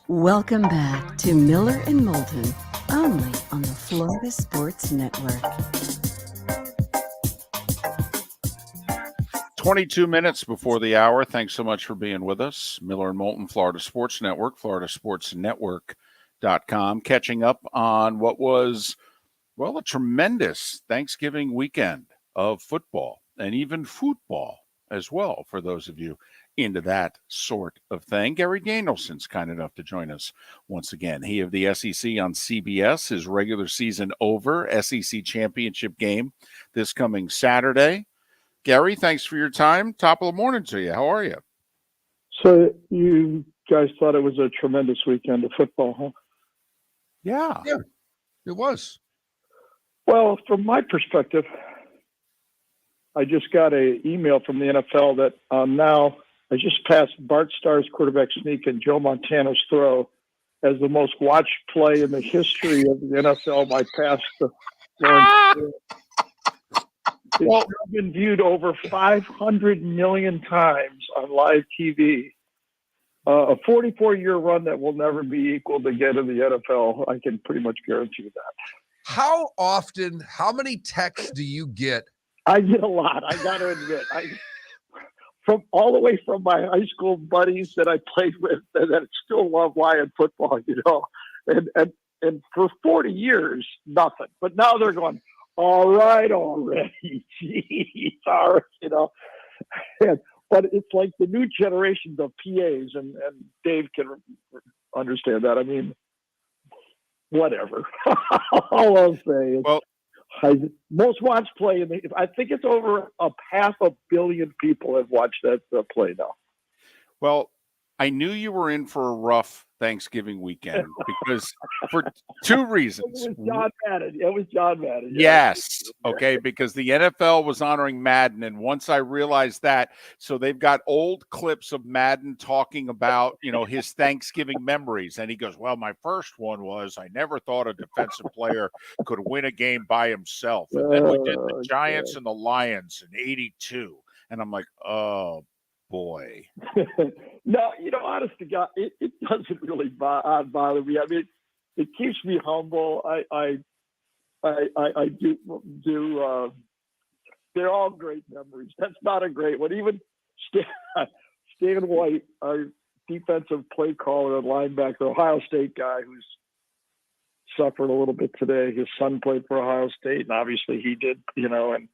Welcome back to Miller and Moulton, only on the Florida Sports Network.
22 minutes before the hour. Thanks so much for being with us. Miller and Moulton, Florida Sports Network, floridasportsnetwork.com. Catching up on what was, a tremendous Thanksgiving weekend of football and even football as well, for those of you into that sort of thing. Gary Danielson's kind enough to join us once again. He of the SEC on CBS, his regular season over, SEC championship game this coming Saturday. Gary, thanks for your time. Top of the morning to you. How are you?
So you guys thought it was a tremendous weekend of football, huh?
Yeah,
it was.
Well, from my perspective, I just got an email from the NFL that now I just passed Bart Starr's quarterback sneak and Joe Montana's throw as the most watched play in the history of the NFL by past. It's now been viewed over 500 million times on live TV. A 44-year run that will never be equal to get in the NFL. I can pretty much guarantee that.
How many texts do you get?
I get a lot. I got to admit, from all the way from my high school buddies that I played with that still love Lion football, and for 40 years, nothing. But now they're going, all right already. Jeez, all right, you know. But it's like the new generations of PAs, and Dave can understand that. I mean, whatever. All I'll say is,
Well,
most watched play, I think it's over 500 million people have watched that play now.
Well, I knew you were in for a rough Thanksgiving weekend because for two reasons.
It was John Madden.
Yes. Okay. Because the NFL was honoring Madden. And once I realized that, so they've got old clips of Madden talking about, his Thanksgiving memories. And he goes, well, my first one was I never thought a defensive player could win a game by himself. And then we did the Giants and the Lions in 82. And I'm like, oh, boy.
No, honest to God, it doesn't really bother me. I mean, it keeps me humble. I do. They're all great memories. That's not a great one. Even Stan White, our defensive play caller and linebacker, Ohio State guy, who's suffered a little bit today. His son played for Ohio State, and obviously he did. And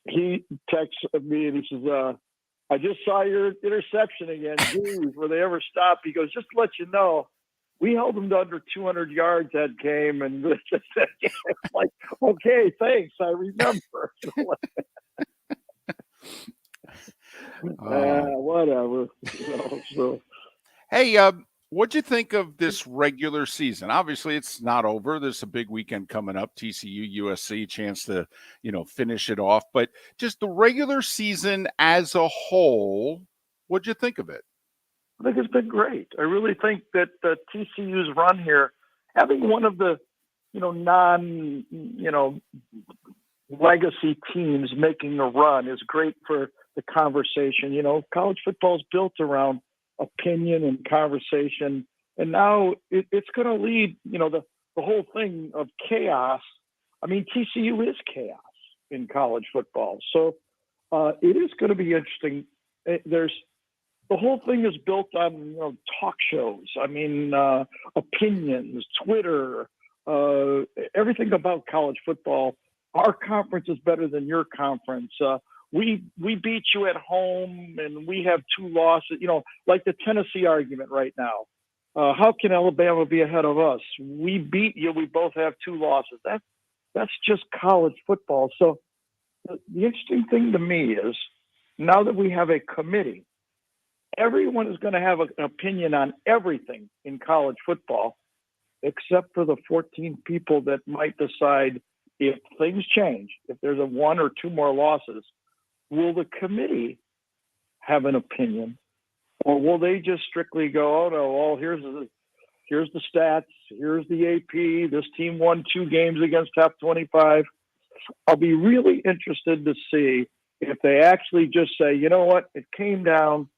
he texts me and he says, I just saw your interception again. Jeez, were they ever stopped? He goes, just to let you know, we held them to under 200 yards that game. And it's like, okay, thanks. I remember. Whatever. So.
Hey, what'd you think of this regular season? Obviously, it's not over. There's a big weekend coming up, TCU, USC, chance to, finish it off. But just the regular season as a whole, what'd you think of it?
I think it's been great. I really think that the TCU's run here, having one of the, legacy teams making a run is great for the conversation. College football is built around opinion and conversation, and now it's going to lead the whole thing of chaos. I mean, TCU is chaos in college football, so it is going to be interesting. The whole thing is built on talk shows. I mean, opinions, Twitter, everything about college football. Our conference is better than your conference. We beat you at home, and we have 2 losses. Like the Tennessee argument right now. How can Alabama be ahead of us? We beat you. We both have 2 losses. That's just college football. So the interesting thing to me is now that we have a committee, everyone is going to have an opinion on everything in college football, except for the 14 people that might decide if things change, if there's 1 or 2 more losses. Will the committee have an opinion, or will they just strictly go, oh no, here's the stats, here's the AP, this team won 2 games against top 25. I'll be really interested to see if they actually just say, you know what, it came down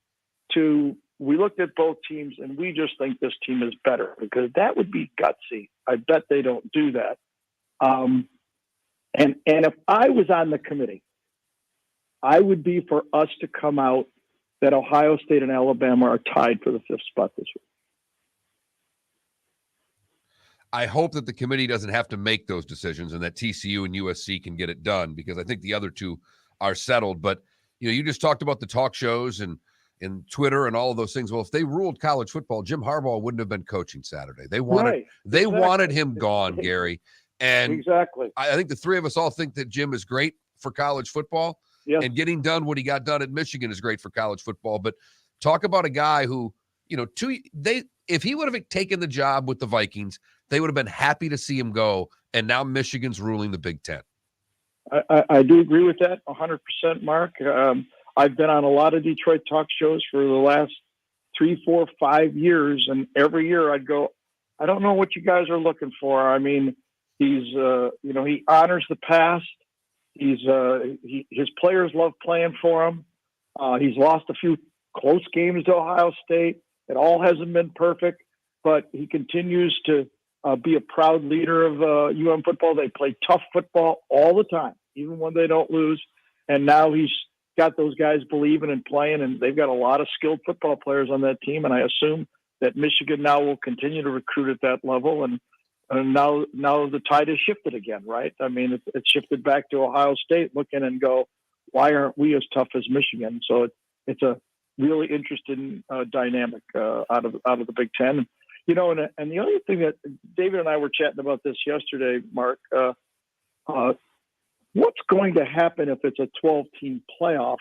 to, we looked at both teams and we just think this team is better, because that would be gutsy. I bet they don't do that. And if I was on the committee, I would be for us to come out that Ohio State and Alabama are tied for the 5th spot this week.
I hope that the committee doesn't have to make those decisions and that TCU and USC can get it done, because I think the other 2 are settled. But, you just talked about the talk shows and Twitter and all of those things. Well, if they ruled college football, Jim Harbaugh wouldn't have been coaching Saturday. They wanted him gone, Gary. And
exactly.
I think the 3 of us all think that Jim is great for college football.
Yes.
And getting done what he got done at Michigan is great for college football. But talk about a guy who, if he would have taken the job with the Vikings, they would have been happy to see him go. And now Michigan's ruling the Big Ten.
I do agree with that 100%, Mark. I've been on a lot of Detroit talk shows for the last 3, 4, 5 years. And every year I'd go, I don't know what you guys are looking for. I mean, he's, he honors the past. His players love playing for him. He's lost a few close games to Ohio State. It all hasn't been perfect, but he continues to be a proud leader of UM football. They play tough football all the time, even when they don't lose. And now he's got those guys believing and playing, and they've got a lot of skilled football players on that team. And I assume that Michigan now will continue to recruit at that level. And And now the tide has shifted again, right? I mean, it's shifted back to Ohio State looking and go, why aren't we as tough as Michigan? So it's a really interesting dynamic out of the Big Ten. You know, and the other thing that David and I were chatting about this yesterday, Mark, what's going to happen if it's a 12-team playoff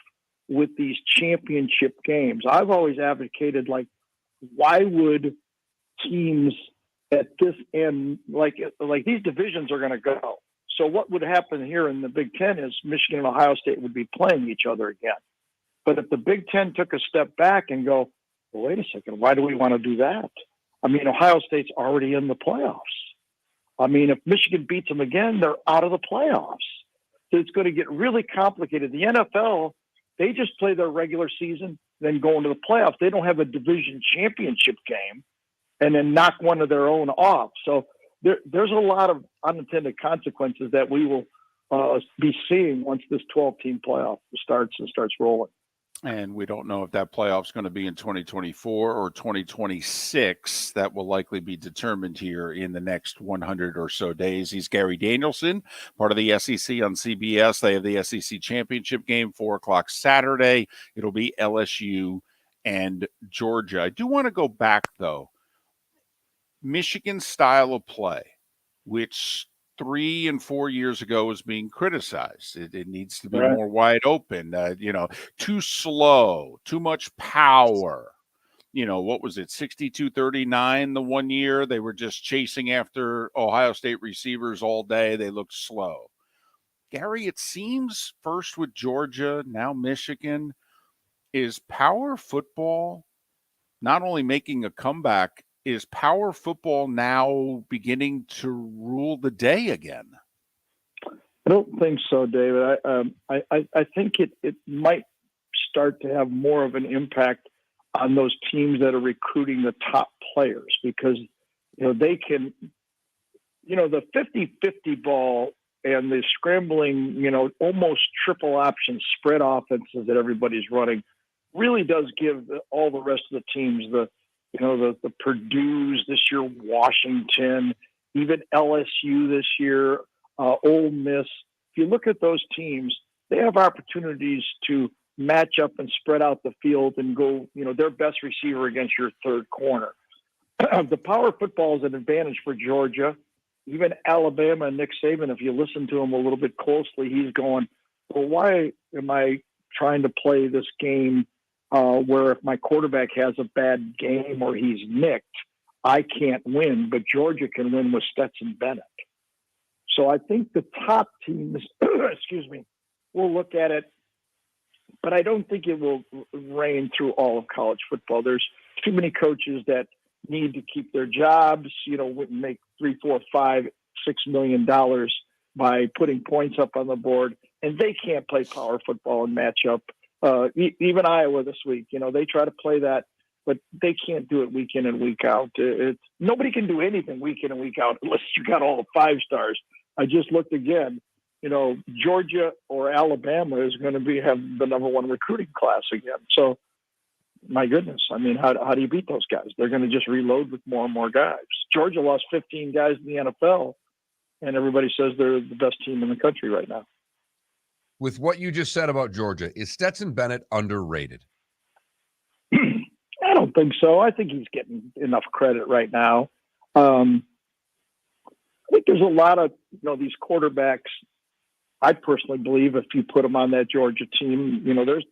with these championship games? I've always advocated, like, why would teams at this end, like these divisions are going to go. So what would happen here in the Big Ten is Michigan and Ohio State would be playing each other again. But if the Big Ten took a step back and go, well, wait a second, why do we want to do that? I mean, Ohio State's already in the playoffs. I mean, if Michigan beats them again, they're out of the playoffs. So it's going to get really complicated. The NFL, they just play their regular season, then go into the playoffs. They don't have a division championship game and then knock one of their own off. So there's a lot of unintended consequences that we will be seeing once this 12-team playoff starts rolling.
And we don't know if that playoff's going to be in 2024 or 2026. That will likely be determined here in the next 100 or so days. He's Gary Danielson, part of the SEC on CBS. They have the SEC championship game, 4:00 Saturday. It'll be LSU and Georgia. I do want to go back, though. Michigan's style of play, which 3 and 4 years ago was being criticized. It needs to be more wide open, too slow, too much power. What was it, 62-39 the one year? They were just chasing after Ohio State receivers all day. They looked slow. Gary, it seems first with Georgia, now Michigan, is power football not only making a comeback, is power football now beginning to rule the day again?
I don't think so, David. I think it might start to have more of an impact on those teams that are recruiting the top players because, they can, the 50-50 ball and the scrambling, almost triple option spread offenses that everybody's running really does give all the rest of the teams the Purdue's this year, Washington, even LSU this year, Ole Miss. If you look at those teams, they have opportunities to match up and spread out the field and go, their best receiver against your third corner. The power football is an advantage for Georgia. Even Alabama and Nick Saban, if you listen to him a little bit closely, he's going, well, why am I trying to play this game where if my quarterback has a bad game or he's nicked, I can't win, but Georgia can win with Stetson Bennett. So I think the top teams, will look at it, but I don't think it will reign through all of college football. There's too many coaches that need to keep their jobs, wouldn't make $3, $4, $5, $6 million by putting points up on the board, and they can't play power football and match up. Even Iowa this week, they try to play that, but they can't do it week in and week out. Nobody can do anything week in and week out unless you got all the 5 stars. I just looked again. Georgia or Alabama is going to have the number 1 recruiting class again. So, my goodness, I mean, how do you beat those guys? They're going to just reload with more and more guys. Georgia lost 15 guys in the NFL, and everybody says they're the best team in the country right now.
With what you just said about Georgia, is Stetson Bennett underrated?
I don't think so. I think he's getting enough credit right now. I think there's a lot of, these quarterbacks. I personally believe if you put them on that Georgia team, there's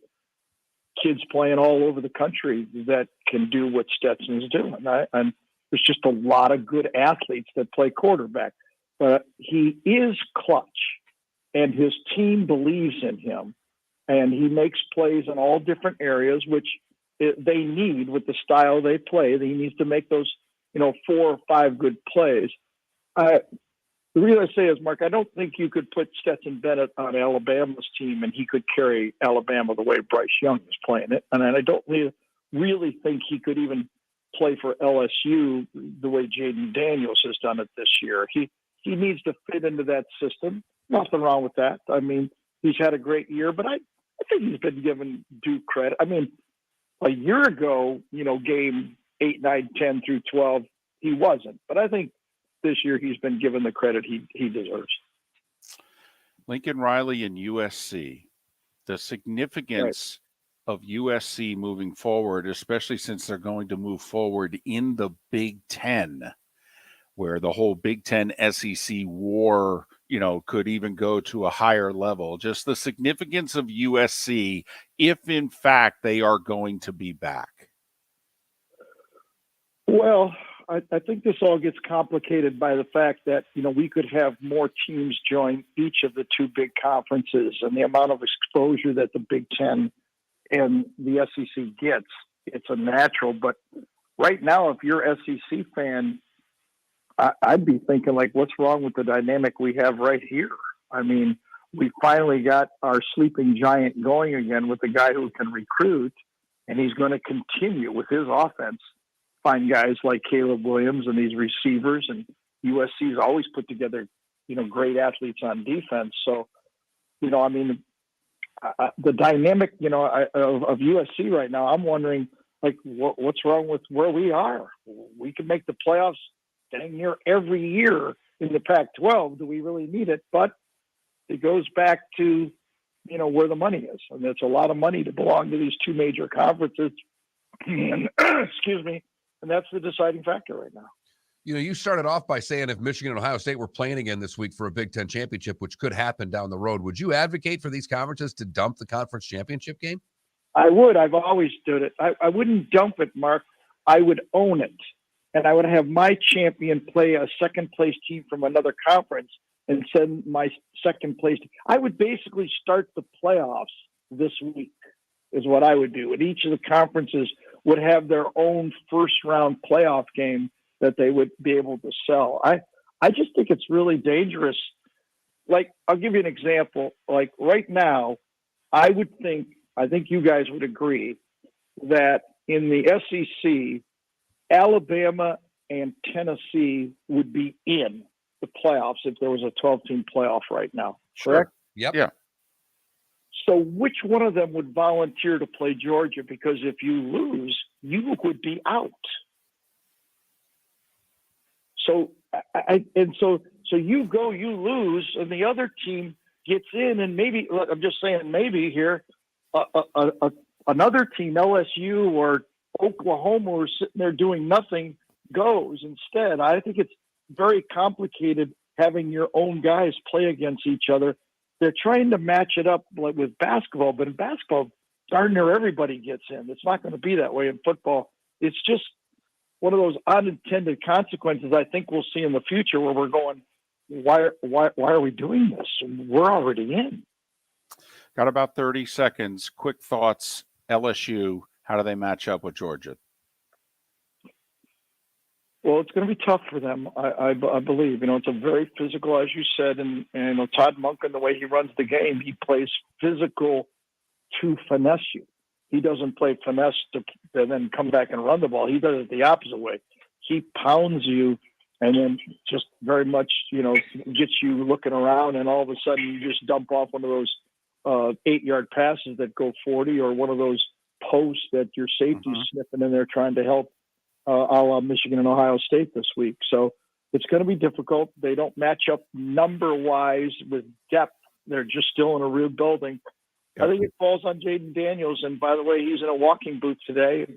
kids playing all over the country that can do what Stetson's doing. And there's just a lot of good athletes that play quarterback. But he is clutch, and his team believes in him. And he makes plays in all different areas, which they need with the style they play. He needs to make those, 4 or 5 good plays. The reason I say is, Mark, I don't think you could put Stetson Bennett on Alabama's team and he could carry Alabama the way Bryce Young is playing it. And I don't really think he could even play for LSU the way Jaden Daniels has done it this year. He needs to fit into that system. Nothing wrong with that. I mean, he's had a great year, but I think he's been given due credit. I mean, a year ago, game 8, 9, 10 through 12, he wasn't. But I think this year he's been given the credit he deserves.
Lincoln Riley and USC, the significance of USC moving forward, especially since they're going to move forward in the Big Ten, where the whole Big Ten SEC war, could even go to a higher level. Just the significance of USC, if in fact they are going to be back.
Well, I think this all gets complicated by the fact that, we could have more teams join each of the two big conferences, and the amount of exposure that the Big Ten and the SEC gets. It's a natural. But right now, if you're an SEC fan, I'd be thinking, like, what's wrong with the dynamic we have right here? I mean, we finally got our sleeping giant going again with a guy who can recruit, and he's going to continue with his offense. Find guys like Caleb Williams and these receivers, and USC's always put together, great athletes on defense. So, the dynamic, of USC right now, I'm wondering, like, what's wrong with where we are? We can make the playoffs dang near every year in the Pac-12. Do we really need it? But it goes back to, where the money is. And it's a lot of money to belong to these two major conferences. And, excuse me. And that's the deciding factor right now.
You started off by saying if Michigan and Ohio State were playing again this week for a Big Ten championship, which could happen down the road, would you advocate for these conferences to dump the conference championship game?
I would. I've always stood it. I wouldn't dump it, Mark. I would own it. And I would have my champion play a second-place team from another conference and send my second-place team. I would basically start the playoffs this week is what I would do. And each of the conferences would have their own first-round playoff game that they would be able to sell. I just think it's really dangerous. Like, I'll give you an example. Like, right now, I think you guys would agree that in the SEC, Alabama and Tennessee would be in the playoffs if there was a 12-team playoff right now, correct?
Yep.
Yeah.
So which one of them would volunteer to play Georgia? Because if you lose, you would be out. So so you go, you lose, and the other team gets in, and maybe, look, I'm just saying maybe here, another team, LSU or Oklahoma, who are sitting there doing nothing, goes instead. I think it's very complicated having your own guys play against each other. They're trying to match it up like with basketball, but in basketball, darn near everybody gets in. It's not going to be that way in football. It's just one of those unintended consequences I think we'll see in the future where we're going, why are we doing this? We're already in.
Got about 30 seconds. Quick thoughts. LSU, how do they match up with Georgia?
Well, it's going to be tough for them, I believe. It's a very physical, as you said, and Todd Monken, the way he runs the game, he plays physical to finesse you. He doesn't play finesse to then come back and run the ball. He does it the opposite way. He pounds you and then just very much, gets you looking around, and all of a sudden you just dump off one of those 8-yard passes that go 40, or one of those posts that your safety's sniffing in there trying to help a la Michigan and Ohio State this week. So it's going to be difficult. They don't match up number-wise with depth. They're just still in a real building. I think it falls on Jaden Daniels. And by the way, he's in a walking boot today,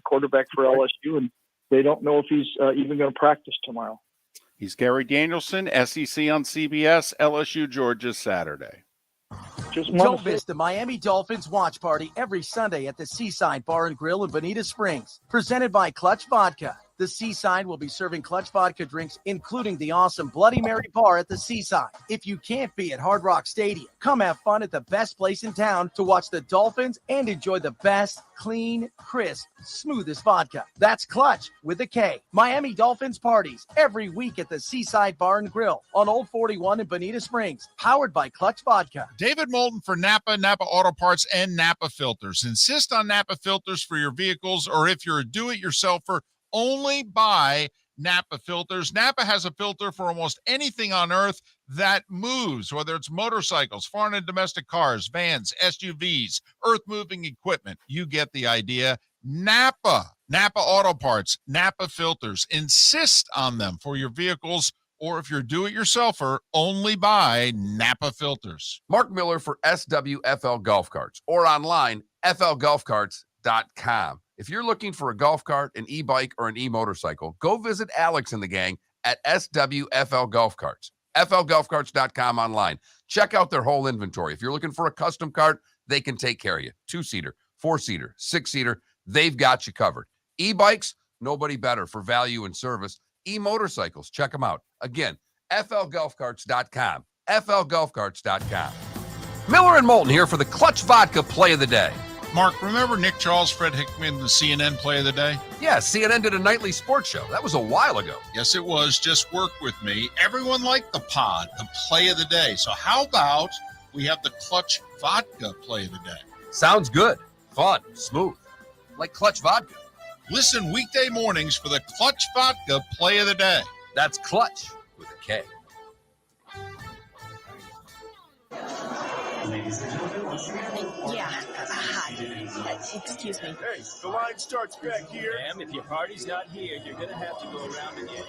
quarterback for LSU, and they don't know if he's even going to practice tomorrow.
He's Gary Danielson, SEC on CBS, LSU, Georgia, Saturday.
Don't miss the Miami Dolphins watch party every Sunday at the Seaside Bar and Grill in Bonita Springs. Presented by Clutch Vodka. The Seaside will be serving Clutch Vodka drinks, including the awesome Bloody Mary bar at the Seaside. If you can't be at Hard Rock Stadium, come have fun at the best place in town to watch the Dolphins and enjoy the best, clean, crisp, smoothest vodka. That's Clutch with a K. Miami Dolphins parties every week at the Seaside Bar and Grill on Old 41 in Bonita Springs. Powered by Clutch Vodka.
David Moulton for Napa Auto Parts, and Napa Filters. Insist on Napa filters for your vehicles, or if you're a do-it-yourselfer, only buy Napa filters. Napa has a filter for almost anything on earth that moves, whether it's motorcycles, foreign and domestic cars, vans, SUVs, earth-moving equipment. You get the idea. Napa Napa Auto Parts, Napa Filters. Insist on them for your vehicles, or if you're a do-it-yourselfer, only buy Napa Filters.
Mark Miller for SWFL Golf Carts, or online, flgolfcarts.com. If you're looking for a golf cart, an e-bike, or an e-motorcycle, go visit Alex and the gang at SWFL Golf Carts. flgolfcarts.com online. Check out their whole inventory. If you're looking for a custom cart, they can take care of you. 2-seater, 4-seater, 6-seater, they've got you covered. E-bikes, nobody better for value and service. E-motorcycles, check them out. Again, flgolfcarts.com. flgolfcarts.com. Miller and Moulton here for the Clutch Vodka Play of the Day.
Mark, remember Nick Charles, Fred Hickman, the CNN Play of the Day?
Yeah, CNN did a nightly sports show. That was a while ago.
Yes, it was. Just work with me. Everyone liked the pod, the Play of the Day. So how about we have the Clutch Vodka Play of the Day?
Sounds good. Fun. Smooth. Like Clutch Vodka.
Listen weekday mornings for the Clutch Vodka Play of the Day.
That's Clutch with a K.
Ladies and gentlemen, once again.
Yeah. Hi. Excuse me.
Hey, the line starts back here.
Ma'am, if your party's not here, you're gonna have to go around and get it.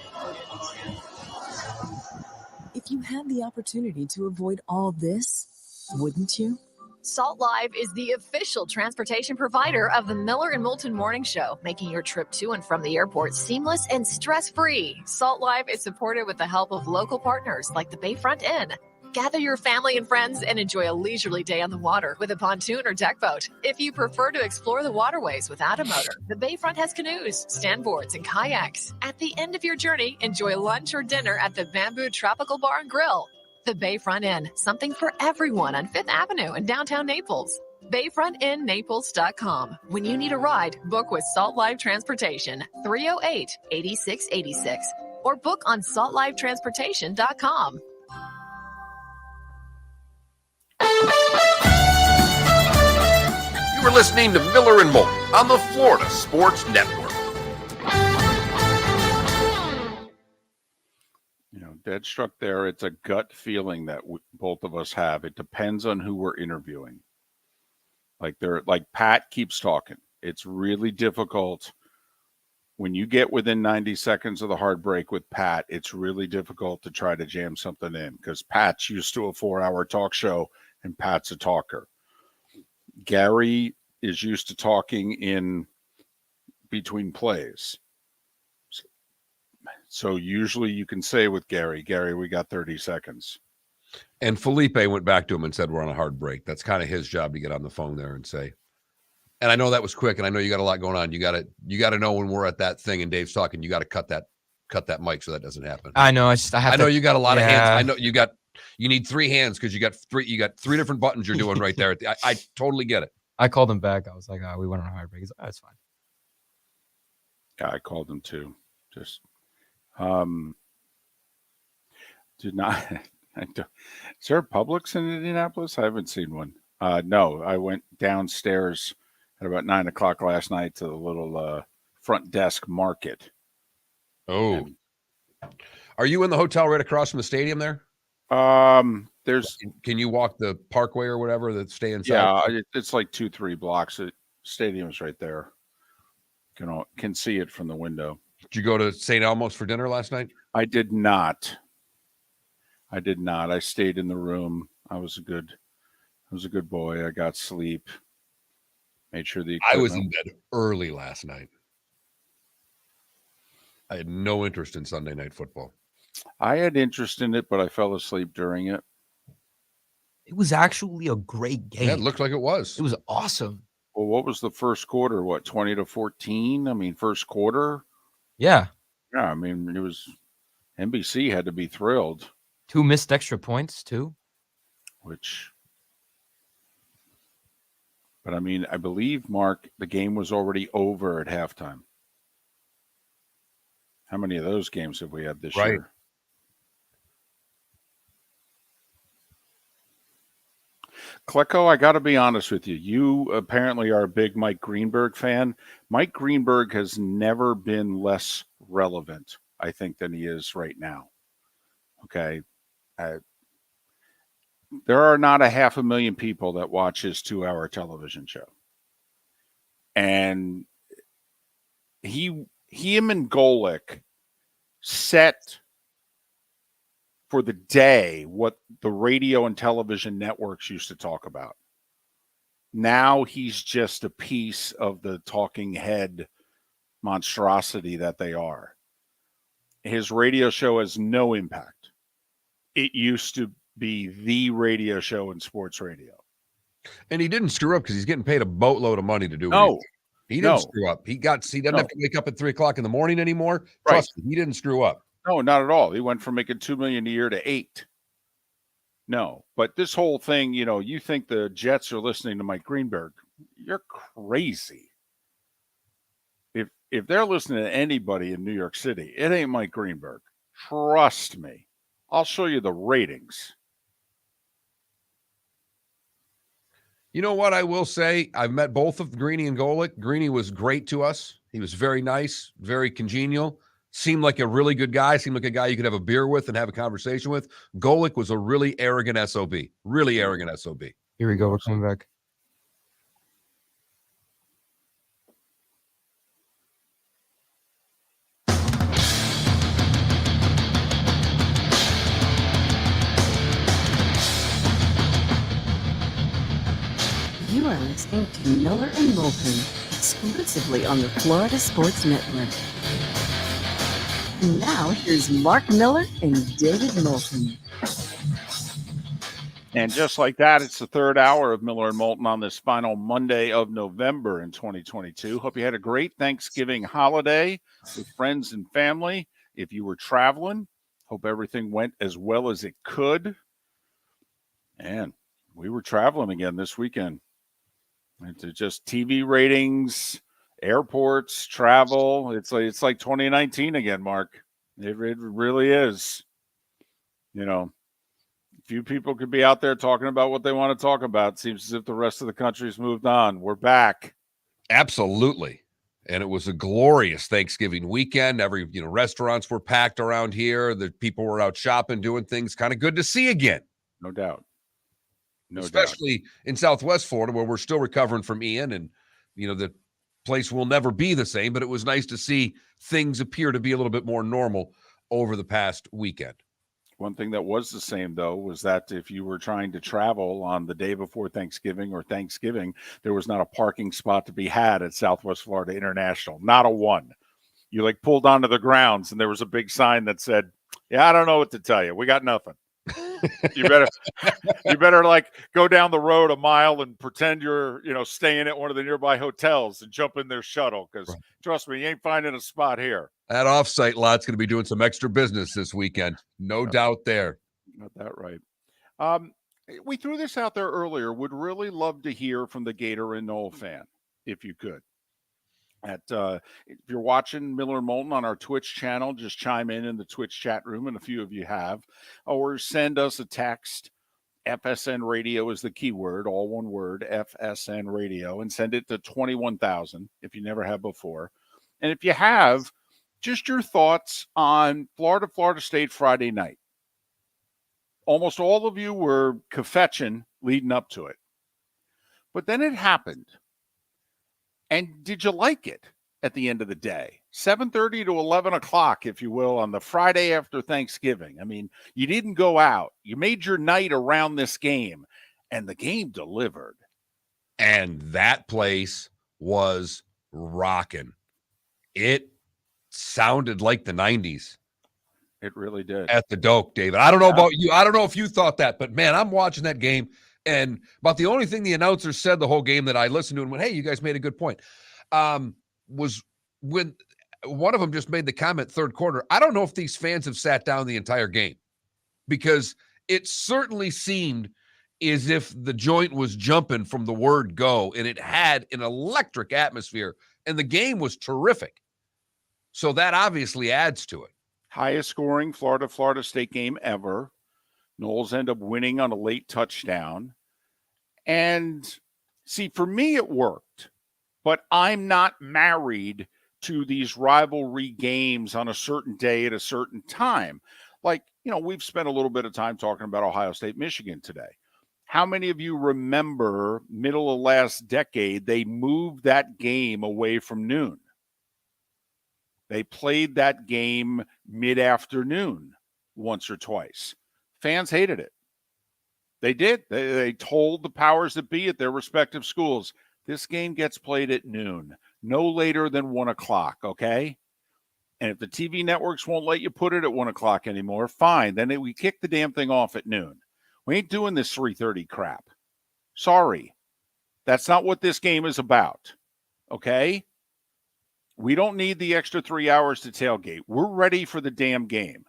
If you had the opportunity to avoid all this, wouldn't you?
Salt Live is the official transportation provider of the Miller and Moulton Morning Show, making your trip to and from the airport seamless and stress-free. Salt Live is supported with the help of local partners like the Bayfront Inn. Gather your family and friends and enjoy a leisurely day on the water with a pontoon or deck boat. If you prefer to explore the waterways without a motor, the Bayfront has canoes, standboards, and kayaks. At the end of your journey, enjoy lunch or dinner at the Bamboo Tropical Bar and Grill. The Bayfront Inn, something for everyone on 5th Avenue in downtown Naples. BayfrontInNaples.com. When you need a ride, book with Salt Live Transportation, 308-8686, or book on saltlivetransportation.com.
You were listening to Miller and Moulton on the Florida Sports Network.
You know, dead struck there. It's a gut feeling that both of us have. It depends on who we're interviewing. Like Pat keeps talking. It's really difficult when you get within 90 seconds of the hard break with Pat. It's really difficult to try to jam something in because Pat's used to a 4-hour talk show and Pat's a talker. Gary is used to talking in between plays. So usually you can say with Gary, we got 30 seconds.
And Felipe went back to him and said, we're on a hard break. That's kind of his job to get on the phone there and say, and I know that was quick. And I know you got a lot going on. You got to know when we're at that thing and Dave's talking, you got to cut that mic so that doesn't happen.
I know. I know
you got a lot of hands. I know you need 3 hands because you got 3 different buttons you're doing right there. I totally get it.
I called him back. I was like, we went on a hard break. He's like, that's fine.
Yeah, I called him too. Just did not. Is there a Publix in Indianapolis? I haven't seen one. No, I went downstairs at about 9 o'clock last night to the little front desk market.
Oh, are you in the hotel right across from the stadium there?
There's.
Can you walk the parkway or whatever that stay inside?
Yeah, it's like 2-3 blocks. The stadium's right there. Can see it from the window.
Did you go to St. Elmo's for dinner last night?
I did not. I stayed in the room. I was a good boy. I got sleep. Made sure
I was in bed early last night. I had no interest in Sunday night football.
I had interest in it, but I fell asleep during it.
It was actually a great game.
Yeah, it looked like it was.
It was awesome.
Well, what was the first quarter? 20-14? I mean, first quarter?
Yeah.
Yeah, I mean, it was NBC had to be thrilled.
2 missed extra points, too.
But I mean, I believe, Mark, the game was already over at halftime. How many of those games have we had this year? Klecko, I got to be honest with you. You apparently are a big Mike Greenberg fan. Mike Greenberg has never been less relevant, I think, than he is right now. Okay. There are not 500,000 people that watch his 2-hour television show. And him and Golick set for the day what the radio and television networks used to talk about. Now he's just a piece of the talking head monstrosity that they are. His radio show has no impact. It used to be the radio show in sports radio.
And he didn't screw up because he's getting paid a boatload of money to do
No.
it. He didn't screw up. He doesn't have to wake up at 3:00 in the morning anymore. Trust me, he didn't screw up.
No, not at all. He went from making $2 million a year to $8 million. No, but this whole thing, you think the Jets are listening to Mike Greenberg. You're crazy. If they're listening to anybody in New York City, it ain't Mike Greenberg. Trust me. I'll show you the ratings.
You know what I will say? I've met both of Greeny and Golick. Greeny was great to us. He was very nice, very congenial. Seemed like a really good guy. Seemed like a guy you could have a beer with and have a conversation with. Golick was a really arrogant SOB. Really arrogant SOB.
Here we go. We're coming back.
You are listening to Miller and Moulton, exclusively on the Florida Sports Network. And now, here's Mark Miller and David Moulton.
And just like that, it's the third hour of Miller and Moulton on this final Monday of November in 2022. Hope you had a great Thanksgiving holiday with friends and family. If you were traveling, hope everything went as well as it could. And we were traveling again this weekend. Into just TV ratings, airports, travel. It's like 2019 again, Mark. It really is. Few people could be out there talking about what they want to talk about. Seems as if the rest of the country's moved on. We're back.
Absolutely. And it was a glorious Thanksgiving weekend. Every, restaurants were packed around here. The people were out shopping, doing things. Kind of good to see again.
No doubt.
Especially in Southwest Florida, where we're still recovering from Ian, and the place will never be the same, but it was nice to see things appear to be a little bit more normal over the past weekend.
One thing that was the same, though, was that if you were trying to travel on the day before Thanksgiving or Thanksgiving, there was not a parking spot to be had at Southwest Florida International. Not a one. You pulled onto the grounds and there was a big sign that said, "Yeah, I don't know what to tell you. We got nothing." You better go down the road a mile and pretend you're, staying at one of the nearby hotels and jump in their shuttle. Because trust me, you ain't finding a spot here.
That offsite lot's going to be doing some extra business this weekend. No doubt there.
Got that right. We threw this out there earlier. Would really love to hear from the Gator and Knoll fan, if you could. If you're watching Miller and Moulton on our Twitch channel, just chime in the Twitch chat room, and a few of you have, or send us a text. FSN radio is the keyword, all one word, FSN radio, and send it to 21,000 if you never have before. And if you have, just your thoughts on Florida State Friday night. Almost all of you were kvetching leading up to it. But then it happened. And did you like it at the end of the day? 7:30 to 11 o'clock, if you will, on the Friday after Thanksgiving. I mean, you didn't go out. You made your night around this game, and the game delivered.
And that place was rocking. It sounded like the 90s.
It really did.
At the Doak, David. I don't know about you. I don't know if you thought that, but, man, I'm watching that game. And about the only thing the announcer said the whole game that I listened to and went, "Hey, you guys made a good point," was when one of them just made the comment third quarter, "I don't know if these fans have sat down the entire game," because it certainly seemed as if the joint was jumping from the word go, and it had an electric atmosphere, and the game was terrific. So that obviously adds to it.
Highest scoring Florida State game ever. Knowles end up winning on a late touchdown. And see, for me, it worked. But I'm not married to these rivalry games on a certain day at a certain time. We've spent a little bit of time talking about Ohio State, Michigan today. How many of you remember middle of last decade, they moved that game away from noon? They played that game mid-afternoon once or twice. Fans hated it. They did. They told the powers that be at their respective schools, this game gets played at noon, no later than 1 o'clock, okay? And if the TV networks won't let you put it at 1 o'clock anymore, fine. Then we kick the damn thing off at noon. We ain't doing this 3:30 crap. Sorry. That's not what this game is about, okay? We don't need the extra 3 hours to tailgate. We're ready for the damn game.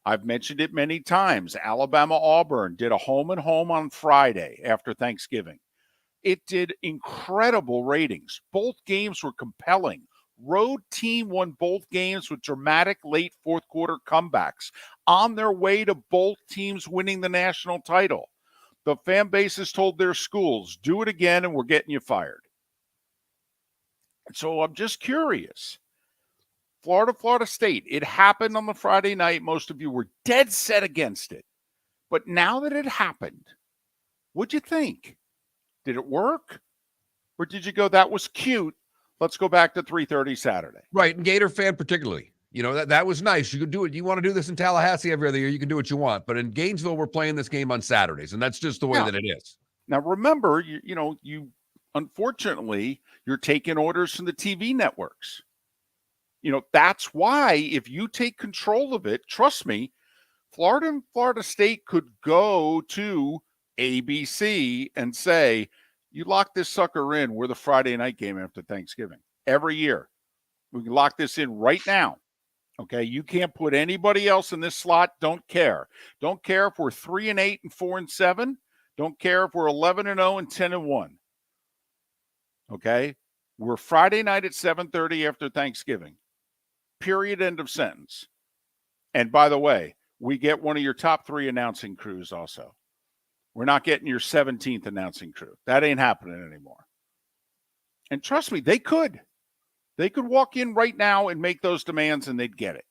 I've mentioned it many times. Alabama-Auburn did a home and home on Friday after Thanksgiving. It did incredible ratings. Both games were compelling. Road team won both games with dramatic late fourth quarter comebacks on their way to both teams winning the national title. The fan bases told their schools, do it again and we're getting you fired. So I'm just curious. Florida State, it happened on the Friday night. Most of you were dead set against it. But now that it happened, what'd you think? Did it work? Or did you go, that was cute, let's go back to 3:30 Saturday?
Right, and Gator fan particularly. You know, that was nice. You could do it. You want to do this in Tallahassee every other year, you can do what you want. But in Gainesville, we're playing this game on Saturdays, and that's just the way that it is.
Now, remember, you unfortunately, you're taking orders from the TV networks. That's why if you take control of it, trust me, Florida and Florida State could go to ABC and say, you lock this sucker in, we're the Friday night game after Thanksgiving. Every year. We can lock this in right now. Okay, you can't put anybody else in this slot. Don't care. Don't care if we're 3-8 and 4-7. Don't care if we're 11-0 and 10-1. Okay, we're Friday night at 7:30 after Thanksgiving. Period. End of sentence. And by the way, we get one of your top 3 announcing crews also. We're not getting your 17th announcing crew. That ain't happening anymore. And trust me, they could. They could walk in right now and make those demands and they'd get it.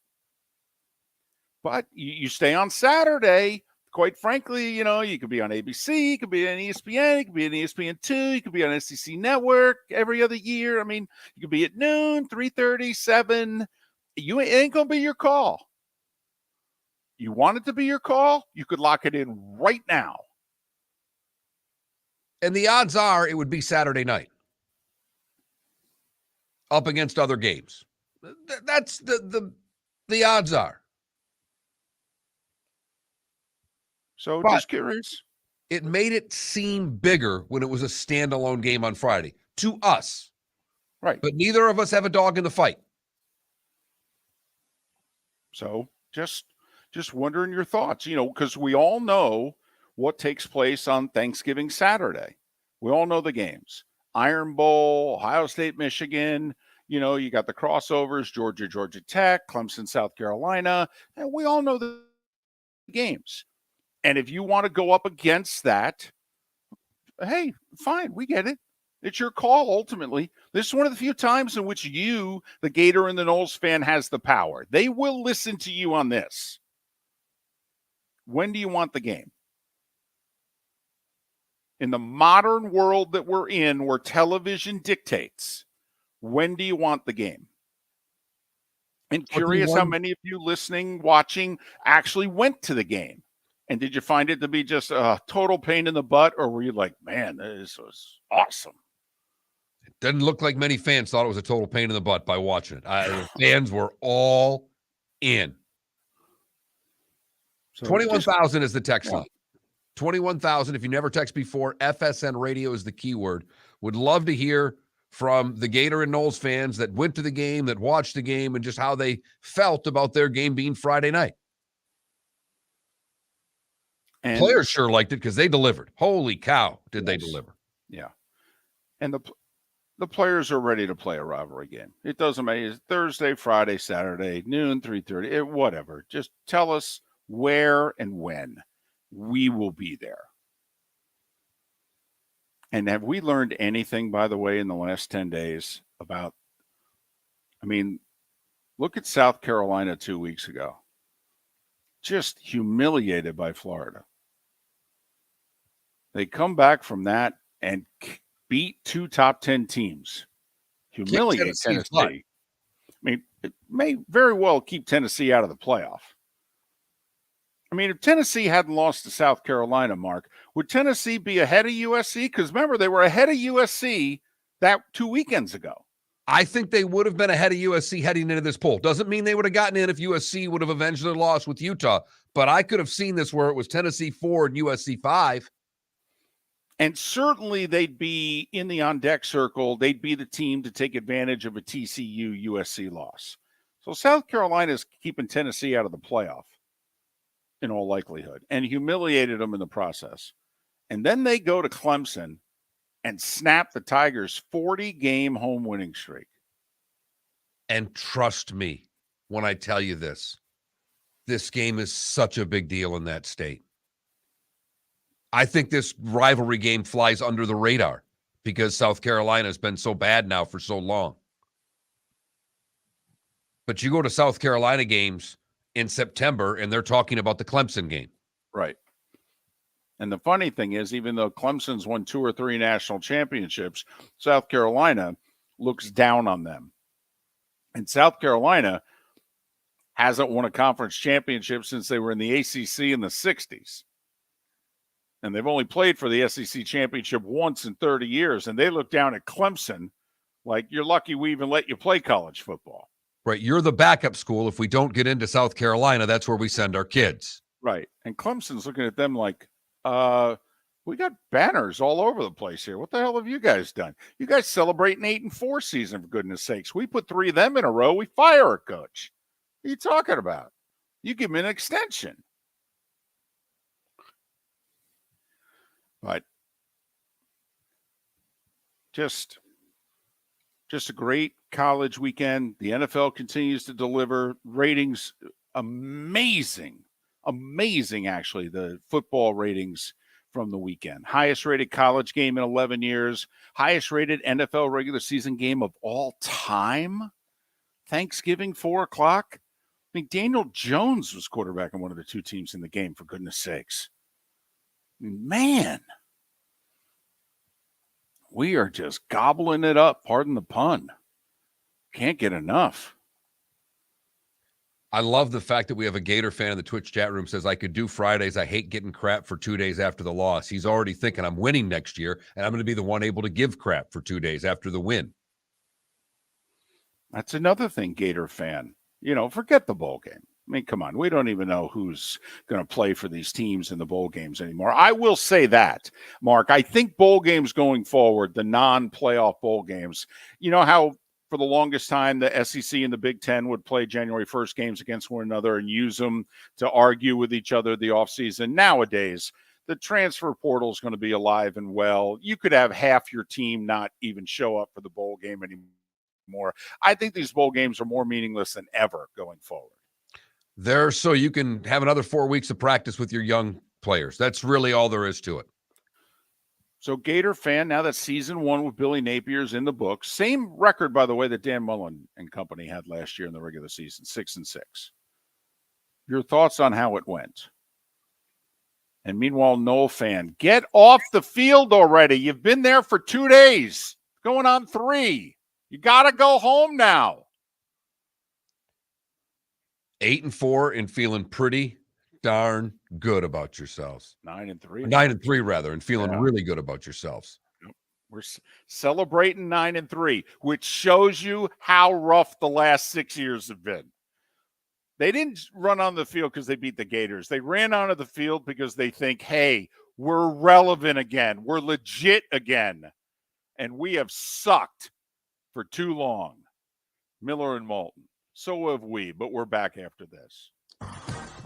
But you stay on Saturday, quite frankly, you could be on ABC, you could be on ESPN, you could be on ESPN2, you could be on SEC Network every other year. I mean, you could be at noon, 3:30, 7. It ain't going to be your call. You want it to be your call? You could lock it in right now.
And the odds are it would be Saturday night up against other games. That's the odds are.
So
But
just curious.
It made it seem bigger when it was a standalone game on Friday to us.
Right.
But neither of us have a dog in the fight.
So just wondering your thoughts, because we all know what takes place on Thanksgiving Saturday. We all know the games. Iron Bowl, Ohio State, Michigan. You got the crossovers, Georgia Tech, Clemson, South Carolina. And we all know the games. And if you want to go up against that, hey, fine, we get it. It's your call, ultimately. This is one of the few times in which you, the Gator and the Noles fan, has the power. They will listen to you on this. When do you want the game? In the modern world that we're in, where television dictates, when do you want the game? And curious how many of you listening, watching, actually went to the game. And did you find it to be just a total pain in the butt, or were you like, man, this was awesome?
It doesn't look like many fans thought it was a total pain in the butt by watching it. The fans were all in.
So
21,000 is the text line. 21,000. If you never text before, FSN radio is the keyword. Would love to hear from the Gator and Noles fans that went to the game, that watched the game, and just how they felt about their game being Friday night. And players sure liked it because they delivered. Holy cow, did they deliver.
Yeah. And the players are ready to play a rivalry game. It doesn't matter. It's Thursday, Friday, Saturday, noon, 3:30, whatever. Just tell us where and when. We will be there. And have we learned anything, by the way, in the last 10 days about, look at South Carolina 2 weeks ago. Just humiliated by Florida. They come back from that and beat 2 top 10 teams. Humiliate Tennessee. it may very well keep Tennessee out of the playoff. I mean, if Tennessee hadn't lost to South Carolina, Mark, would Tennessee be ahead of USC? Because remember, they were ahead of USC that 2 weekends ago.
I think they would have been ahead of USC heading into this poll. Doesn't mean they would have gotten in if USC would have avenged their loss with Utah, but I could have seen this where it was Tennessee 4 and USC 5.
And certainly they'd be in the on-deck circle. They'd be the team to take advantage of a TCU-USC loss. So South Carolina's keeping Tennessee out of the playoff in all likelihood and humiliated them in the process. And then they go to Clemson and snap the Tigers' 40-game home winning streak.
And trust me when I tell you this game is such a big deal in that state. I think this rivalry game flies under the radar because South Carolina has been so bad now for so long. But you go to South Carolina games in September, and they're talking about the Clemson game.
Right. And the funny thing is, even though Clemson's won 2 or 3 national championships, South Carolina looks down on them. And South Carolina hasn't won a conference championship since they were in the ACC in the 60s. And they've only played for the SEC championship once in 30 years. And they look down at Clemson like, you're lucky we even let you play college football.
Right. You're the backup school. If we don't get into South Carolina, that's where we send our kids.
Right. And Clemson's looking at them like, we got banners all over the place here. What the hell have you guys done? You guys celebrate an 8-4 season, for goodness sakes. We put 3 of them in a row. We fire a coach. What are you talking about? You give him an extension. But just a great college weekend. The NFL continues to deliver ratings. Amazing, actually, the football ratings from the weekend. Highest rated college game in 11 years. Highest rated NFL regular season game of all time. Thanksgiving, 4 o'clock. I mean, Daniel Jones was quarterback on one of the 2 teams in the game, for goodness sakes. Man, we are just gobbling it up. Pardon the pun. Can't get enough.
I love the fact that we have a Gator fan in the Twitch chat room says, I could do Fridays. I hate getting crap for 2 days after the loss. He's already thinking I'm winning next year, and I'm going to be the one able to give crap for 2 days after the win.
That's another thing, Gator fan. Forget the bowl game. I mean, come on. We don't even know who's going to play for these teams in the bowl games anymore. I will say that, Mark. I think bowl games going forward, the non-playoff bowl games, you know how for the longest time the SEC and the Big Ten would play January 1st games against one another and use them to argue with each other the offseason. Nowadays, the transfer portal is going to be alive and well. You could have half your team not even show up for the bowl game anymore. I think these bowl games are more meaningless than ever going forward.
There, so you can have another 4 weeks of practice with your young players. That's really all there is to it.
So Gator fan, now that season 1 with Billy Napier's in the books, same record, by the way, that Dan Mullen and company had last year in the regular season, 6-6. Your thoughts on how it went? And meanwhile, Noel fan, get off the field already. You've been there for 2 days, going on 3. You got to go home now.
8-4 and feeling pretty darn good about yourselves.
9-3.
9-3 rather, and feeling really good about yourselves.
We're celebrating 9-3, which shows you how rough the last 6 years have been. They didn't run on the field because they beat the Gators. They ran onto the field because they think, hey, we're relevant again. We're legit again. And we have sucked for too long. Miller and Moulton. So have we, but we're back after this.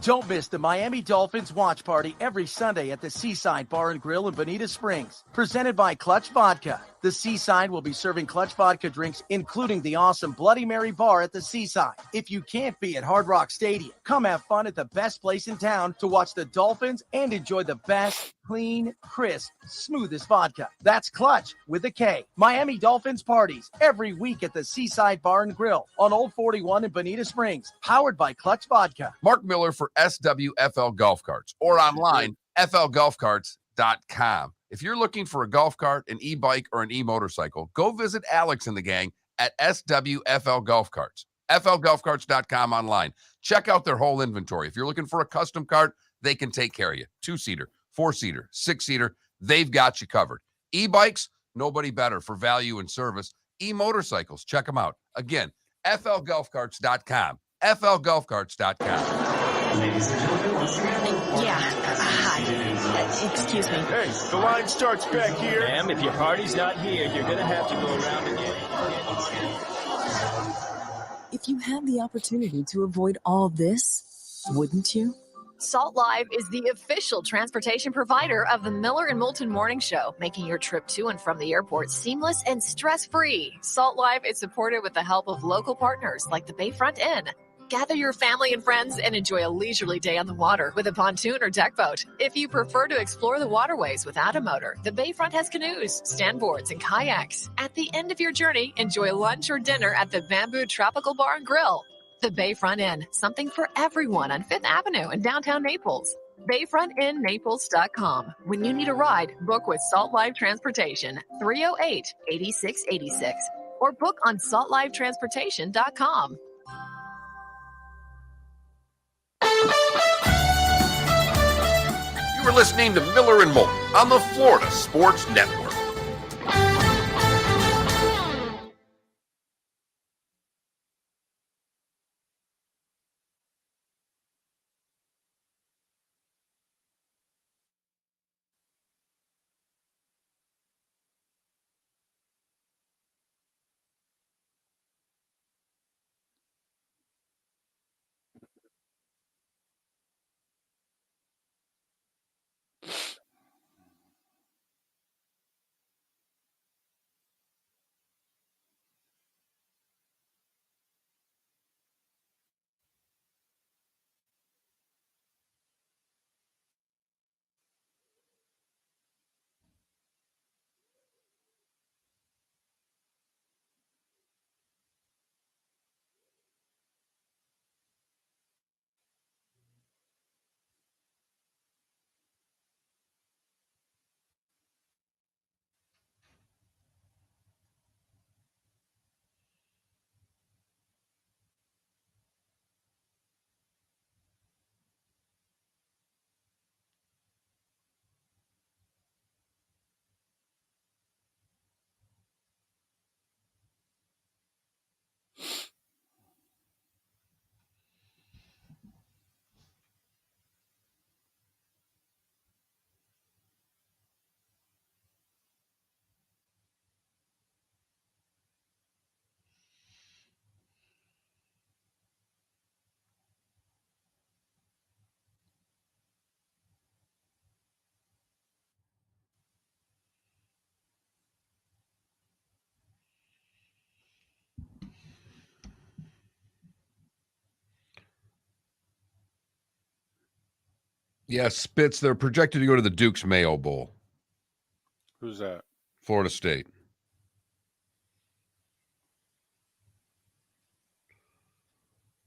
Don't miss the Miami Dolphins watch party every Sunday at the Seaside Bar and Grill in Bonita Springs. Presented by Clutch Vodka. The Seaside will be serving Clutch Vodka drinks, including the awesome Bloody Mary bar at the Seaside. If you can't be at Hard Rock Stadium, come have fun at the best place in town to watch the Dolphins and enjoy the best, clean, crisp, smoothest vodka. That's Clutch with a K. Miami Dolphins parties every week at the Seaside Bar and Grill on Old 41 in Bonita Springs. Powered by Clutch Vodka.
Mark Miller for SWFL Golf Carts or online, flgolfcarts.com. If you're looking for a golf cart, an e-bike, or an e-motorcycle, go visit Alex and the gang at SWFL Golf Carts. FLGolfCarts.com online. Check out their whole inventory. If you're looking for a custom cart, they can take care of you. 2-seater, 4-seater, 6-seater, they've got you covered. E-bikes, nobody better for value and service. E-motorcycles, check them out. Again, FLGolfCarts.com. FLGolfCarts.com.
Yeah. Hi. Excuse me.
Hey, the line starts back here.
Ma'am, if your party's not here, you're gonna have to go around again.
If you had the opportunity to avoid all this, wouldn't you?
Salt Live is the official transportation provider of the Miller and Moulton Morning Show, making your trip to and from the airport seamless and stress-free. Salt Live is supported with the help of local partners like the Bayfront Inn. Gather your family and friends and enjoy a leisurely day on the water with a pontoon or deck boat. If you prefer to explore the waterways without a motor, the Bayfront has canoes, standboards, and kayaks. At the end of your journey, enjoy lunch or dinner at the Bamboo Tropical Bar and Grill. The Bayfront Inn, something for everyone on 5th Avenue in downtown Naples. BayfrontInNaples.com. When you need a ride, book with Salt Live Transportation, 308-8686, or book on saltlivetransportation.com.
You are listening to Miller and Moulton on the Florida Sports Network. Yes, Spitz, they're projected to go to the Duke's Mayo Bowl.
Who's that?
Florida State.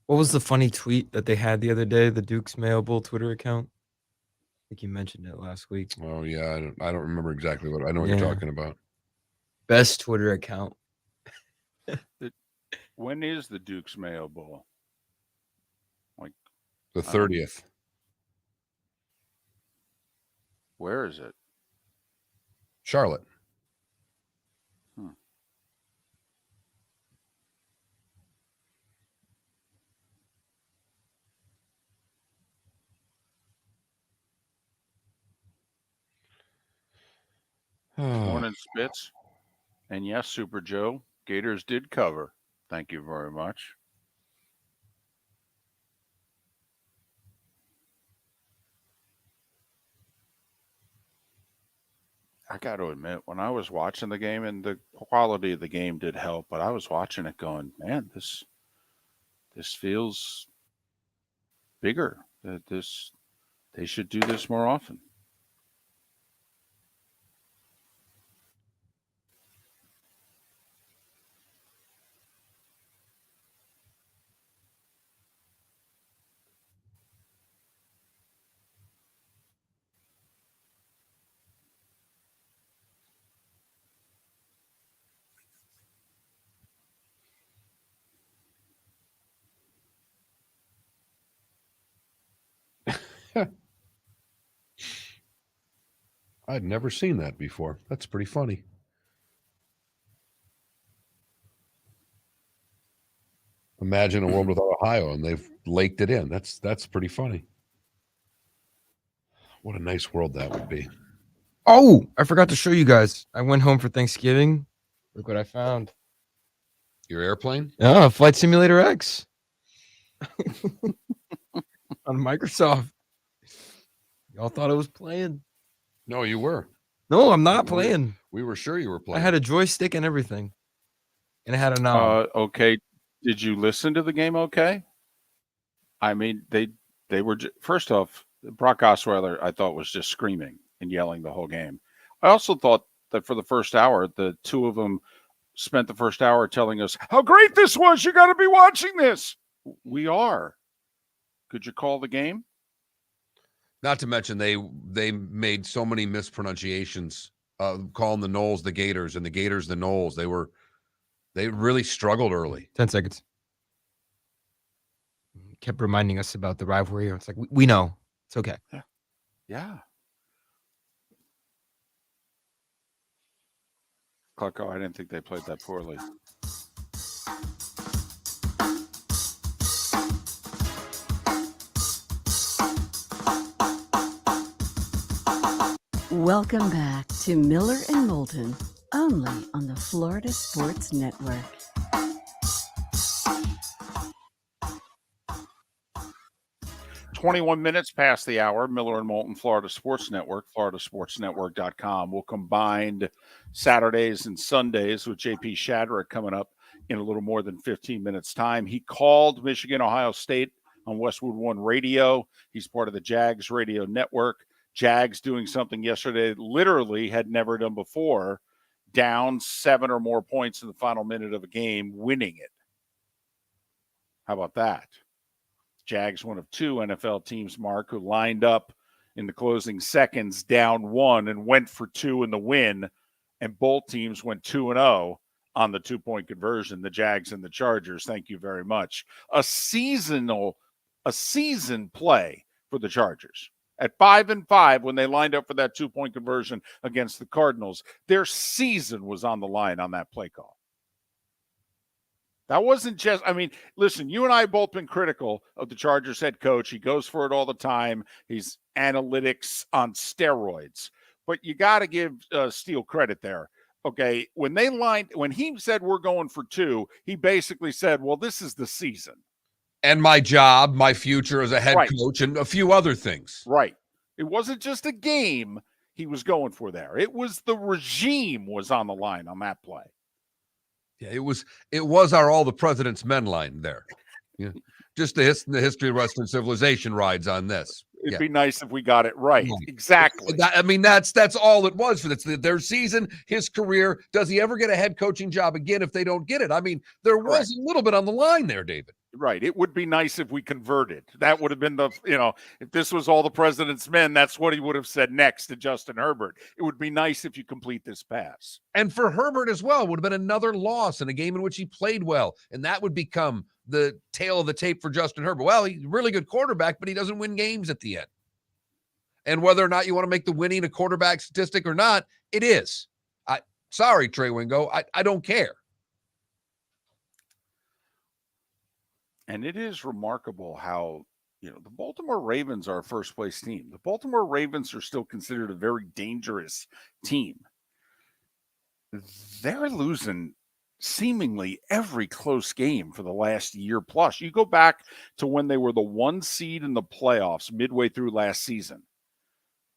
What was the funny tweet that they had the other day? The Duke's Mayo Bowl Twitter account. I think you mentioned it last week.
Oh yeah, I don't remember exactly what I know what you're talking about.
Best Twitter account.
When is the Duke's Mayo Bowl? Like
the 30th.
Where is it?
Charlotte.
Morning, Spitz. And yes, Super Joe, Gators did cover. Thank you very much. I got to admit, when I was watching the game, and the quality of the game did help, but I was watching it going, man, this feels bigger. They should do this more often.
I'd never seen that before. That's pretty funny. Imagine a world without Ohio, and they've laked it in. That's pretty funny. What a nice world that would be.
Oh, I forgot to show you guys. I went home for Thanksgiving. Look what I found.
Your airplane?
Yeah, Flight Simulator X. On Microsoft. Y'all thought I was playing.
No, you were.
No, I'm not playing.
We were sure you were
I
playing.
had a joystick and everything. And I had a knob.
Okay. Did you listen to the game okay? I mean, they were first off, Brock Osweiler, I thought, was just screaming and yelling the whole game. I also thought that for the first hour, the two of them spent the first hour telling us how great this was. You got to be watching this. We are. Could you call the game?
Not to mention they made so many mispronunciations, calling the Noles the Gators and the Gators the Noles. They really struggled early.
10 seconds. Kept reminding us about the rivalry. It's like, we know. It's okay.
Yeah. Clarko, I didn't think they played that poorly.
Welcome back to Miller and Moulton, only on the Florida Sports Network.
$21 past the hour. Miller and Moulton, Florida Sports Network, floridasportsnetwork.com. We'll combine Saturdays and Sundays with JP Shadrick coming up in a little more than 15 minutes' time. He called Michigan, Ohio State on Westwood One Radio. He's part of the Jags radio network. Jags doing something yesterday literally had never done before, down 7 or more points in the final minute of a game, winning it. How about that? Jags, one of 2 NFL teams, Mark, who lined up in the closing seconds down 1 and went for 2 in the win, and both teams went 2-0 on the 2-point conversion, the Jags and the Chargers. Thank you very much. A season play for the Chargers. At 5-5, when they lined up for that 2-point conversion against the Cardinals, their season was on the line on that play call. That wasn't just, I mean, listen, you and I have both been critical of the Chargers head coach. He goes for it all the time. He's analytics on steroids. But you got to give Steele credit there. Okay, when he said we're going for 2, he basically said, well, this is the season.
And my job, my future as a head
Right.
coach, and a few other things.
Right. It wasn't just a game he was going for there. It was the regime was on the line on that play.
Yeah, it was our All the President's Men line there. Yeah. Just the history of Western civilization rides on this.
It'd be nice if we got it right. Exactly.
That's all it was for this. Their season, his career. Does he ever get a head coaching job again if they don't get it? I mean, there was a little bit on the line there, David.
Right. It would be nice if we converted. That would have been if this was All the President's Men, that's what he would have said next to Justin Herbert. It would be nice if you complete this pass.
And for Herbert as well, would have been another loss in a game in which he played well. And that would become the tail of the tape for Justin Herbert. Well, he's a really good quarterback, but he doesn't win games at the end. And whether or not you want to make the winning a quarterback statistic or not, it is. Sorry, Trey Wingo. I don't care.
And it is remarkable how, the Baltimore Ravens are a first-place team. The Baltimore Ravens are still considered a very dangerous team. They're losing seemingly every close game for the last year plus. You go back to when they were the 1 seed in the playoffs midway through last season,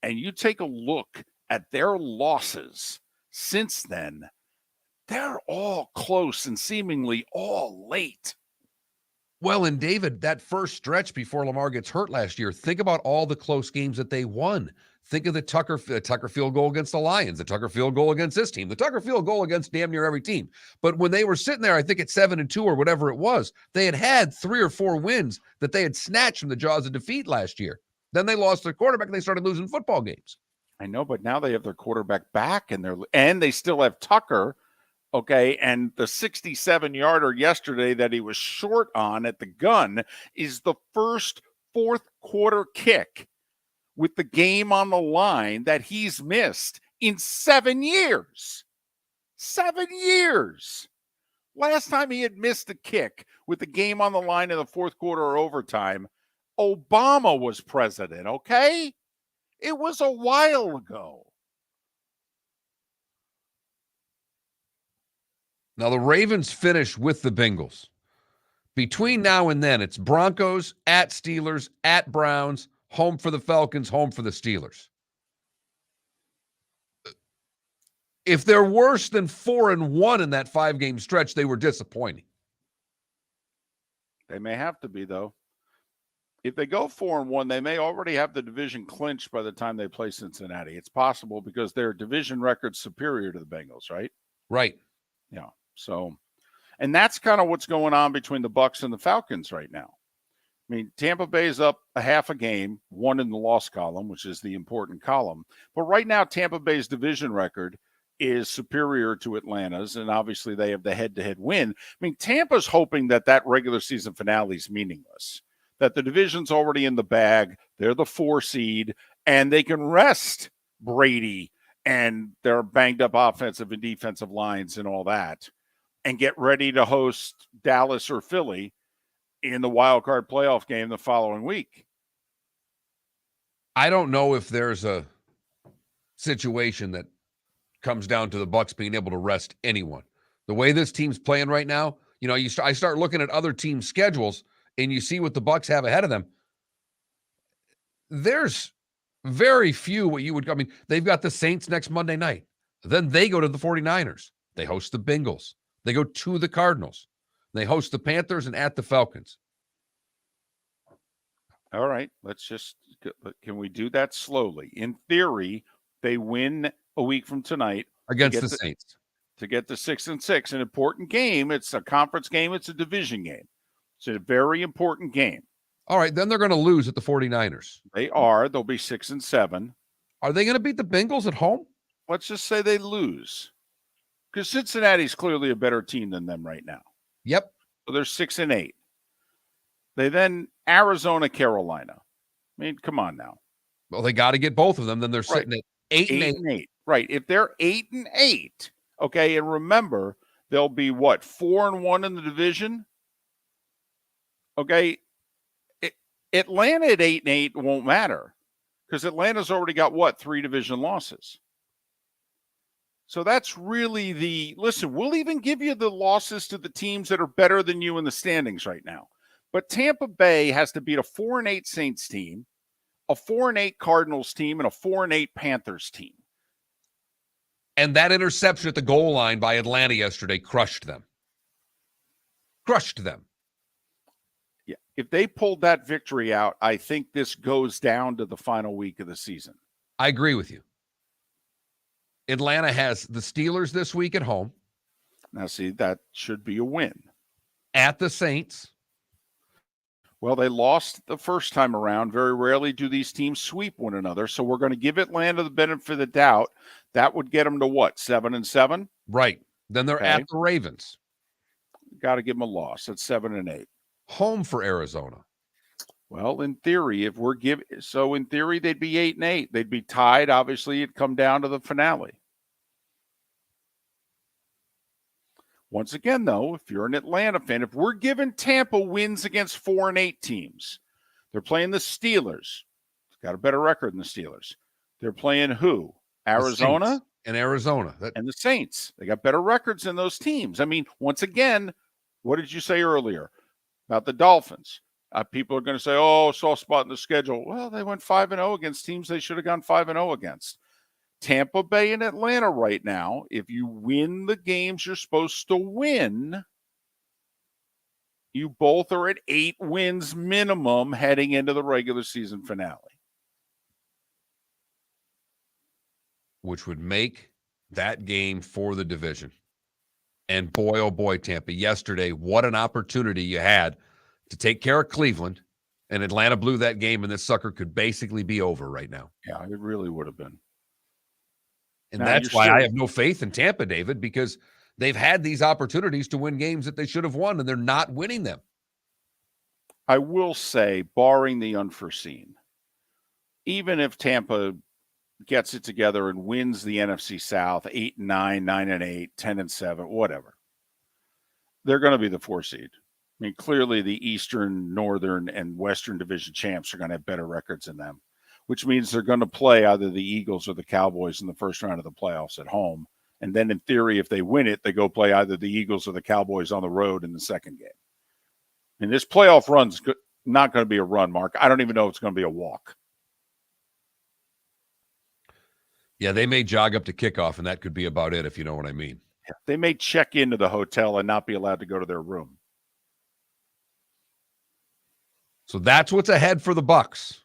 and you take a look at their losses since then, they're all close and seemingly all late.
Well, and David, that first stretch before Lamar gets hurt last year, think about all the close games that they won. Think of the Tucker field goal against the Lions, the Tucker field goal against this team, the Tucker field goal against damn near every team. But when they were sitting there, I think at 7-2 or whatever it was, they had 3 or 4 wins that they had snatched from the jaws of defeat last year. Then they lost their quarterback and they started losing football games.
I know, but now they have their quarterback back and they still have Tucker. Okay, and the 67-yarder yesterday that he was short on at the gun is the first fourth quarter kick with the game on the line that he's missed in 7 years. 7 years. Last time he had missed a kick with the game on the line in the fourth quarter or overtime, Obama was president, okay? It was a while ago.
Now, the Ravens finish with the Bengals. Between now and then, it's Broncos, at Steelers, at Browns, home for the Falcons, home for the Steelers. If they're worse than 4-1 in that 5-game stretch, they were disappointing.
They may have to be, though. If they go 4-1, they may already have the division clinched by the time they play Cincinnati. It's possible because their division record's superior to the Bengals, right?
Right.
Yeah. So, and that's kind of what's going on between the Bucs and the Falcons right now. I mean, Tampa Bay's up a half a game, one in the loss column, which is the important column. But right now, Tampa Bay's division record is superior to Atlanta's, and obviously they have the head-to-head win. I mean, Tampa's hoping that regular season finale is meaningless, that the division's already in the bag, they're the 4 seed, and they can rest Brady and their banged-up offensive and defensive lines and all that, and get ready to host Dallas or Philly in the wild card playoff game the following week.
I don't know if there's a situation that comes down to the Bucs being able to rest anyone. The way this team's playing right now, you know, I start looking at other teams' schedules and you see what the Bucs have ahead of them. There's very few what you would, I mean, they've got the Saints next Monday night. Then they go to the 49ers. They host the Bengals. They go to the Cardinals. They host the Panthers and at the Falcons.
All right, can we do that slowly? In theory, they win a week from tonight
against the Saints
to get to 6-6. An important game. It's a conference game. It's a division game. It's a very important game.
All right, then they're going to lose at the 49ers.
They are. They'll be 6-7.
Are they going to beat the Bengals at home?
Let's just say they lose, because Cincinnati's clearly a better team than them right now.
Yep.
So they're 6-8. They then Arizona, Carolina. I mean, come on now.
Well, they got to get both of them. Then they're sitting at 8-8.
Right. If they're 8-8, okay, and remember, they'll be what, 4-1 in the division? Okay. Atlanta at 8-8 won't matter, because Atlanta's already got what, 3 division losses. So that's really listen, we'll even give you the losses to the teams that are better than you in the standings right now. But Tampa Bay has to beat a 4-8 Saints team, a 4-8 Cardinals team, and a 4-8 Panthers team.
And that interception at the goal line by Atlanta yesterday crushed them. Crushed them.
Yeah. If they pulled that victory out, I think this goes down to the final week of the season.
I agree with you. Atlanta has the Steelers this week at home.
Now, see, that should be a win.
At the Saints.
Well, they lost the first time around. Very rarely do these teams sweep one another. So we're going to give Atlanta the benefit of the doubt. That would get them to what, 7-7?
Right. Then they're at the Ravens.
Got to give them a loss. That's 7-8.
Home for Arizona.
Well, in theory, in theory, they'd be 8-8. They'd be tied. Obviously, it'd come down to the finale. Once again, though, if you're an Atlanta fan, if we're giving Tampa wins against 4-8 teams, they're playing the Steelers. It's got a better record than the Steelers. They're playing who? Arizona?
And Arizona.
And the Saints. They got better records than those teams. I mean, once again, what did you say earlier about the Dolphins? People are going to say, oh, soft spot in the schedule. Well, they went 5-0 against teams they should have gone 5-0 against. Tampa Bay and Atlanta right now, if you win the games you're supposed to win, you both are at 8 wins minimum heading into the regular season finale.
Which would make that game for the division. And boy, oh boy, Tampa, yesterday, what an opportunity you had to take care of Cleveland, and Atlanta blew that game, and this sucker could basically be over right now.
Yeah, it really would have been.
And that's why I have no faith in Tampa, David, because they've had these opportunities to win games that they should have won, and they're not winning them.
I will say, barring the unforeseen, even if Tampa gets it together and wins the NFC South 8-9, 9-8, 10-7, whatever, they're going to be the 4 seed. I mean, clearly the Eastern, Northern, and Western Division champs are going to have better records than them, which means they're going to play either the Eagles or the Cowboys in the first round of the playoffs at home. And then in theory, if they win it, they go play either the Eagles or the Cowboys on the road in the second game. And this playoff run's not going to be a run, Mark. I don't even know if it's going to be a walk.
Yeah, they may jog up to kickoff, and that could be about it, if you know what I mean.
Yeah, they may check into the hotel and not be allowed to go to their room.
So that's what's ahead for the Bucs.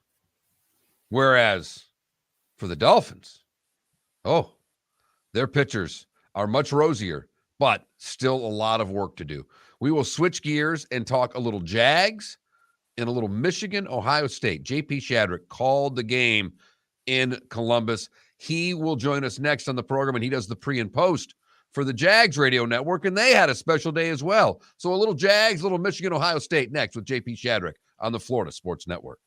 Whereas for the Dolphins, their pitchers are much rosier, but still a lot of work to do. We will switch gears and talk a little Jags and a little Michigan, Ohio State. JP Shadrick called the game in Columbus. He will join us next on the program, and he does the pre and post for the Jags radio network, and they had a special day as well. So a little Jags, a little Michigan, Ohio State next with JP Shadrick on the Florida Sports Network.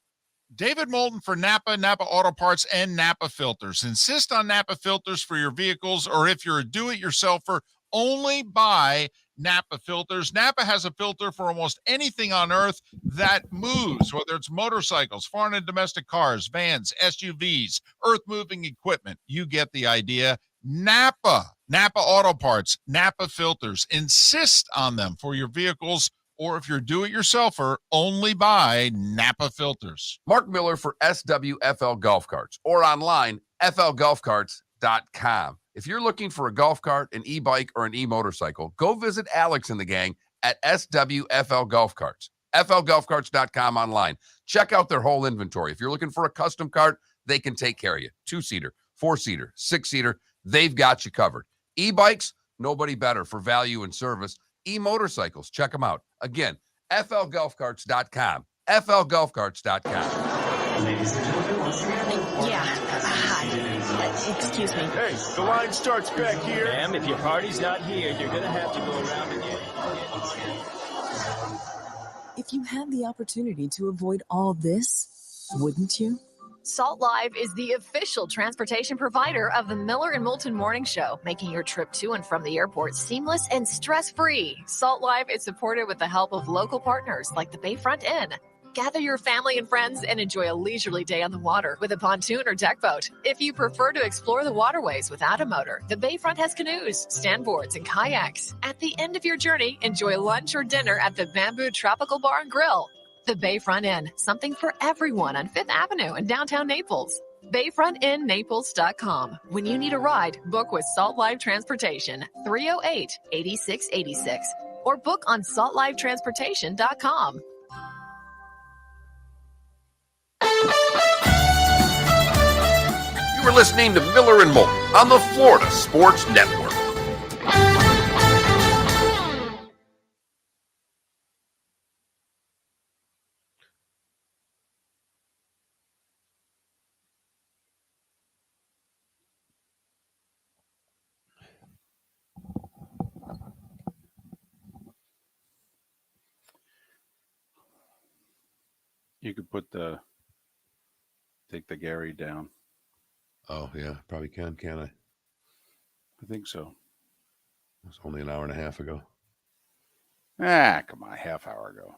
David Moulton for Napa, Napa Auto Parts, and Napa Filters. Insist on Napa filters for your vehicles, or if you're a do-it-yourselfer, only buy Napa filters. Napa has a filter for almost anything on earth that moves, whether it's motorcycles, foreign and domestic cars, vans, SUVs, earth-moving equipment. You get the idea. Napa Auto Parts, Napa filters. Insist on them for your vehicles, or if you're do-it-yourselfer, only buy Napa filters.
Mark Miller for SWFL Golf Carts, or online, flgolfcarts.com. If you're looking for a golf cart, an e-bike, or an e-motorcycle, go visit Alex and the gang at SWFL Golf Carts. flgolfcarts.com online. Check out their whole inventory. If you're looking for a custom cart, they can take care of you. 2-seater, 4-seater, 6-seater, they've got you covered. E-bikes, nobody better for value and service. E-motorcycles, check them out. Again, flgolfcarts.com. flgolfcarts.com.
Ladies and gentlemen, excuse me.
Hey, the line starts back here.
Ma'am, if your party's not here, you're gonna have to go around again.
If you had the opportunity to avoid all this, wouldn't you?
Salt Live is the official transportation provider of the Miller and Moulton Morning Show, making your trip to and from the airport seamless and stress-free. Salt Live is supported with the help of local partners like the Bayfront Inn. Gather your family and friends and enjoy a leisurely day on the water with a pontoon or deck boat. If you prefer to explore the waterways without a motor, the Bayfront has canoes, standboards, and kayaks. At the end of your journey, enjoy lunch or dinner at the Bamboo Tropical Bar and Grill. The Bayfront Inn, something for everyone on 5th Avenue in downtown Naples. BayfrontInNaples.com. When you need a ride, book with Salt Live Transportation, 308-8686, or book on saltlivetransportation.com.
You are listening to Miller and Moulton on the Florida Sports Network.
You could take the Gary down.
Oh, yeah, probably can't I?
I think so.
It was only an hour and a half ago.
Come on, half hour ago.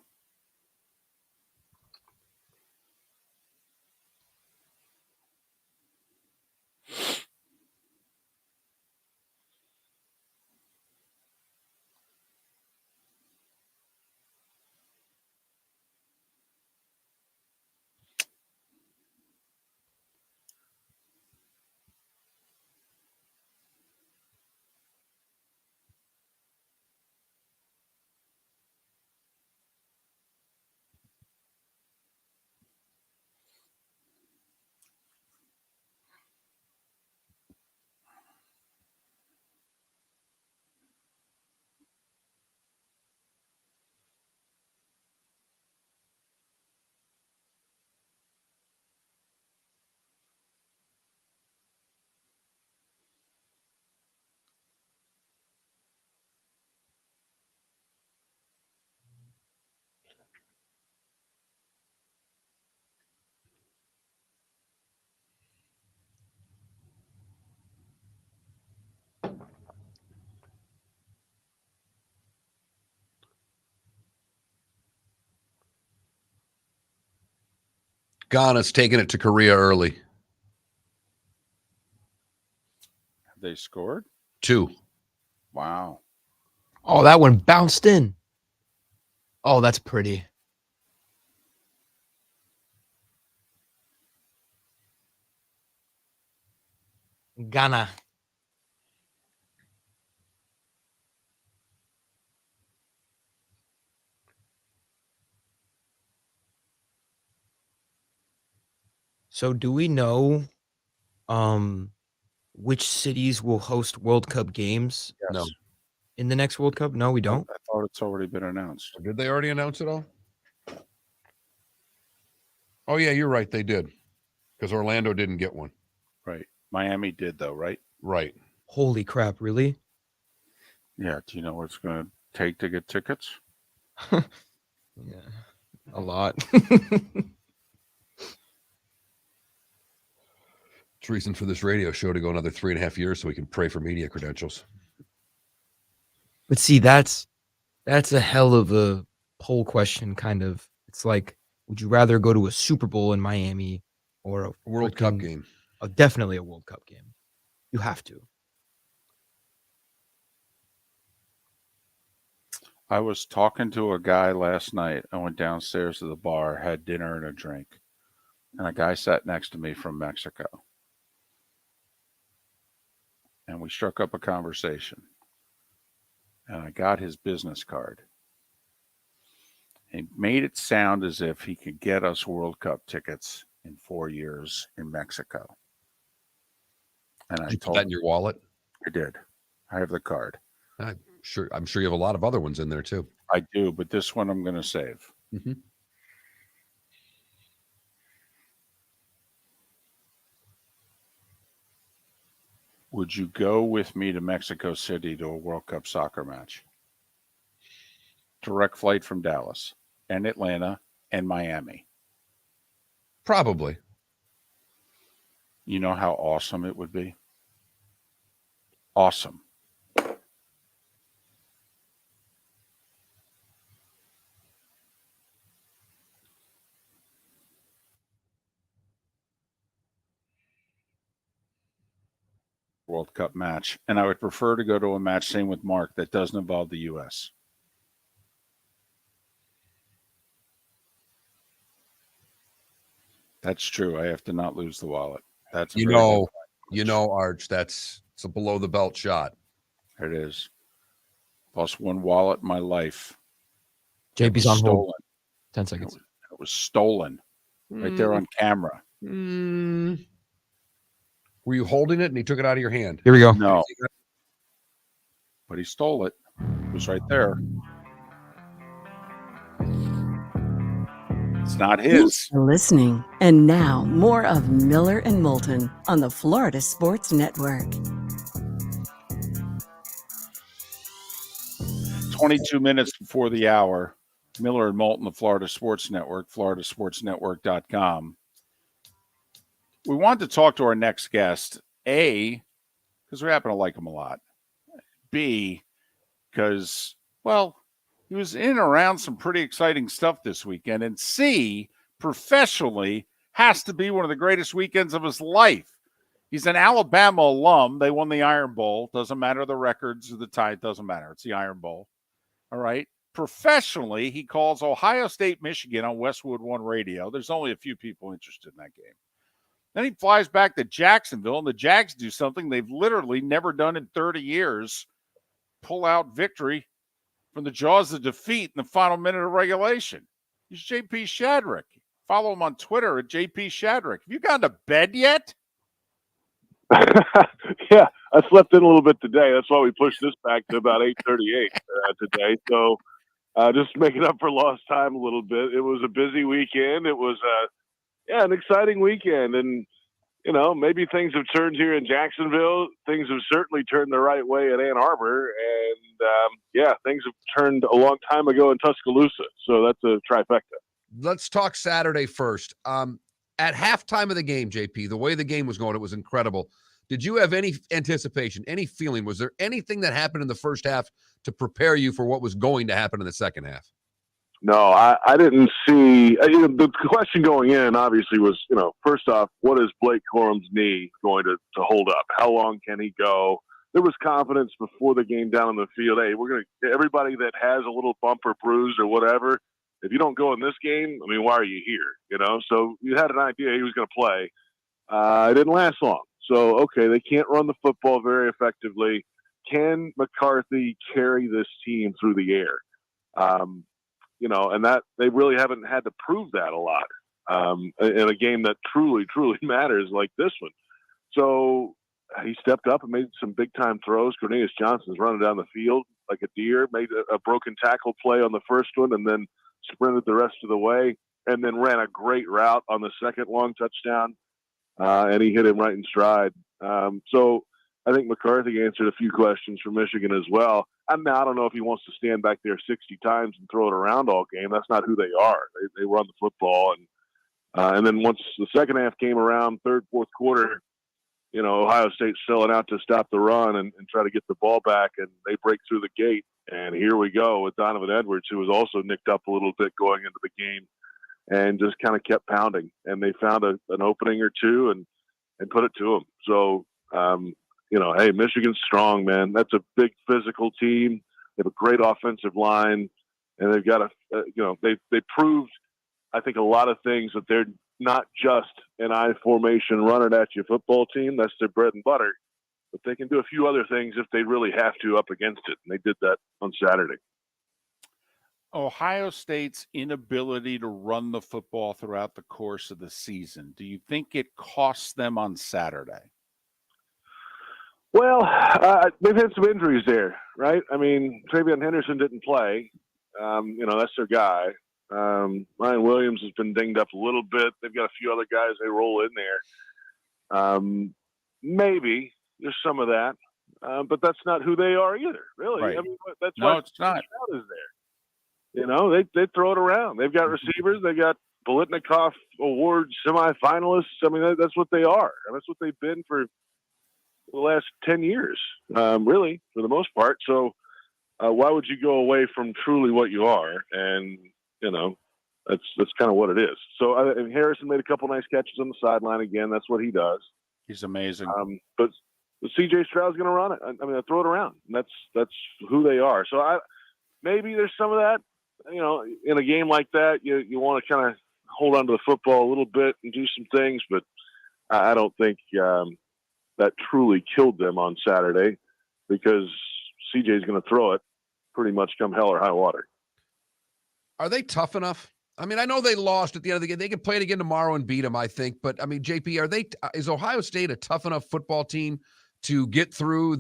Ghana's taking it to Korea early.
They scored?
2.
Wow.
Oh, that one bounced in. Oh, that's pretty. Ghana. So do we know which cities will host World Cup games?
Yes.
No.
In the next World Cup? No, we don't.
I thought it's already been announced.
Or did they already announce it all? Oh, yeah, you're right. They did. Because Orlando didn't get one.
Right. Miami did, though, right?
Right.
Holy crap, really?
Yeah. Do you know what it's going to take to get tickets?
Yeah, a lot.
It's reason for this radio show to go another 3.5 years so we can pray for media credentials.
But see, that's a hell of a poll question, kind of. It's like, would you rather go to a Super Bowl in Miami or a
World Cup game?
Definitely a World Cup game. You have to.
I was talking to a guy last night. I went downstairs to the bar, had dinner and a drink, and a guy sat next to me from Mexico. And we struck up a conversation. And I got his business card. He made it sound as if he could get us World Cup tickets in 4 years in Mexico. And I
Did you
told
put that
him
in your wallet?
I did. I have the card.
I'm sure you have a lot of other ones in there too.
I do, but this one I'm going to save.
Mm-hmm.
Would you go with me to Mexico City to a World Cup soccer match? Direct flight from Dallas and Atlanta and Miami.
Probably.
You know how awesome it would be? Awesome. World Cup match. And I would prefer to go to a match, same with Mark, that doesn't involve the U.S. That's true. I have to not lose the wallet. That's
Arch, it's a below the belt shot.
It is. Lost one wallet in my life.
JP's on
stolen.
hold. 10 seconds.
It was stolen right there on camera.
Were you holding it and he took it out of your hand?
Here we go.
No. But he stole it. It was right there. It's not his.
Thanks for listening. And now, more of Miller and Moulton on the Florida Sports Network.
22 minutes before the hour. Miller and Moulton, the Florida Sports Network, floridasportsnetwork.com. We wanted to talk to our next guest, A, because we happen to like him a lot. B, because, well, he was in and around some pretty exciting stuff this weekend. And C, professionally, has to be one of the greatest weekends of his life. He's an Alabama alum. They won the Iron Bowl. Doesn't matter the records or the tie. It doesn't matter. It's the Iron Bowl. All right. Professionally, he calls Ohio State, Michigan on Westwood One Radio. There's only a few people interested in that game. Then he flies back to Jacksonville, and the Jags do something they've literally never done in 30 years, pull out victory from the jaws of defeat in the final minute of regulation. He's JP Shadrick. Follow him on Twitter at JP Shadrick. Have you gone to bed yet?
Yeah, I slept in a little bit today. That's why we pushed this back to about 8:38 today. So just making up for lost time a little bit. It was a busy weekend. It was an exciting weekend. And, maybe things have turned here in Jacksonville. Things have certainly turned the right way at Ann Arbor. And, things have turned a long time ago in Tuscaloosa. So that's a trifecta.
Let's talk Saturday first. At halftime of the game, JP, the way the game was going, it was incredible. Did you have any anticipation, any feeling? Was there anything that happened in the first half to prepare you for what was going to happen in the second half?
No, I didn't see. The question going in obviously was, first off, what is Blake Corum's knee going to hold up? How long can he go? There was confidence before the game down on the field. Hey, we're going to everybody that has a little bump or bruise or whatever. If you don't go in this game, I mean, why are you here? So you had an idea he was going to play. It didn't last long. So, okay, they can't run the football very effectively. Can McCarthy carry this team through the air? And that they really haven't had to prove that a lot in a game that truly, truly matters like this one. So he stepped up and made some big-time throws. Cornelius Johnson's running down the field like a deer, made a broken tackle play on the first one and then sprinted the rest of the way and then ran a great route on the second long touchdown, and he hit him right in stride. So I think McCarthy answered a few questions for Michigan as well. I don't know if he wants to stand back there 60 times and throw it around all game. That's not who they are. They run the football. And then once the second half came around, third, fourth quarter, Ohio State's selling out to stop the run and try to get the ball back, and they break through the gate. And here we go with Donovan Edwards, who was also nicked up a little bit going into the game and just kind of kept pounding. And they found an opening or two and put it to them. So, hey, Michigan's strong, man. That's a big physical team. They have a great offensive line, and they've got they proved, I think, a lot of things that they're not just an I formation running at you football team. That's their bread and butter, but they can do a few other things if they really have to up against it. And they did that on Saturday.
Ohio State's inability to run the football throughout the course of the season, do you think it costs them on Saturday?
Well, they've had some injuries there, right? I mean, Travion Henderson didn't play. That's their guy. Ryan Williams has been dinged up a little bit. They've got a few other guys they roll in there. Maybe there's some of that, but that's not who they are either, really.
Right.
I mean, that's
no,
why
it's not.
Is there. They throw it around. They've got receivers. They got Bolitnikoff Award semifinalists. I mean, that's what they are, and that's what they've been for the last 10 years, really, for the most part. So why would you go away from truly what you are? And, that's kind of what it is. So Harrison made a couple nice catches on the sideline again. That's what he does.
He's amazing.
But CJ Stroud's going to run it. I mean, throw it around. And that's who they are. So maybe there's some of that, in a game like that, you want to kind of hold on to the football a little bit and do some things, but I don't think that truly killed them on Saturday because CJ's going to throw it pretty much come hell or high water.
Are they tough enough? I mean, I know they lost at the end of the game. They can play it again tomorrow and beat them, I think. But I mean, JP, is Ohio State a tough enough football team to get through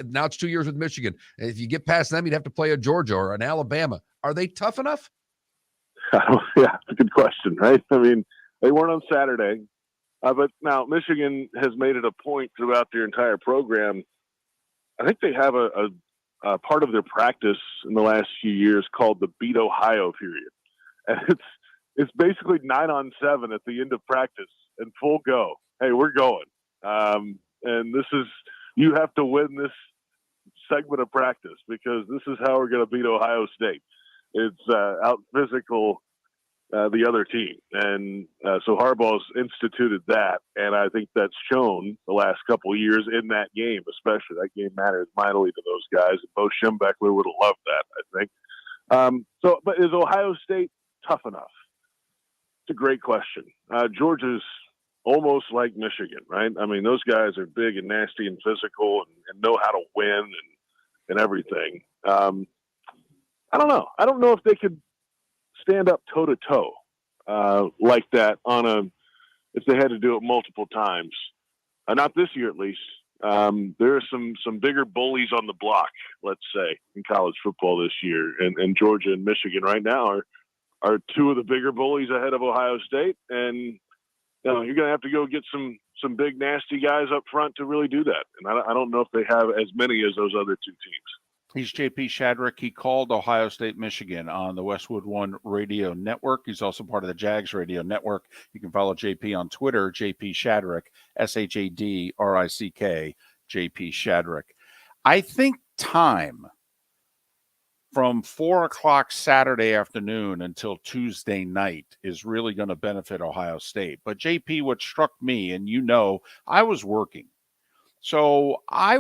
now it's 2 years with Michigan. And if you get past them, you'd have to play a Georgia or an Alabama. Are they tough enough?
Yeah, it's a good question, right? I mean, they weren't on Saturday. But now Michigan has made it a point throughout their entire program. I think they have a part of their practice in the last few years called the Beat Ohio period. And it's basically 9-on-7 at the end of practice and full go. Hey, we're going. And this is, you have to win this segment of practice because this is how we're going to beat Ohio State. It's out physical the other team. And so Harbaugh's instituted that. And I think that's shown the last couple of years in that game, especially. That game matters mightily to those guys. And Bo Schembechler would have loved that, I think. But is Ohio State tough enough? It's a great question. Georgia's almost like Michigan, right? I mean, those guys are big and nasty and physical and know how to win and everything. I don't know. I don't know if they could stand up toe to toe like that if they had to do it multiple times. Not this year, at least. There are some bigger bullies on the block, let's say, in college football this year, and Georgia and Michigan right now are two of the bigger bullies ahead of Ohio State, and you're going to have to go get some big nasty guys up front to really do that. And I don't know if they have as many as those other two teams.
He's JP Shadrick. He called Ohio State, Michigan on the Westwood One Radio Network. He's also part of the Jags Radio Network. You can follow JP on Twitter, JP Shadrick, SHADRICK, JP Shadrick. I think time from 4:00 Saturday afternoon until Tuesday night is really going to benefit Ohio State. But JP, what struck me, and I was working, so I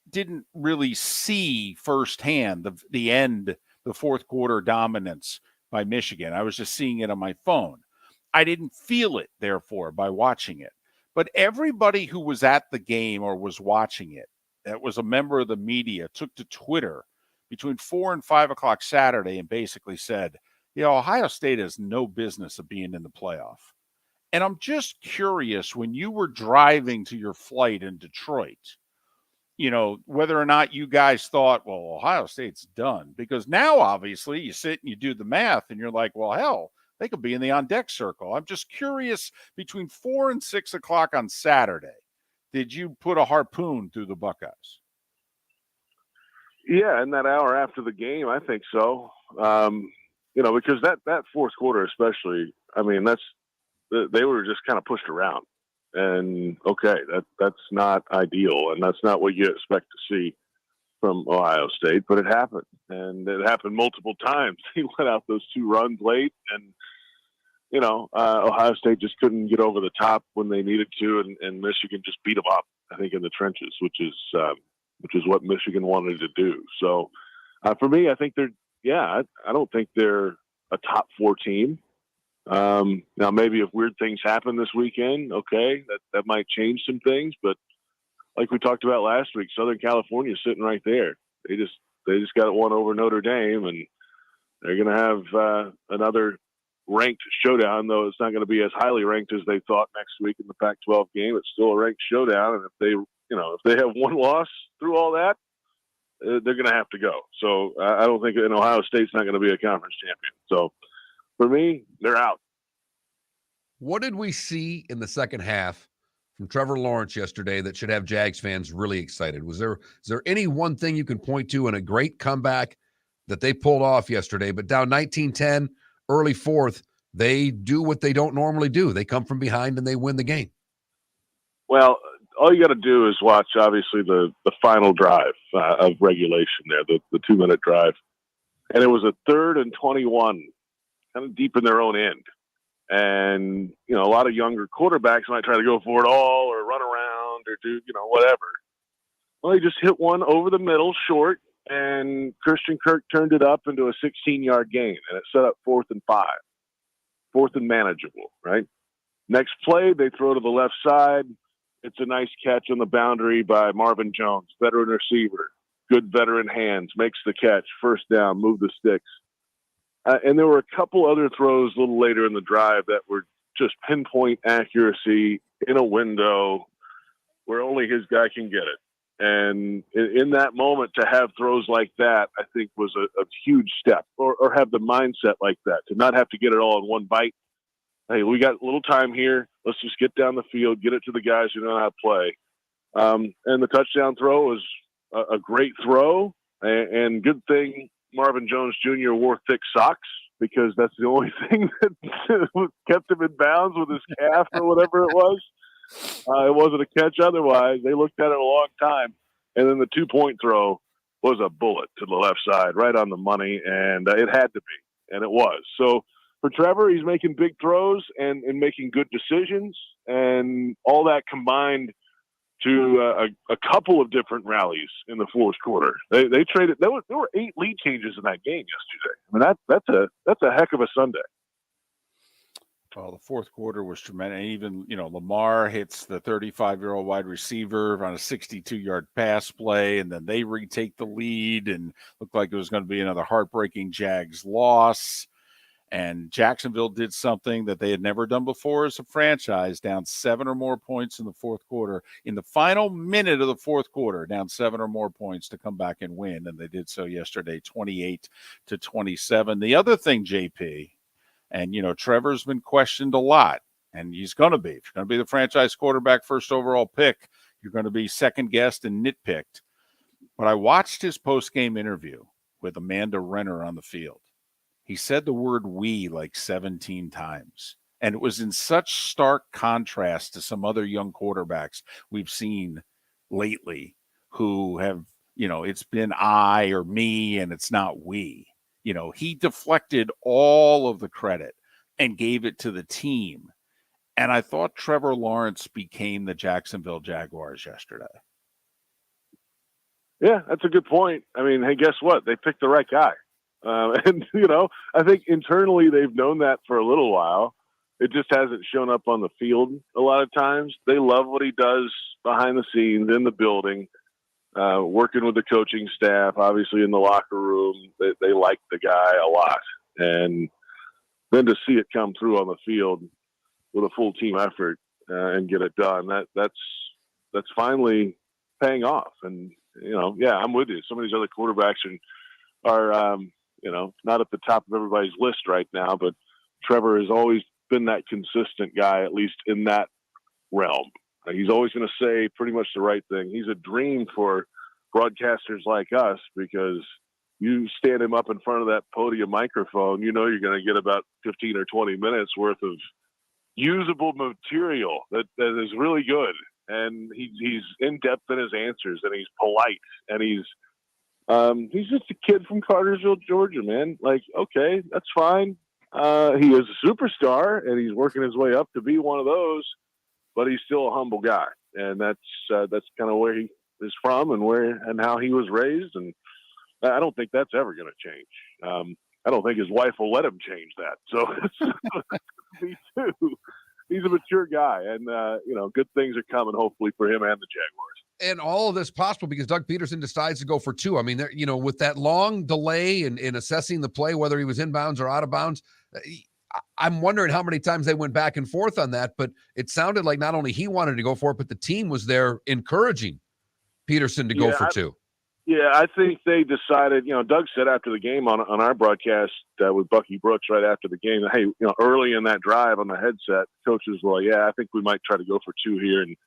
didn't really see firsthand the end, the fourth quarter dominance by Michigan. I was just seeing it on my phone. I didn't feel it, therefore, by watching it. But everybody who was at the game or was watching it, that was a member of the media, took to Twitter between 4 and 5 o'clock Saturday and basically said, Ohio State has no business of being in the playoff. And I'm just curious, when you were driving to your flight in Detroit, whether or not you guys thought, well, Ohio State's done. Because now, obviously, you sit and you do the math and you're like, well, hell, they could be in the on-deck circle. I'm just curious, between 4 and 6 o'clock on Saturday, did you put a harpoon through the Buckeyes?
Yeah, in that hour after the game, I think so. Because that fourth quarter especially, they were just kind of pushed around. And, okay, that's not ideal, and that's not what you expect to see from Ohio State, but it happened. And it happened multiple times. He let out those 2 runs late, and, Ohio State just couldn't get over the top when they needed to, and Michigan just beat them up, I think, in the trenches, which is what Michigan wanted to do. So for me, I think I don't think they're a top 4 team. Now maybe if weird things happen this weekend, okay, that might change some things, but like we talked about last week, Southern California is sitting right there. They just got one over Notre Dame, and they're going to have another ranked showdown, though it's not going to be as highly ranked as they thought next week in the Pac-12 game. It's still a ranked showdown, and if they have one loss through all that, they're going to have to go. So I don't think Ohio State's not going to be a conference champion. So for me, they're out.
What did we see in the second half from Trevor Lawrence yesterday that should have Jags fans really excited? Is there any one thing you can point to in a great comeback that they pulled off yesterday? But down 19-10, early fourth, they do what they don't normally do. They come from behind and they win the game.
Well, all you got to do is watch, obviously, the final drive of regulation there, the 2-minute drive. And it was a 3rd and 21, kind of deep in their own end. And, a lot of younger quarterbacks might try to go for it all or run around or do, whatever. Well, he just hit one over the middle, short, and Christian Kirk turned it up into a 16-yard gain, and it set up 4th and 5. 4th and manageable, right? Next play, they throw to the left side. It's a nice catch on the boundary by Marvin Jones, veteran receiver, good veteran hands, makes the catch, first down, move the sticks. And there were a couple other throws a little later in the drive that were just pinpoint accuracy in a window where only his guy can get it. And in that moment, to have throws like that, I think was a huge step, or have the mindset like that, to not have to get it all in one bite. Hey, we got a little time here. Let's just get down the field, get it to the guys who know how to play. And the touchdown throw was a great throw, and good thing Marvin Jones Jr. wore thick socks, because that's the only thing that kept him in bounds with his calf or whatever it was. It wasn't a catch otherwise. They looked at it a long time. And then the 2-point throw was a bullet to the left side, right on the money, and it had to be, and it was. So for Trevor, he's making big throws and making good decisions, and all that combined to a couple of different rallies in the fourth quarter. They traded. There were 8 lead changes in that game yesterday. That's a heck of a Sunday.
Well, the fourth quarter was tremendous. Even, Lamar hits the 35-year-old wide receiver on a 62-yard pass play, and then they retake the lead, and looked like it was going to be another heartbreaking Jags loss. And Jacksonville did something that they had never done before as a franchise, down 7 or more points in the fourth quarter. In the final minute of the fourth quarter, down 7 or more points to come back and win, and they did so yesterday, 28-27. The other thing, JP, and, Trevor's been questioned a lot, and he's going to be. If you're going to be the franchise quarterback, first overall pick, you're going to be second-guessed and nitpicked. But I watched his post-game interview with Amanda Renner on the field. He said the word "we" like 17 times. And it was in such stark contrast to some other young quarterbacks we've seen lately who have it's been I or me and it's not we. He deflected all of the credit and gave it to the team. And I thought Trevor Lawrence became the Jacksonville Jaguars yesterday.
Yeah, that's a good point. I mean, hey, guess what? They picked the right guy. And, I think internally they've known that for a little while. It just hasn't shown up on the field a lot of times. They love what he does behind the scenes, in the building, working with the coaching staff, obviously in the locker room. They like the guy a lot. And then to see it come through on the field with a full team effort and get it done, that's finally paying off. And, I'm with you. Some of these other quarterbacks are not at the top of everybody's list right now, but Trevor has always been that consistent guy, at least in that realm. He's always going to say pretty much the right thing. He's a dream for broadcasters like us because you stand him up in front of that podium microphone, you're going to get about 15 or 20 minutes worth of usable material that is really good. And he's in depth in his answers, and he's polite, and he's just a kid from Cartersville, Georgia, man. Like, okay, that's fine. He is a superstar, and he's working his way up to be one of those, but he's still a humble guy, and that's kind of where he is from and how he was raised, and I don't think that's ever going to change. I don't think his wife will let him change that. So me too. He's a mature guy, and good things are coming hopefully for him and the Jaguars.
And all of this possible because Doug Peterson decides to go for two. I mean, with that long delay in assessing the play, whether he was inbounds or out of bounds, I'm wondering how many times they went back and forth on that. But it sounded like not only he wanted to go for it, but the team was there encouraging Peterson to go for two.
Yeah, I think they decided, Doug said after the game on our broadcast with Bucky Brooks right after the game, hey, early in that drive on the headset, coaches were like, yeah, I think we might try to go for two here and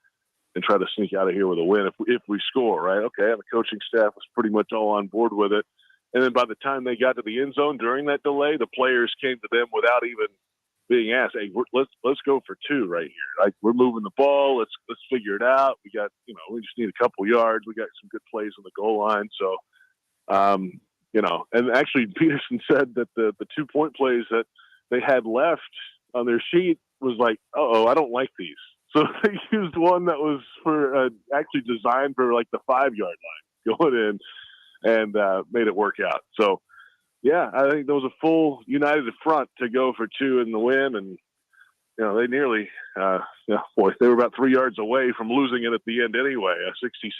try to sneak out of here with a win if we score, right? Okay, and the coaching staff was pretty much all on board with it. And then by the time they got to the end zone during that delay, the players came to them without even being asked, hey, let's go for two right here. Like, we're moving the ball. Let's figure it out. We got, we just need a couple yards. We got some good plays on the goal line. So, and actually Peterson said that the 2-point plays that they had left on their sheet was like, I don't like these. So they used one that was for actually designed for like the 5-yard line going in and made it work out. So, yeah, I think there was a full united front to go for two in the win. And, they nearly, they were about 3 yards away from losing it at the end anyway. A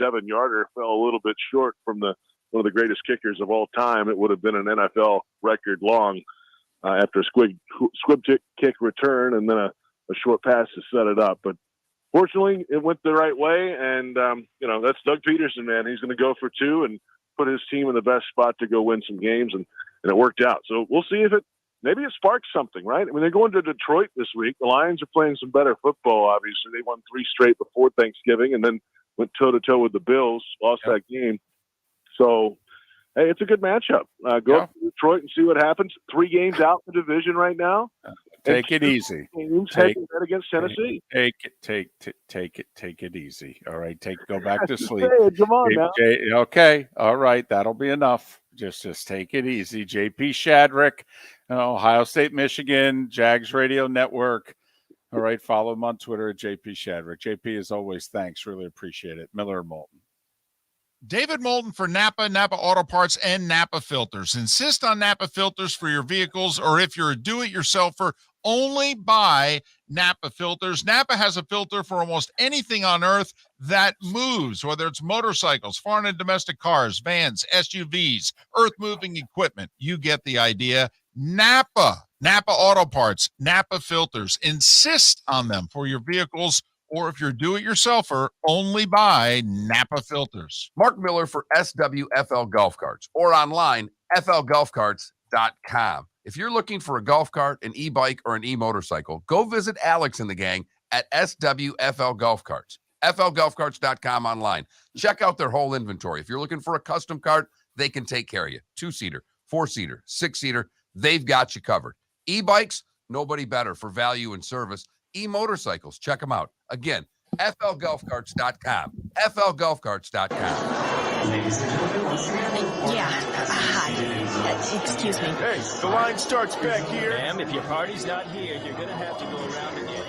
67-yarder fell a little bit short from one of the greatest kickers of all time. It would have been an NFL record long after a squib kick return and then a short pass to set it up. But fortunately, it went the right way. And, that's Doug Peterson, man. He's going to go for two and put his team in the best spot to go win some games. And it worked out. So we'll see if maybe it sparks something, right? I mean, they're going to Detroit this week. The Lions are playing some better football, obviously. They won 3 straight before Thanksgiving and then went toe-to-toe with the Bills, lost that game. So, hey, it's a good matchup. Go up to Detroit and see what happens. 3 games out in the division right now.
Take it easy.
Head against Tennessee.
Take it easy. All right. Go back to sleep.
Come on now.
Okay. All right. That'll be enough. Just take it easy. JP Shadrick, Ohio State, Michigan, Jags Radio Network. All right. Follow him on Twitter at JP Shadrick. JP, as always, thanks. Really appreciate it. Miller and Moulton.
David Moulton for Napa Auto Parts, and Napa Filters. Insist on Napa filters for your vehicles, or if you're a do-it-yourselfer, only buy Napa filters. Napa has a filter for almost anything on earth that moves, whether it's motorcycles, foreign and domestic cars, vans, SUVs, earth-moving equipment. You get the idea. Napa Auto Parts, Napa filters. Insist on them for your vehicles, or if you're do-it-yourselfer, only buy Napa filters.
Mark Miller for SWFL Golf Carts, or online, flgolfcarts.com. If you're looking for a golf cart, an e-bike, or an e-motorcycle, go visit Alex and the gang at SWFL Golf Carts. flgolfcarts.com online. Check out their whole inventory. If you're looking for a custom cart, they can take care of you. 2-seater, 4-seater, 6-seater, they've got you covered. E-bikes, nobody better for value and service. E-motorcycles, check them out. Again, flgolfcarts.com. flgolfcarts.com.
Yeah. Hi. Excuse me.
Hey, the line starts back here. Ma'am, if your party's not here, you're going to have to go around and get it.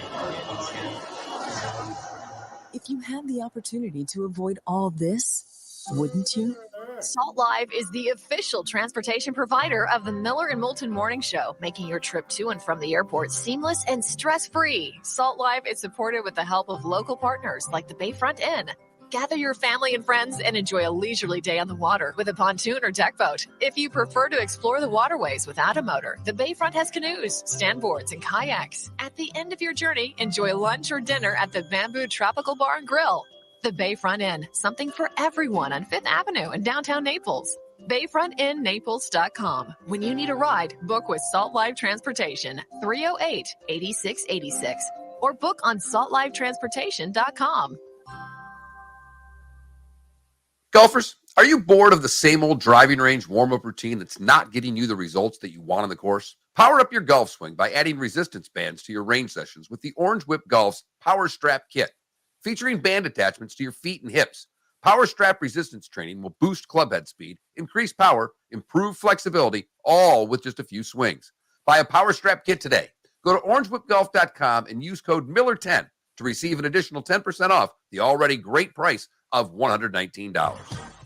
If you had the opportunity to avoid all this, wouldn't you?
Salt Live is the official transportation provider of the Miller and Moulton Morning Show, making your trip to and from the airport seamless and stress-free. Salt Live is supported with the help of local partners like the Bayfront Inn. Gather your family and friends and enjoy a leisurely day on the water with a pontoon or deck boat. If you prefer to explore the waterways without a motor, the Bayfront has canoes, standboards, and kayaks. At the end of your journey, enjoy lunch or dinner at the Bamboo Tropical Bar and Grill. The Bayfront Inn, something for everyone on 5th Avenue in downtown Naples. BayfrontInNaples.com. When you need a ride, book with Salt Live Transportation, 308-8686, or book on saltlivetransportation.com.
Golfers, are you bored of the same old driving range warm-up routine that's not getting you the results that you want on the course? Power up your golf swing by adding resistance bands to your range sessions with the Orange Whip Golf's Power Strap Kit. Featuring band attachments to your feet and hips, Power Strap resistance training will boost clubhead speed, increase power, improve flexibility, all with just a few swings. Buy a Power Strap Kit today. Go to orangewhipgolf.com and use code Miller10 to receive an additional 10% off the already great price of $119.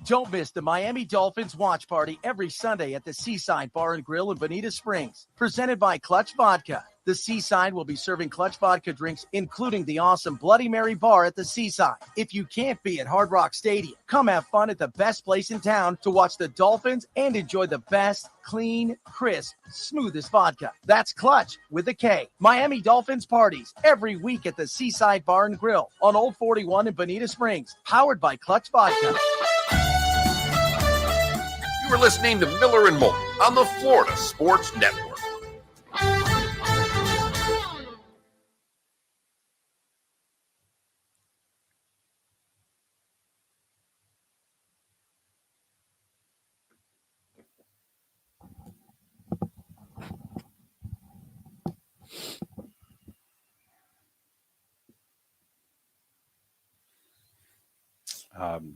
Don't miss the Miami Dolphins watch party every Sunday at the Seaside Bar and Grill in Bonita Springs. Presented by Clutch Vodka. The Seaside will be serving Clutch Vodka drinks, including the awesome Bloody Mary bar at the Seaside. If you can't be at Hard Rock Stadium, come have fun at the best place in town to watch the Dolphins and enjoy the best, clean, crisp, smoothest vodka. That's Clutch with a K. Miami Dolphins parties every week at the Seaside Bar and Grill on Old 41 in Bonita Springs. Powered by Clutch Vodka.
You are listening to Miller and Moulton on the Florida Sports Network.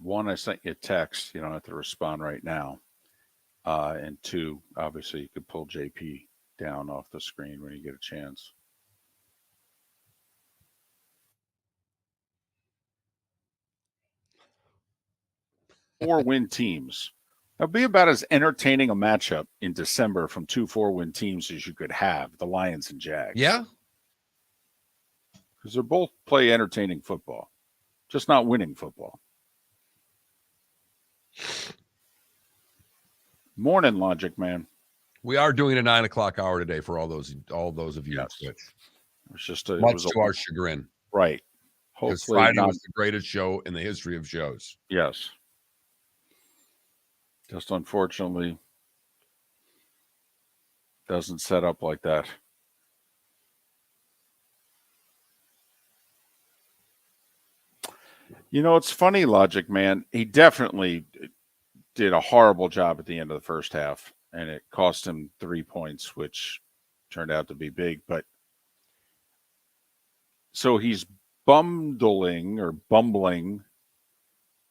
One, I sent you a text. You don't have to respond right now. And two, obviously, you could pull JP down off the screen when you get a chance. Four-win teams. That'll be about as entertaining a matchup in December from two 4-win teams as you could have, the Lions and Jags.
Yeah.
Because they both play entertaining football, just not winning football. Morning, Logic Man.
We are doing a 9 o'clock hour today for all those of you.
Yes.
It
was just
much to our chagrin,
right?
Because
Hopefully
Friday was the greatest show in the history of shows.
Yes. Just unfortunately doesn't set up like that. You know, it's funny, Logic Man. He definitely did a horrible job at the end of the first half, and it cost him 3 points, which turned out to be big. But so he's bumbling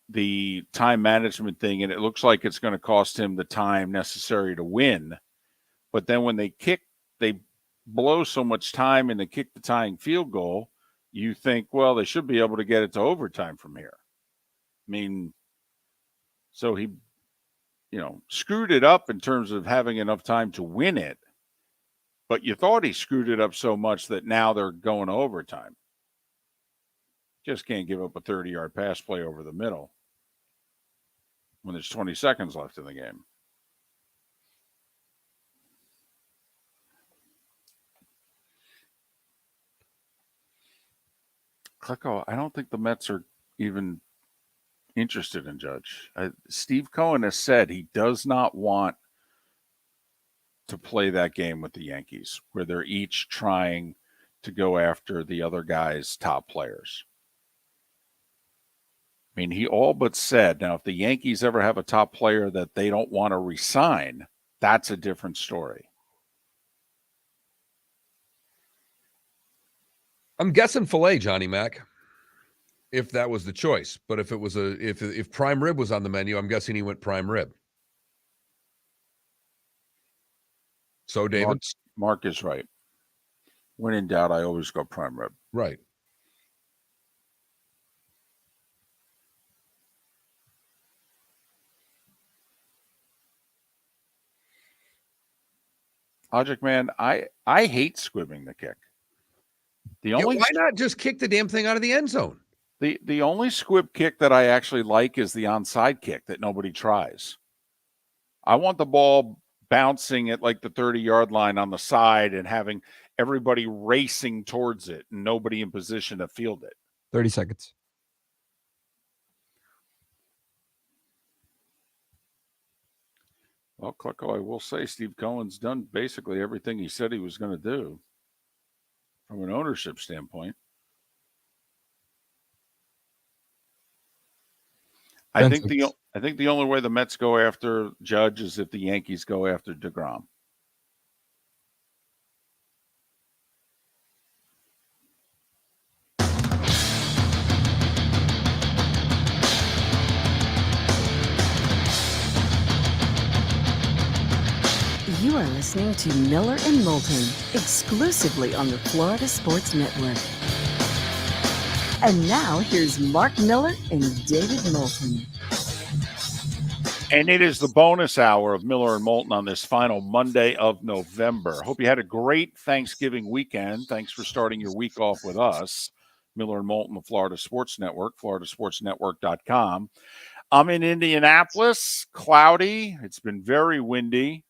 the time management thing, and it looks like it's going to cost him the time necessary to win. But then when they blow so much time and they kick the tying field goal, you think, well, they should be able to get it to overtime from here. I mean, so he, screwed it up in terms of having enough time to win it. But you thought he screwed it up so much that now they're going to overtime. Just can't give up a 30-yard pass play over the middle when there's 20 seconds left in the game. Klecko, I don't think the Mets are even interested in Judge. Steve Cohen has said he does not want to play that game with the Yankees where they're each trying to go after the other guy's top players. I mean, he all but said, now, if the Yankees ever have a top player that they don't want to re-sign, that's a different story.
I'm guessing filet, Johnny Mac. if that was the choice. But if it was if prime rib was on the menu, I'm guessing he went prime rib. So, David?
Mark is right. When in doubt, I always go prime rib.
Right.
Logic Man, I hate squibbing the kick.
Why not just kick the damn thing out of the end zone?
The only squib kick that I actually like is the onside kick that nobody tries. I want the ball bouncing at like the 30-yard line on the side and having everybody racing towards it and nobody in position to field it.
30 seconds.
Well, Clucko, I will say Steve Cohen's done basically everything he said he was going to do from an ownership standpoint. I think the only way the Mets go after Judge is if the Yankees go after DeGrom.
You are listening to Miller and Moulton, exclusively on the Florida Sports Network. And now, here's Mark Miller and David Moulton.
And it is the bonus hour of Miller and Moulton on this final Monday of November. Hope you had a great Thanksgiving weekend. Thanks for starting your week off with us. Miller and Moulton, the Florida Sports Network, floridasportsnetwork.com. I'm in Indianapolis, cloudy. It's been very windy.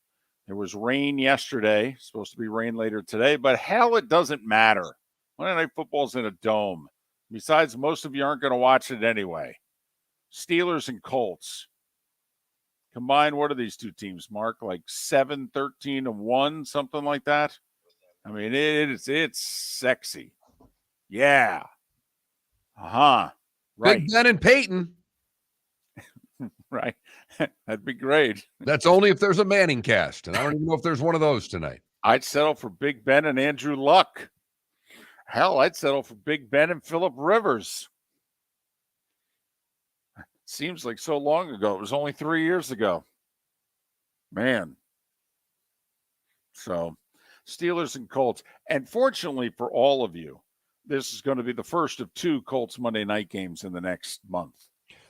There was rain yesterday, supposed to be rain later today, but hell, it doesn't matter. Monday Night Football's in a dome. Besides, most of you aren't going to watch it anyway. Steelers and Colts. Combined, what are these two teams, Mark? Like 7-13-1, something like that? I mean, it's sexy. Yeah. Uh-huh. Right.
Big Ben and Peyton.
Right. That'd be great.
That's only if there's a Manning cast, and I don't even know if there's one of those tonight.
I'd settle for Big Ben and Andrew Luck. Hell, I'd settle for Big Ben and Phillip Rivers. Seems like so long ago. It was only 3 years ago. Man. So, Steelers and Colts. And fortunately for all of you, this is going to be the first of 2 Colts Monday night games in the next month.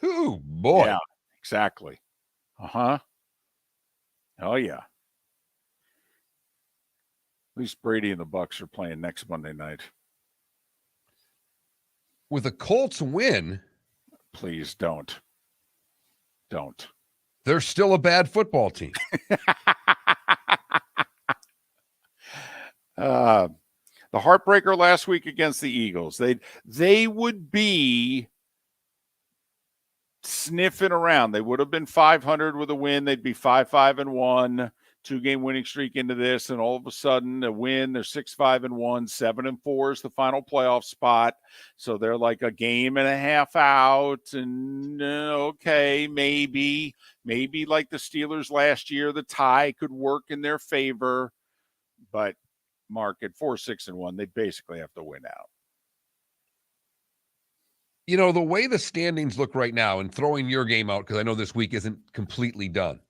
Oh, boy.
Yeah, exactly. Uh-huh. Oh, yeah. At least Brady and the Bucs are playing next Monday night.
With a Colts win.
Please don't. Don't.
They're still a bad football team.
The heartbreaker last week against the Eagles. They would be sniffing around. They would have been 500 with a win. They'd be 5-5-1, 2-game winning streak into this, and all of a sudden a win. They're 6-5-1, 7-4 is the final playoff spot. So they're like a game and a half out, and okay, maybe like the Steelers last year, the tie could work in their favor. But Mark, at 4-6-1, they basically have to win out.
You know, the way the standings look right now, and throwing your game out, because I know this week isn't completely done.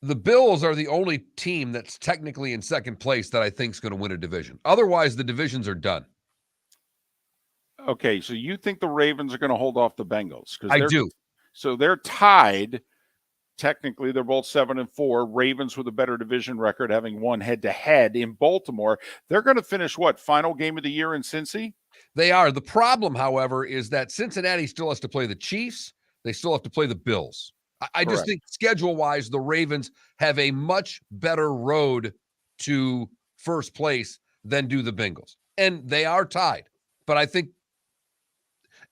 The Bills are the only team that's technically in second place that I think is going to win a division. Otherwise, the divisions are done.
Okay, so you think the Ravens are going to hold off the Bengals?
I do.
So they're tied. Technically, they're both 7-4. Ravens with a better division record, having won head-to-head in Baltimore. They're going to finish, what, final game of the year in Cincy?
They are. The problem, however, is that Cincinnati still has to play the Chiefs. They still have to play the Bills. I just think schedule-wise, the Ravens have a much better road to first place than do the Bengals. And they are tied. But I think,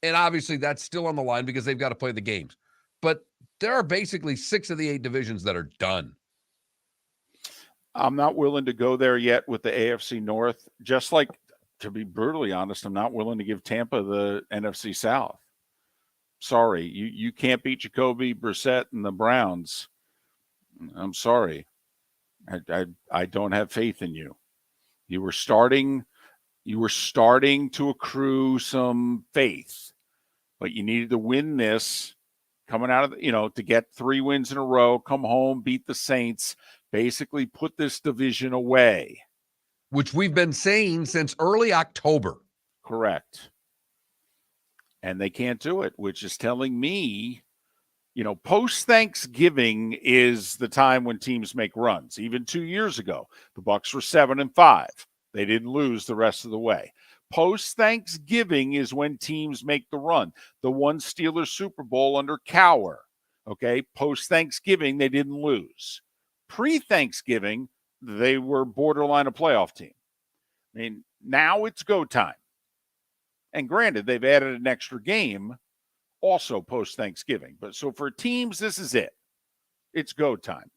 and obviously that's still on the line because they've got to play the games. But there are basically 6 of the 8 divisions that are done.
I'm not willing to go there yet with the AFC North. Just like, to be brutally honest, I'm not willing to give Tampa the NFC South. Sorry, you can't beat Jacoby Brissett and the Browns. I'm sorry. I don't have faith in you. You were starting You were starting to accrue some faith, but you needed to win this coming out of, to get 3 wins in a row, come home, beat the Saints, basically put this division away.
Which we've been saying since early October.
Correct. And they can't do it, which is telling me, post-Thanksgiving is the time when teams make runs. Even 2 years ago, the Bucs were 7-5. They didn't lose the rest of the way. Post-Thanksgiving is when teams make the run. The one Steelers Super Bowl under Cowher, okay? Post-Thanksgiving, they didn't lose. Pre-Thanksgiving, they were borderline a playoff team. I mean, now it's go time. And granted, they've added an extra game also post-Thanksgiving. But so for teams, this is it. It's go time.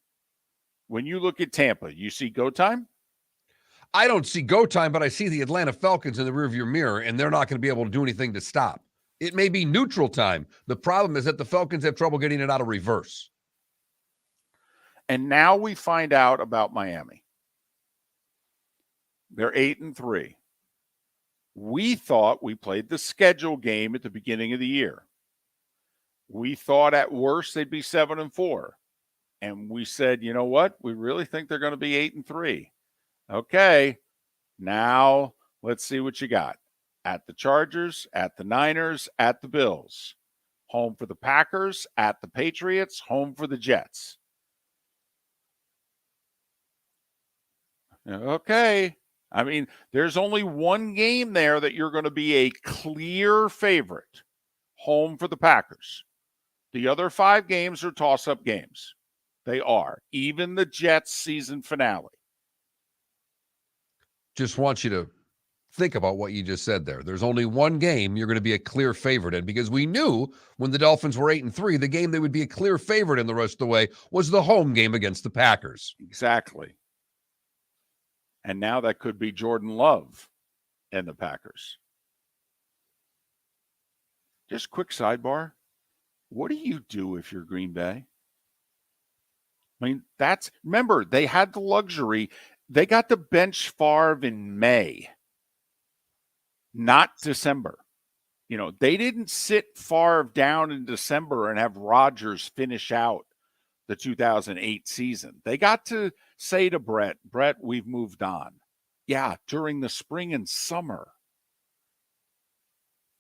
When you look at Tampa, you see go time?
I don't see go time, but I see the Atlanta Falcons in the rearview mirror, and they're not going to be able to do anything to stop. It may be neutral time. The problem is that the Falcons have trouble getting it out of reverse.
And now we find out about Miami. They're 8-3. We thought we played the schedule game at the beginning of the year. We thought at worst they'd be 7-4. And we said, you know what? We really think they're going to be 8-3. Okay, now let's see what you got. At the Chargers, at the Niners, at the Bills. Home for the Packers, at the Patriots, home for the Jets. Okay. I mean, there's only one game there that you're going to be a clear favorite. Home for the Packers. The other 5 games are toss-up games. They are. Even the Jets season finale.
Just want you to think about what you just said there. There's only one game you're going to be a clear favorite in, because we knew when the Dolphins were 8-3, the game they would be a clear favorite in the rest of the way was the home game against the Packers.
Exactly. And now that could be Jordan Love and the Packers. Just quick sidebar. What do you do if you're Green Bay? I mean, remember, they had the luxury. They got to bench Favre in May, not December. They didn't sit Favre down in December and have Rodgers finish out the 2008 season. They got to say to Brett, we've moved on. Yeah, during the spring and summer.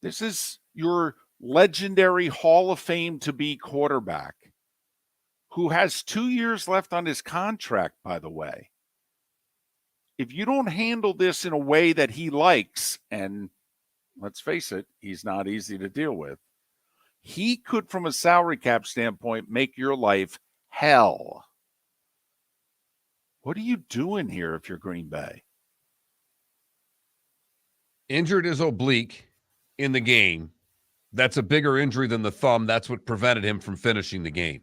This is your legendary Hall of Fame to be quarterback who has 2 years left on his contract, by the way. If you don't handle this in a way that he likes, and let's face it, he's not easy to deal with, he could, from a salary cap standpoint, make your life hell. What are you doing here if you're Green Bay?
Injured his oblique in the game. That's a bigger injury than the thumb. That's what prevented him from finishing the game.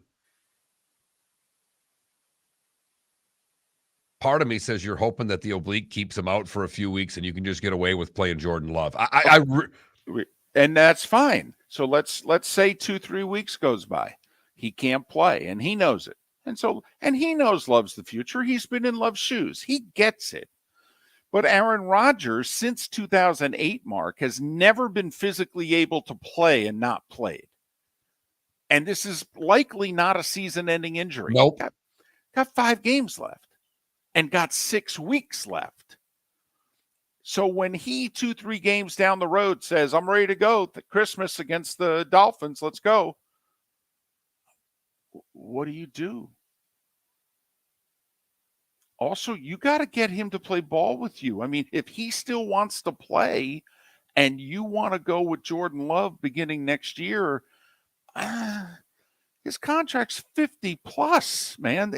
Part of me says you're hoping that the oblique keeps him out for a few weeks and you can just get away with playing Jordan Love.
And that's fine. So let's say 2-3 weeks goes by. He can't play, and he knows it. And he knows Love's the future. He's been in Love's shoes. He gets it. But Aaron Rodgers, since 2008, Mark, has never been physically able to play and not played. And this is likely not a season-ending injury.
Nope.
Got 5 games left and got 6 weeks left. So when he 2-3 games down the road says, I'm ready to go, Christmas against the Dolphins, let's go. What do? Also, you got to get him to play ball with you. I mean, if he still wants to play and you want to go with Jordan Love beginning next year, his contract's 50 plus, man.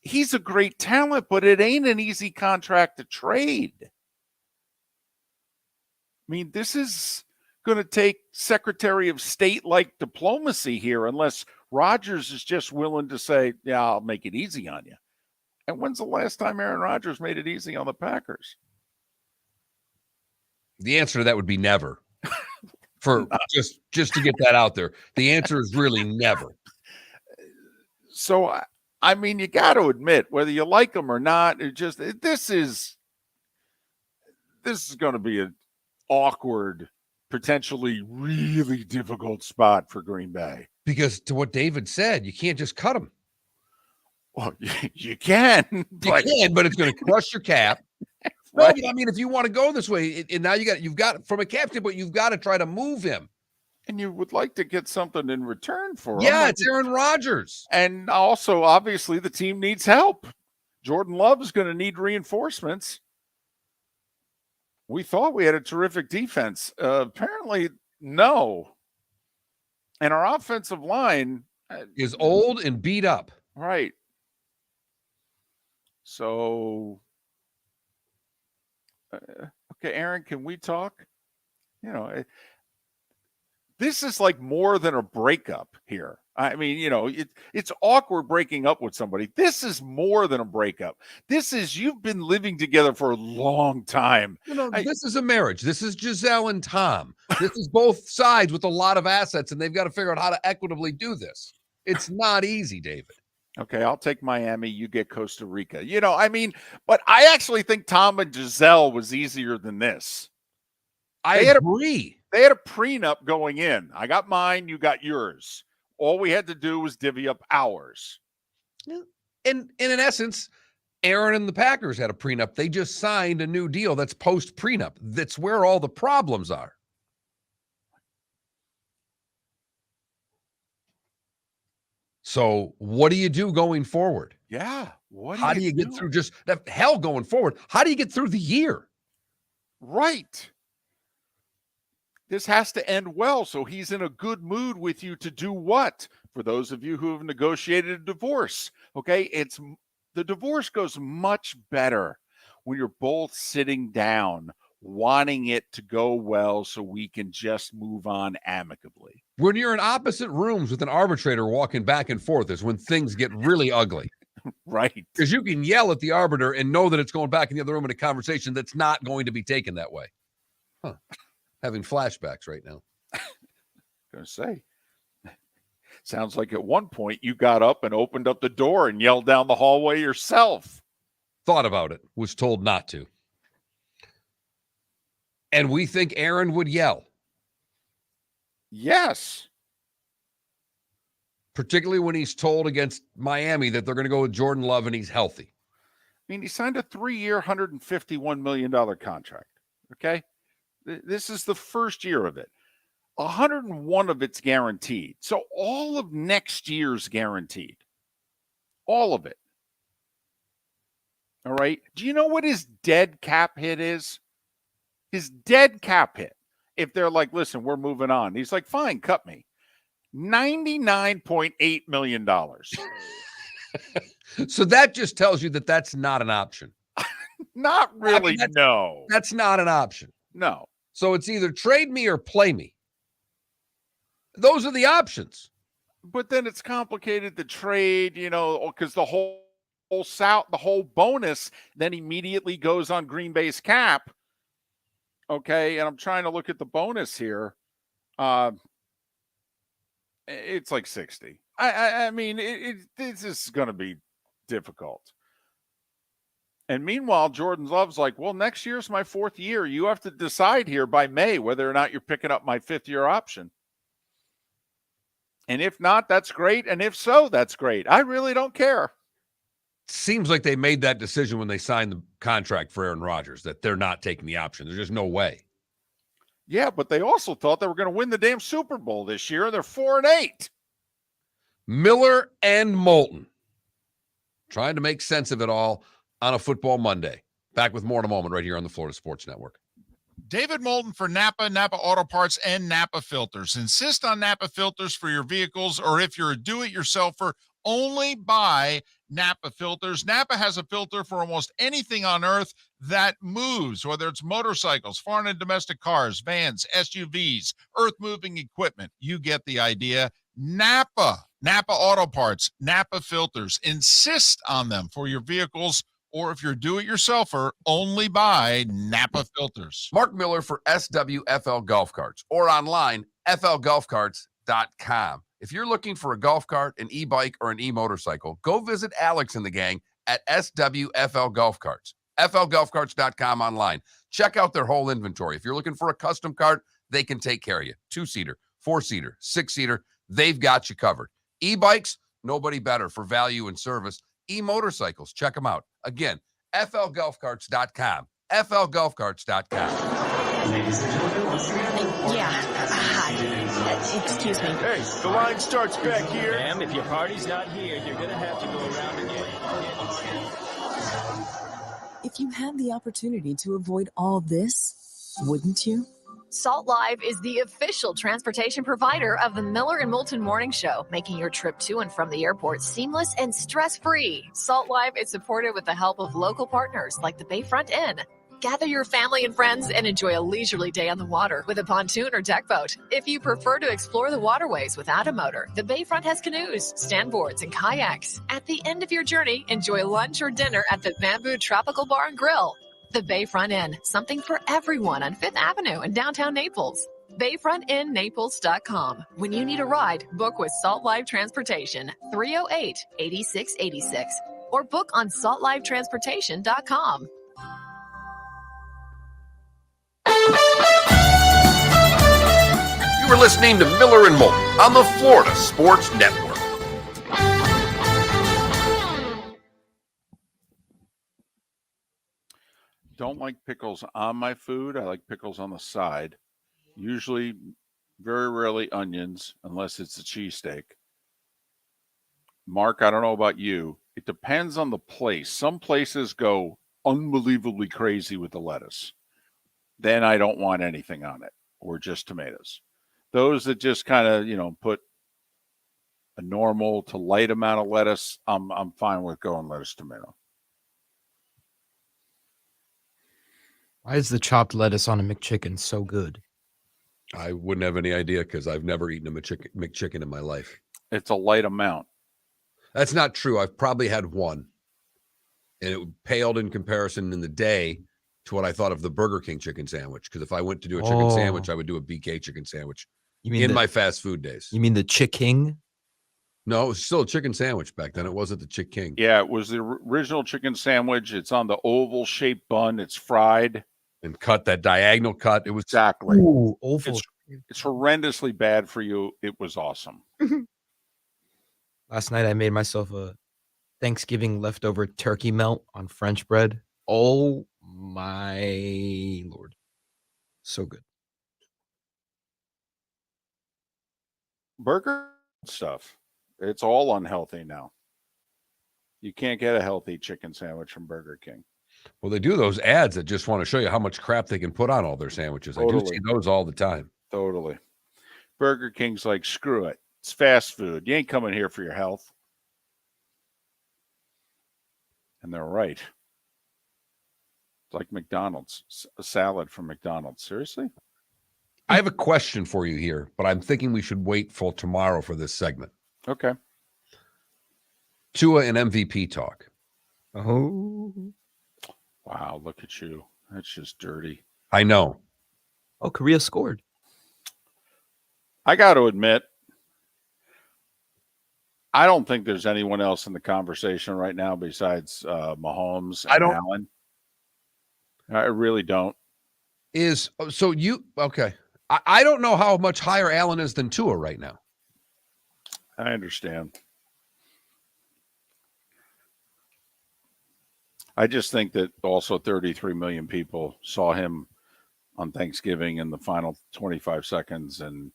He's a great talent, but it ain't an easy contract to trade. I mean, this is going to take Secretary of State-like diplomacy here, unless Rodgers is just willing to say, yeah, I'll make it easy on you. And when's the last time Aaron Rodgers made it easy on the Packers?
The answer to that would be never. For just to get that out there. The answer is really never.
So, I mean, you got to admit, whether you like him or not, this is this is going to be an awkward, potentially really difficult spot for Green Bay.
Because to what David said, you can't just cut them.
Well, you can.
But it's going to crush your cap.
Right.
No, I mean, if you want to go this way, and now you've got from a cap standpoint, you've got to try to move him.
And you would like to get something in return for him.
Yeah, it's Aaron Rodgers.
And also, obviously, the team needs help. Jordan Love is going to need reinforcements. We thought we had a terrific defense. Apparently, no. And our offensive line
is old and beat up.
Right. So, okay, Aaron, can we talk? You know, this is like more than a breakup here. I mean, you know, it's awkward breaking up with somebody. This is more than a breakup. This is, you've been living together for a long time.
You know, this is a marriage. This is Giselle and Tom. This is both sides with a lot of assets, and they've got to figure out how to equitably do this. It's not easy, David.
Okay, I'll take Miami. You get Costa Rica. You know, I mean, but I actually think Tom and Giselle was easier than this.
I agree.
They had a prenup going in. I got mine. You got yours. All we had to do was divvy up ours.
And in essence, Aaron and the Packers had a prenup. They just signed a new deal that's post-prenup. That's where all the problems are. So what do you do going forward?
Yeah.
How do you get through just that hell going forward? How do you get through the year?
Right. This has to end well, so he's in a good mood with you to do what? For those of you who have negotiated a divorce, okay, the divorce goes much better when you're both sitting down, wanting it to go well so we can just move on amicably.
When you're in opposite rooms with an arbitrator walking back and forth is when things get really ugly.
Right.
Because you can yell at the arbiter and know that it's going back in the other room in a conversation that's not going to be taken that way. Huh. Having flashbacks right now.
Gonna say, sounds like at one point you got up and opened up the door and yelled down the hallway yourself.
Thought about it, was told not to. And we think Aaron would yell.
Yes.
Particularly when he's told against Miami that they're going to go with Jordan Love and he's healthy.
I mean, he signed a 3-year, $151 million contract. Okay. This is the first year of it. 101 of it's guaranteed. So all of next year's guaranteed. All of it. All right. Do you know what his dead cap hit is? His dead cap hit. If they're like, listen, we're moving on. He's like, fine, cut me. $99.8 million.
So that just tells you that that's not an option.
Not really, no.
That's not an option.
No.
So it's either trade me or play me. Those are the options.
But then it's complicated to trade, you know, because the whole bonus then immediately goes on Green Bay's cap. Okay, and I'm trying to look at the bonus here. It's like 60. I mean, this is going to be difficult. And meanwhile, Jordan Love's like, well, next year's my 4th year. You have to decide here by May whether or not you're picking up my 5th-year option. And if not, that's great. And if so, that's great. I really don't care.
Seems like they made that decision when they signed the contract for Aaron Rodgers, that they're not taking the option. There's just no way.
Yeah, but they also thought they were going to win the damn Super Bowl this year, and they're 4-8.
Miller and Moulton. Trying to make sense of it all on a Football Monday. Back with more in a moment right here on the Florida Sports Network.
David Moulton for Napa, Napa Auto Parts, and Napa Filters. Insist on Napa filters for your vehicles, or if you're a do-it-yourselfer, only buy Napa filters. Napa has a filter for almost anything on earth that moves, whether it's motorcycles, foreign and domestic cars, vans, SUVs, earth-moving equipment. You get the idea. Napa Auto Parts, Napa filters. Insist on them for your vehicles, or if you're a do-it-yourselfer, only buy Napa filters.
Mark Miller for SWFL Golf Carts, or online, flgolfcarts.com. If you're looking for a golf cart, an e-bike, or an e-motorcycle, go visit Alex and the gang at SWFL Golf Carts. FLGolfCarts.com online. Check out their whole inventory. If you're looking for a custom cart, they can take care of you. 2-seater, 4-seater, 6-seater, they've got you covered. E-bikes, nobody better for value and service. E-motorcycles, check them out. Again, FLGolfCarts.com. FLGolfCarts.com.
Ladies and gentlemen, once again.
Yeah. Hi. Excuse me.
Hey, the line starts back here.
Ma'am, if your party's not here, you're going to have to go around again.
If you had the opportunity to avoid all this, wouldn't you?
Salt Live is the official transportation provider of the Miller and Moulton Morning Show, making your trip to and from the airport seamless and stress-free. Salt Live is supported with the help of local partners like the Bayfront Inn. Gather your family and friends and enjoy a leisurely day on the water with a pontoon or deck boat. If you prefer to explore the waterways without a motor, the Bayfront has canoes, standboards, and kayaks. At the end of your journey, enjoy lunch or dinner at the Bamboo Tropical Bar and Grill. The Bayfront Inn, something for everyone on 5th Avenue in downtown Naples. BayfrontInNaples.com. When you need a ride, book with Salt Live Transportation, 308-8686, or book on saltlivetransportation.com.
You were listening to Miller and Moulton on the Florida Sports Network.
Don't like pickles on my food. I like pickles on the side. Usually, very rarely onions, unless it's a cheesesteak. Mark, I don't know about you. It depends on the place. Some places go unbelievably crazy with the lettuce. Then I don't want anything on it, or just tomatoes. Those that just kind of, put a normal to light amount of lettuce, I'm fine with going lettuce, tomato.
Why is the chopped lettuce on a McChicken so good?
I wouldn't have any idea because I've never eaten a McChicken in my life.
It's a light amount.
That's not true. I've probably had one, and it paled in comparison in the day to what I thought of the Burger King chicken sandwich. Because if I went to do a chicken sandwich, I would do a BK chicken sandwich.
You mean
in my fast food days?
You mean the Chick King?
No, it was still a chicken sandwich back then. It wasn't the Chick King.
Yeah, it was the original chicken sandwich. It's on the oval shaped bun. It's fried
and cut, that diagonal cut. It was
exactly.
Ooh, oval.
It's horrendously bad for you. It was awesome.
Last night I made myself a Thanksgiving leftover turkey melt on French bread. Oh my Lord. So good.
Burger stuff. It's all unhealthy now. You can't get a healthy chicken sandwich from Burger King.
Well, they do those ads that just want to show you how much crap they can put on all their sandwiches.
Totally.
I do see those all the time.
Totally. Burger King's like, screw it. It's fast food. You ain't coming here for your health. And they're right. It's like McDonald's. A salad from McDonald's. Seriously?
I have a question for you here, but I'm thinking we should wait for tomorrow for this segment.
Okay.
Tua and MVP talk.
Oh.
Wow, look at you. That's just dirty.
I know.
Oh, Korea scored.
I got to admit, I don't think there's anyone else in the conversation right now besides Mahomes and Allen. I really don't.
Okay. I don't know how much higher Allen is than Tua right now.
I understand. I just think that also 33 million people saw him on Thanksgiving in the final 25 seconds. And,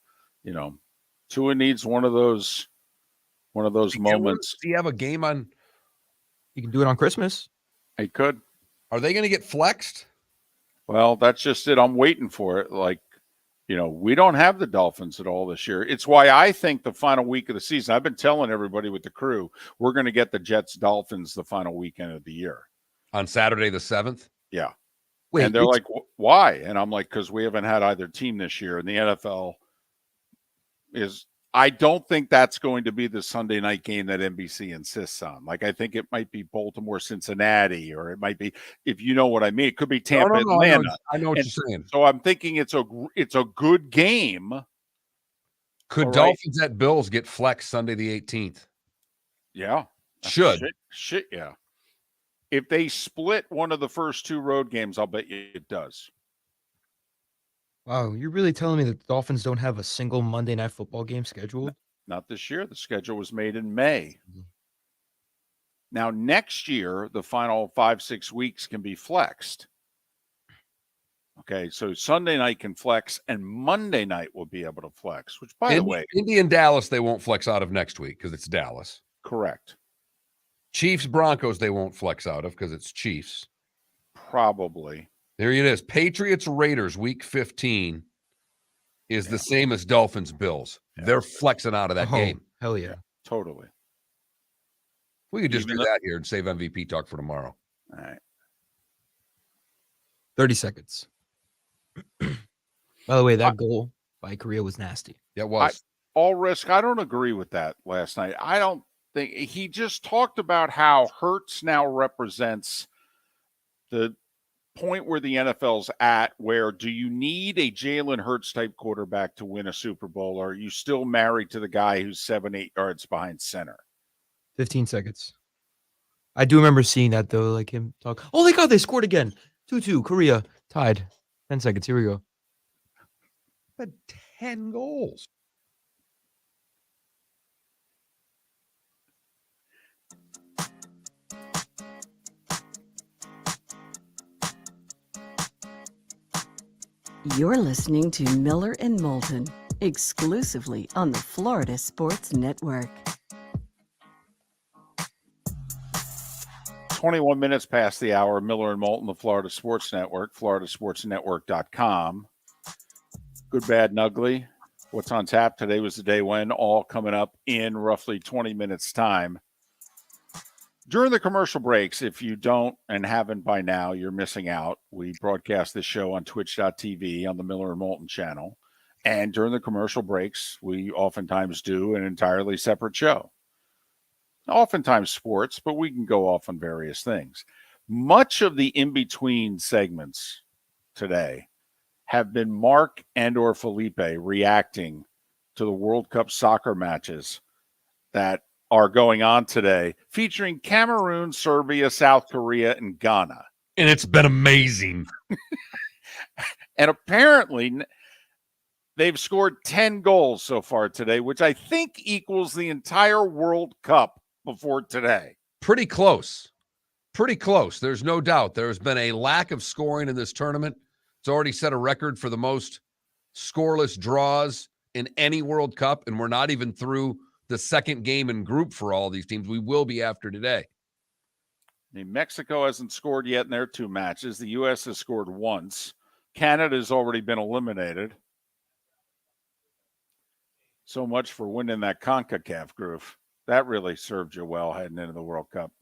Tua needs one of those moments.
Do you have a game on?
You can do it on Christmas.
He could.
Are they going to get flexed?
Well, that's just it. I'm waiting for it. We don't have the Dolphins at all this year. It's why I think the final week of the season, I've been telling everybody with the crew, we're going to get the Jets-Dolphins the final weekend of the year.
On Saturday the 7th?
Yeah.
Wait,
and they're like, why? And I'm like, because we haven't had either team this year. And the NFL I don't think that's going to be the Sunday night game that NBC insists on. I think it might be Baltimore, Cincinnati, or it might be, if you know what I mean, it could be Tampa, Atlanta.
I know what you're saying.
So I'm thinking it's a good game.
Could Dolphins at Bills get flexed Sunday the 18th?
Yeah.
Should.
Shit, yeah. If they split one of the first 2 road games, I'll bet you it does.
Wow, you're really telling me that the Dolphins don't have a single Monday Night Football game scheduled?
Not this year. The schedule was made in May. Now, next year, the final 5-6 weeks can be flexed. Okay, so Sunday night can flex, and Monday night will be able to flex, which, by the way,
Indy and Dallas, they won't flex out of next week because it's Dallas.
correct.
Chiefs, Broncos, they won't flex out of because it's Chiefs.
Probably.
There it is. Patriots, Raiders, week 15 is the same as Dolphins, Bills.
Yeah.
They're flexing out of that game.
Hell yeah.
Totally.
We could just
Even
do that here and save MVP talk for tomorrow.
All right.
30 seconds. By the way, that goal by Korea was nasty.
Yeah, it was.
All risk. I don't agree with that last night. I don't think he just talked about how Hurts now represents the point where the NFL's at, where do you need a Jalen Hurts type quarterback to win a Super Bowl, or are you still married to the guy who's 7-8 yards behind center?
15 seconds. I do remember seeing that, though, like him talk. Oh, my God, they scored again. 2-2, Korea tied. 10 seconds. Here we go.
But 10 goals.
You're listening to Miller and Moulton, exclusively on the Florida Sports Network.
21 minutes past the hour. Miller and Moulton, the Florida Sports Network, floridasportsnetwork.com. Good, bad, and ugly. What's on tap? Today was the day when, all coming up in roughly 20 minutes' time. During the commercial breaks, if you don't and haven't by now, you're missing out. We broadcast this show on twitch.tv on the Miller and Moulton channel. And during the commercial breaks, we oftentimes do an entirely separate show. Oftentimes sports, but we can go off on various things. Much of the in-between segments today have been Mark and or Felipe reacting to the World Cup soccer matches that are going on today, featuring Cameroon, Serbia, South Korea, and Ghana.
And it's been amazing.
And apparently they've scored 10 goals so far today, which I think equals the entire World Cup before today.
Pretty close. Pretty close. There's no doubt. There's been a lack of scoring in this tournament. It's already set a record for the most scoreless draws in any World Cup, and we're not even through the second game in group for all these teams. We will be after today.
I mean, Mexico hasn't scored yet in their 2 matches. The U.S. has scored once. Canada's already been eliminated. So much for winning that CONCACAF group. That really served you well heading into the World Cup.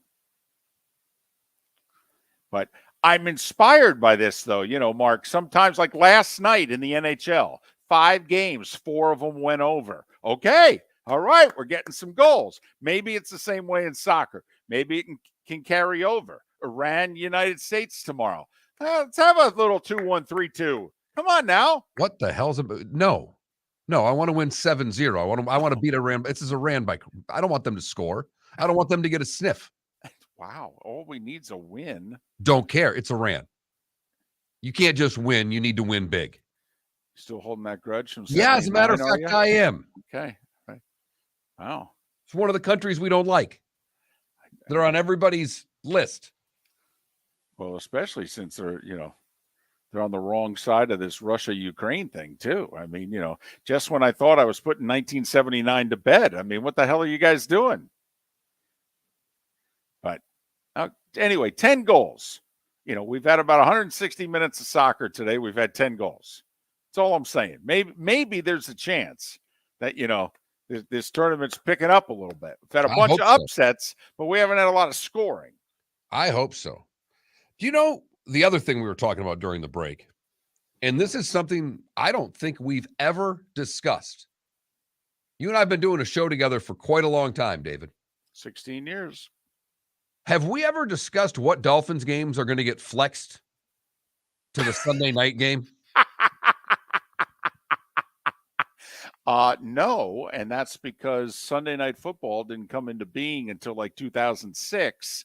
But I'm inspired by this, though. You know, Mark, sometimes like last night in the NHL, 5 games, 4 of them went over. Okay. All right, we're getting some goals. Maybe it's the same way in soccer. Maybe it can carry over. Iran, United States tomorrow. Let's have a little 2-1, 3-2. Come on now.
What the hell's about? No, I want to win 7-0. I want to beat Iran. This is Iran by. I don't want them to score. I don't want them to get a sniff.
Wow, all we need is a win.
Don't care. It's Iran. You can't just win. You need to win big.
Still holding that grudge from
79, as a matter of fact, I am.
Okay. Wow.
It's one of the countries we don't like. They're on everybody's list.
Well, especially since they're on the wrong side of this Russia-Ukraine thing, too. I mean, just when I thought I was putting 1979 to bed, I mean, what the hell are you guys doing? But anyway, 10 goals. We've had about 160 minutes of soccer today. We've had 10 goals. That's all I'm saying. Maybe there's a chance that, this tournament's picking up a little bit. We've had a bunch of upsets, but we haven't had a lot of scoring.
I hope so. Do you know the other thing we were talking about during the break? And this is something I don't think we've ever discussed. You and I have been doing a show together for quite a long time, David.
16 years.
Have we ever discussed what Dolphins games are going to get flexed to the Sunday night game?
No, and that's because Sunday Night Football didn't come into being until like 2006,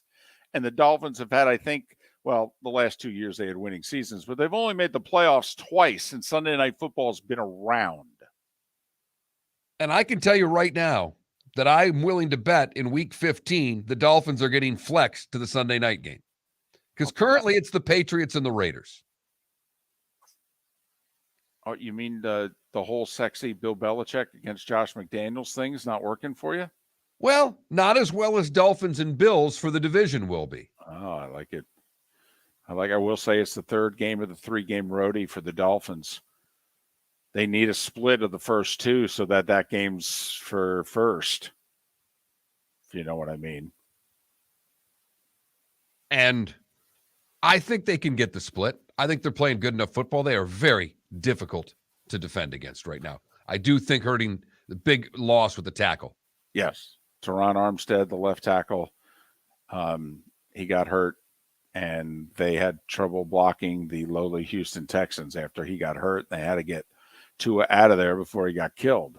And the Dolphins have had, I think, well, the last 2 years they had winning seasons, but they've only made the playoffs twice since Sunday Night Football has been around.
And I can tell you right now that I'm willing to bet in week 15, the Dolphins are getting flexed to the Sunday night game. Because currently it's the Patriots and the Raiders.
Oh, you mean the whole sexy Bill Belichick against Josh McDaniels thing is not working for you?
Well, not as well as Dolphins and Bills for the division will be.
Oh, I like it. I will say it's the third game of the 3-game roadie for the Dolphins. They need a split of the first two so that game's for first, if you know what I mean.
And I think they can get the split. I think they're playing good enough football. They are very difficult to defend against right now. I do think hurting the big loss with the tackle.
Yes. Teron Armstead, the left tackle, he got hurt, and they had trouble blocking the lowly Houston Texans after he got hurt. They had to get Tua out of there before he got killed.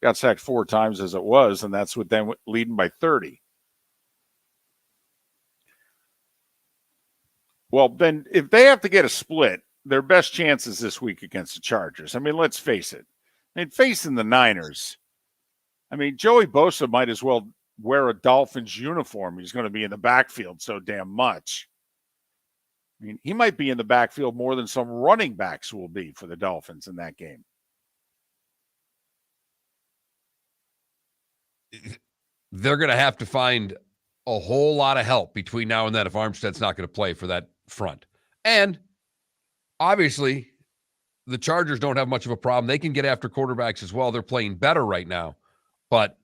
Got sacked 4 times as it was, and that's with them leading by 30. Well, then if they have to get a split, their best chances this week against the Chargers. I mean, let's face it. I mean, facing the Niners, I mean, Joey Bosa might as well wear a Dolphins uniform. He's going to be in the backfield so damn much. I mean, he might be in the backfield more than some running backs will be for the Dolphins in that game.
They're going to have to find a whole lot of help between now and then if Armstead's not going to play for that front. And obviously, the Chargers don't have much of a problem. They can get after quarterbacks as well. They're playing better right now. But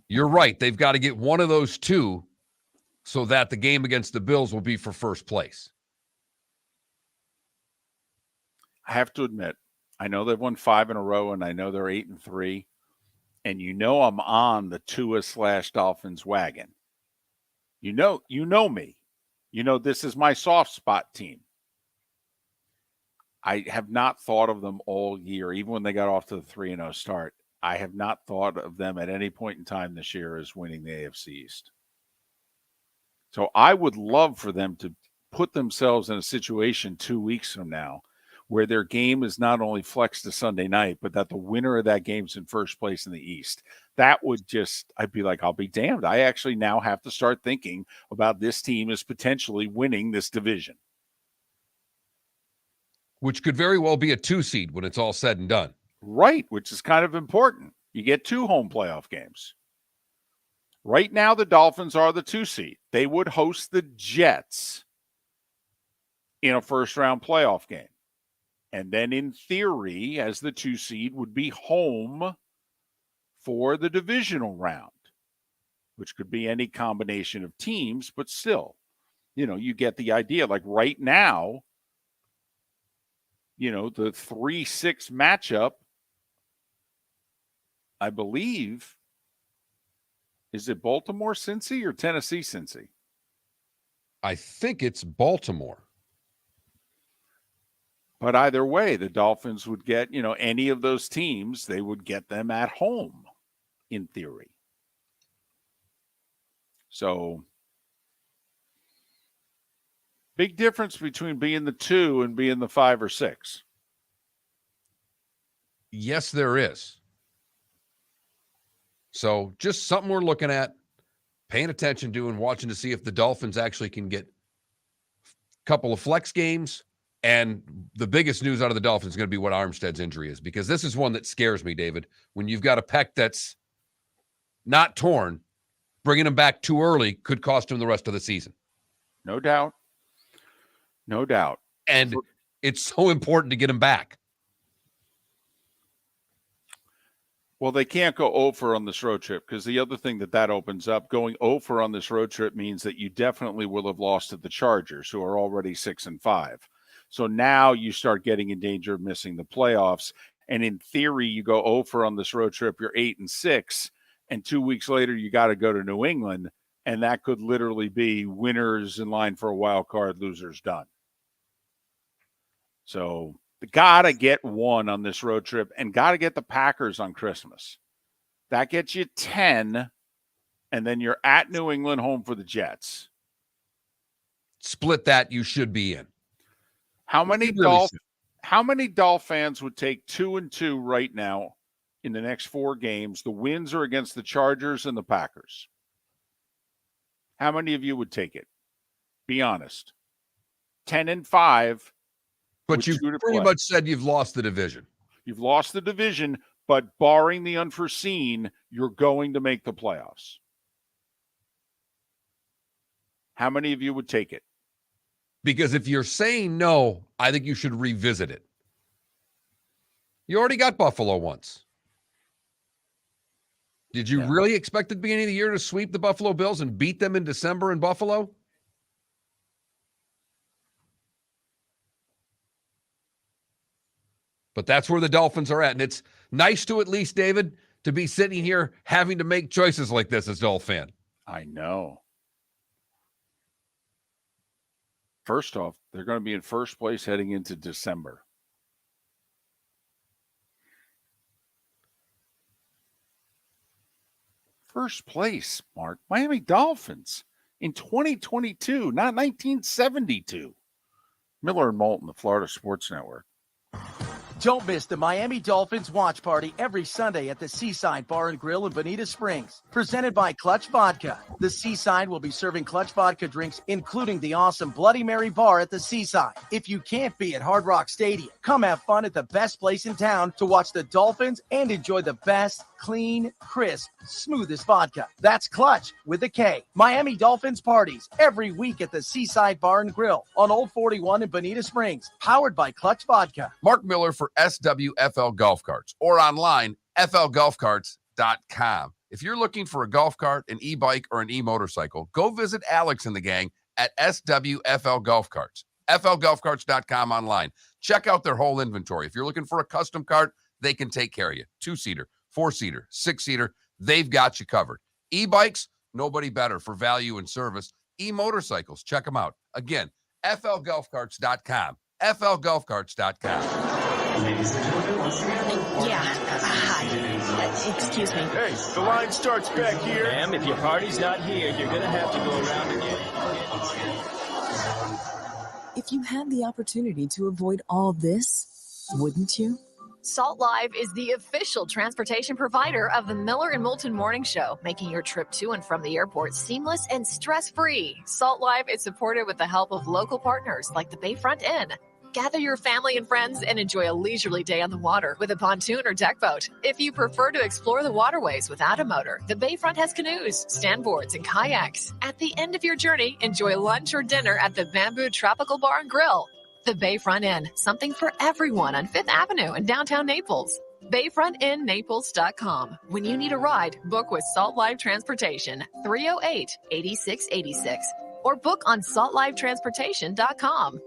you're right. They've got to get one of those two so that the game against the Bills will be for first place.
I have to admit, I know they've won 5 in a row, and I know they're 8-3. And you know I'm on the Tua/Dolphins wagon. You know me. You know this is my soft spot team. I have not thought of them all year, even when they got off to the 3-0 start. I have not thought of them at any point in time this year as winning the AFC East. So I would love for them to put themselves in a situation 2 weeks from now where their game is not only flexed to Sunday night, but that the winner of that game's in first place in the East. That would just, I'd be like, I'll be damned. I actually now have to start thinking about this team as potentially winning this division.
Which could very well be a 2 seed when it's all said and done.
Right, which is kind of important. You get 2 home playoff games. Right now, the Dolphins are the 2 seed. They would host the Jets in a first-round playoff game. And then, in theory, as the 2 seed, would be home for the divisional round, which could be any combination of teams, but still, you get the idea. Like right now, the 3-6 matchup, I believe, is it Baltimore-Cincy or Tennessee-Cincy?
I think it's Baltimore.
But either way, the Dolphins would get, any of those teams, they would get them at home, in theory. So, big difference between being the 2 and being the 5 or 6.
Yes, there is. So just something we're looking at, paying attention to, and watching to see if the Dolphins actually can get a couple of flex games. And the biggest news out of the Dolphins is going to be what Armstead's injury is, because this is one that scares me, David. When you've got a pec that's not torn, bringing him back too early could cost him the rest of the season.
No doubt. No doubt.
And it's so important to get him back.
Well, they can't go over on this road trip, because the other thing that opens up, going over on this road trip means that you definitely will have lost to the Chargers, who are already 6-5. So now you start getting in danger of missing the playoffs. And in theory, you go over on this road trip, you're 8-6, and 2 weeks later, you got to go to New England. And that could literally be winners in line for a wild card, losers done. So got to get 1 on this road trip, and got to get the Packers on Christmas. That gets you 10, and then you're at New England, home for the Jets.
split that, you should be in.
How many
You really should.
How many Dolph fans would take 2-2 right now in the next 4 games? The wins are against the Chargers and the Packers. How many of you would take it? Be honest. 10-5.
But
with
you
2 to
pretty
play.
much said you've lost the division.
You've lost the division, but barring the unforeseen, you're going to make the playoffs. How many of you would take it?
Because if you're saying no, I think you should revisit it. You already got Buffalo once. Did you really expect at the beginning of the year to sweep the Buffalo Bills and beat them in December in Buffalo? But that's where the Dolphins are at. And it's nice to at least, David, to be sitting here having to make choices like this as a Dolphin fan.
I know. First off, they're going to be in first place heading into December. First place, Mark. Miami Dolphins in 2022, not 1972. Miller and Moulton, the Florida Sports Network.
Don't miss the Miami Dolphins watch party every Sunday at the Seaside Bar and Grill in Bonita Springs. Presented by Clutch Vodka. The Seaside will be serving Clutch Vodka drinks, including the awesome Bloody Mary bar at the Seaside. If you can't be at Hard Rock Stadium, come have fun at the best place in town to watch the Dolphins and enjoy the best, clean, crisp, smoothest vodka. That's Clutch with a K. Miami Dolphins parties every week at the Seaside Bar and Grill on Old 41 in Bonita Springs. Powered by Clutch Vodka.
Mark Miller for SWFL Golf Carts or online, flgolfcarts.com. If you're looking for a golf cart, an e-bike, or an e-motorcycle, go visit Alex and the gang at SWFL Golf Carts. flgolfcarts.com online. Check out their whole inventory. If you're looking for a custom cart, they can take care of you. 2-seater, 4-seater, 6-seater, they've got you covered. E-bikes, nobody better for value and service. E-motorcycles, check them out. Again, flgolfcarts.com. flgolfcarts.com.
Yeah. Hi. Excuse me.
Hey, the line starts back here.
Ma'am, if your party's not here, you're going to have to go around again.
If you had the opportunity to avoid all this, wouldn't you?
Salt Live is the official transportation provider of the Miller and Moulton Morning Show, making your trip to and from the airport seamless and stress-free. Salt Live is supported with the help of local partners like the Bayfront Inn. Gather your family and friends and enjoy a leisurely day on the water with a pontoon or deck boat. If you prefer to explore the waterways without a motor, the Bayfront has canoes, standboards, and kayaks. At the end of your journey, enjoy lunch or dinner at the Bamboo Tropical Bar and Grill. The Bayfront Inn, something for everyone on 5th Avenue in downtown Naples. BayfrontInNaples.com. When you need a ride, book with Salt Live Transportation, 308-8686, or book on saltlivetransportation.com.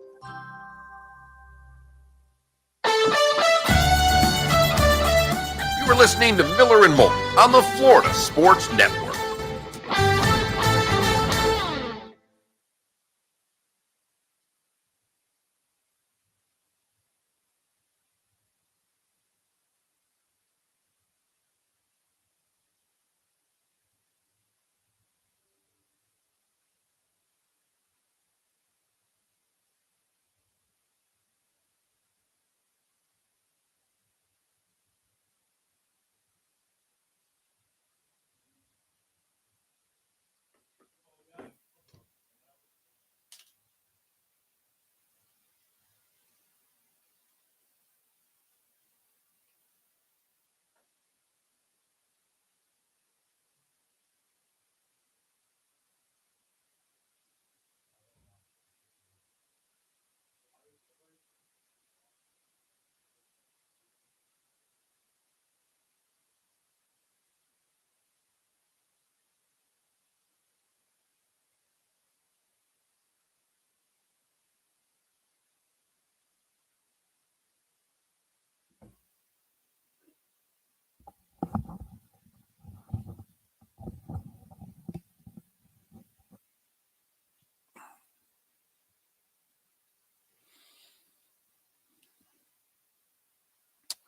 You were listening to Miller and Moulton on the Florida Sports Network.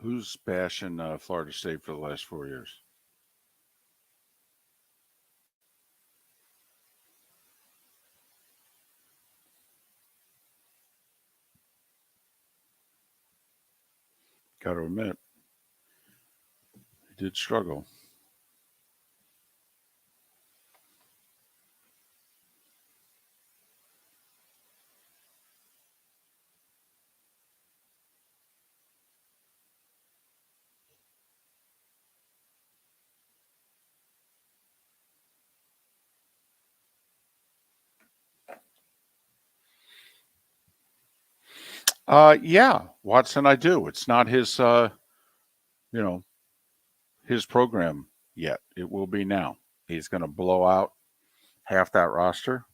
Who's bashing Florida State for the last 4 years? Got to admit, he did struggle. Yeah, Watson, I do. It's not his, his program yet. It will be now. He's going to blow out half that roster.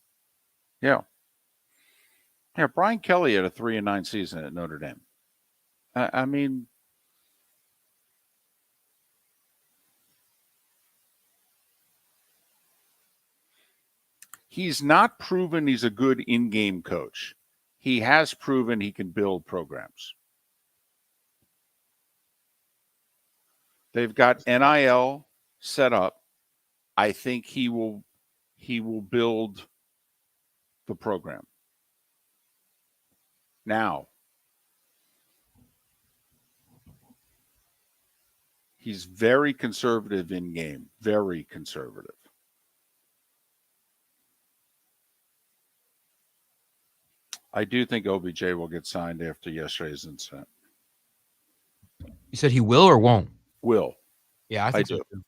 Yeah. Yeah, Brian Kelly had a 3-9 season at Notre Dame. I mean, he's not proven he's a good in-game coach. He has proven he can build programs. They've got NIL set up. I think he will build the program. Now, he's very conservative in game, very conservative. I do think OBJ will get signed after yesterday's incident.
You said he will or won't?
Will.
Yeah, I think so
do.
too.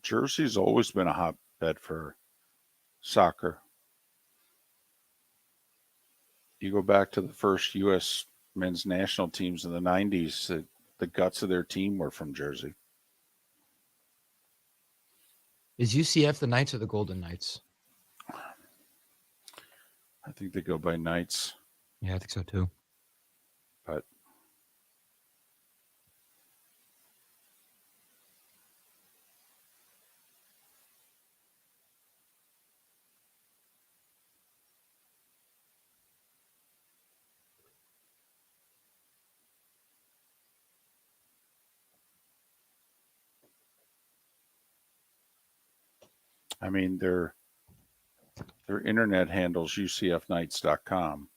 Jersey's always been a hotbed for soccer. You go back to the first U.S. men's national teams in the 90s, the guts of their team were from Jersey.
Is UCF the Knights or the Golden Knights?
I think they go by Knights.
Yeah, I think so too.
But I mean, their internet handles UCFKnights.com.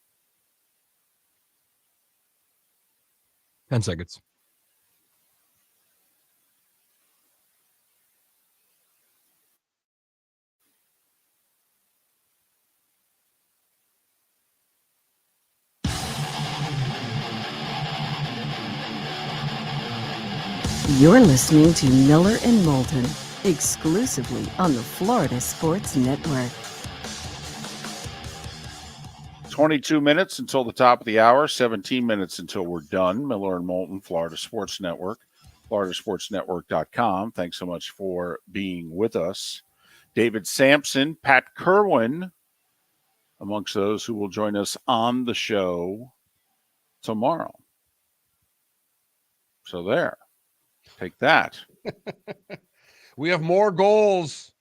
10 seconds.
You're listening to Miller and Moulton, exclusively on the Florida Sports Network.
22 minutes until the top of the hour, 17 minutes until we're done. Miller and Moulton, Florida Sports Network, floridasportsnetwork.com. Thanks so much for being with us. David Sampson, Pat Kerwin, amongst those who will join us on the show tomorrow. So there. Take that.
We have more goals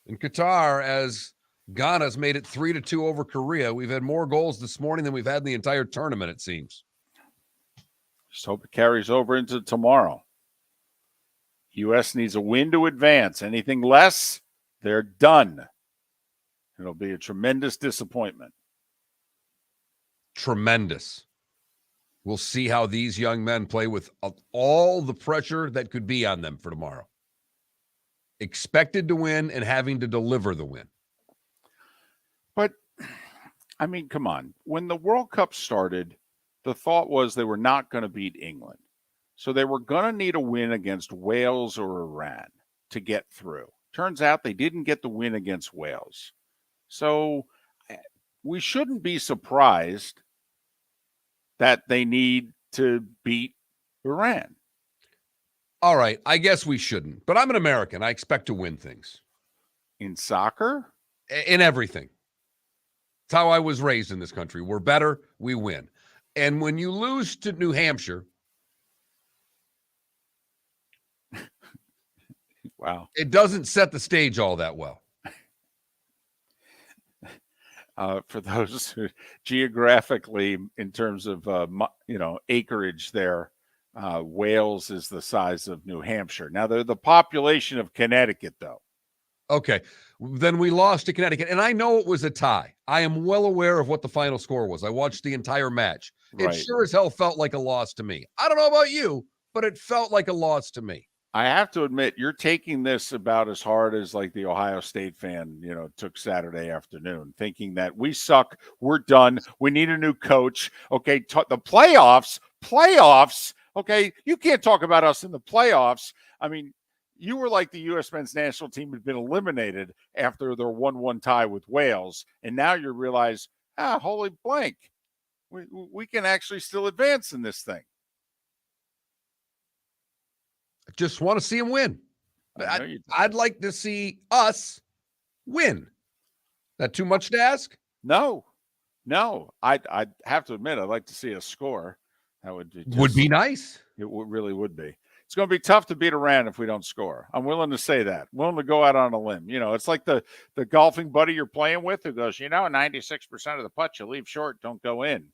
in Qatar as Ghana's made it 3-2 over Korea. We've had more goals this morning than we've had in the entire tournament, it seems.
Just hope it carries over into tomorrow. U.S. needs a win to advance. Anything less, they're done. It'll be a tremendous disappointment.
Tremendous. We'll see how these young men play with all the pressure that could be on them for tomorrow. Expected to win and having to deliver the win.
But, I mean, come on. When the World Cup started, the thought was they were not going to beat England. So they were going to need a win against Wales or Iran to get through. Turns out they didn't get the win against Wales. So we shouldn't be surprised that they need to beat Iran.
All right, I guess we shouldn't, but I'm an American. I expect to win things.
In soccer?
In everything. It's how I was raised in this country. We're better, we win. And when you lose to New Hampshire,
wow,
it doesn't set the stage all that well.
For those who geographically, in terms of acreage, there, Wales is the size of New Hampshire. Now they're the population of Connecticut, though.
Okay, then we lost to Connecticut, and I know it was a tie. I am well aware of what the final score was. I watched the entire match.
Right.
It sure as hell felt like a loss to me. I don't know about you, but it felt like a loss to me.
I have to admit, you're taking this about as hard as like the Ohio State fan, took Saturday afternoon, thinking that we suck, we're done, we need a new coach. Okay, the playoffs. Okay, you can't talk about us in the playoffs. I mean, you were like the U.S. men's national team had been eliminated after their 1-1 tie with Wales, and now you realize, holy blank, we can actually still advance in this thing.
Just want to see him win. I'd like to see us win. That too much to ask?
No. I'd have to admit, I'd like to see a score. That would
be nice.
It really would be. It's going to be tough to beat Iran if we don't score. I'm willing to say that. Willing to go out on a limb. It's like the golfing buddy you're playing with who goes, 96% of the putts you leave short don't go in.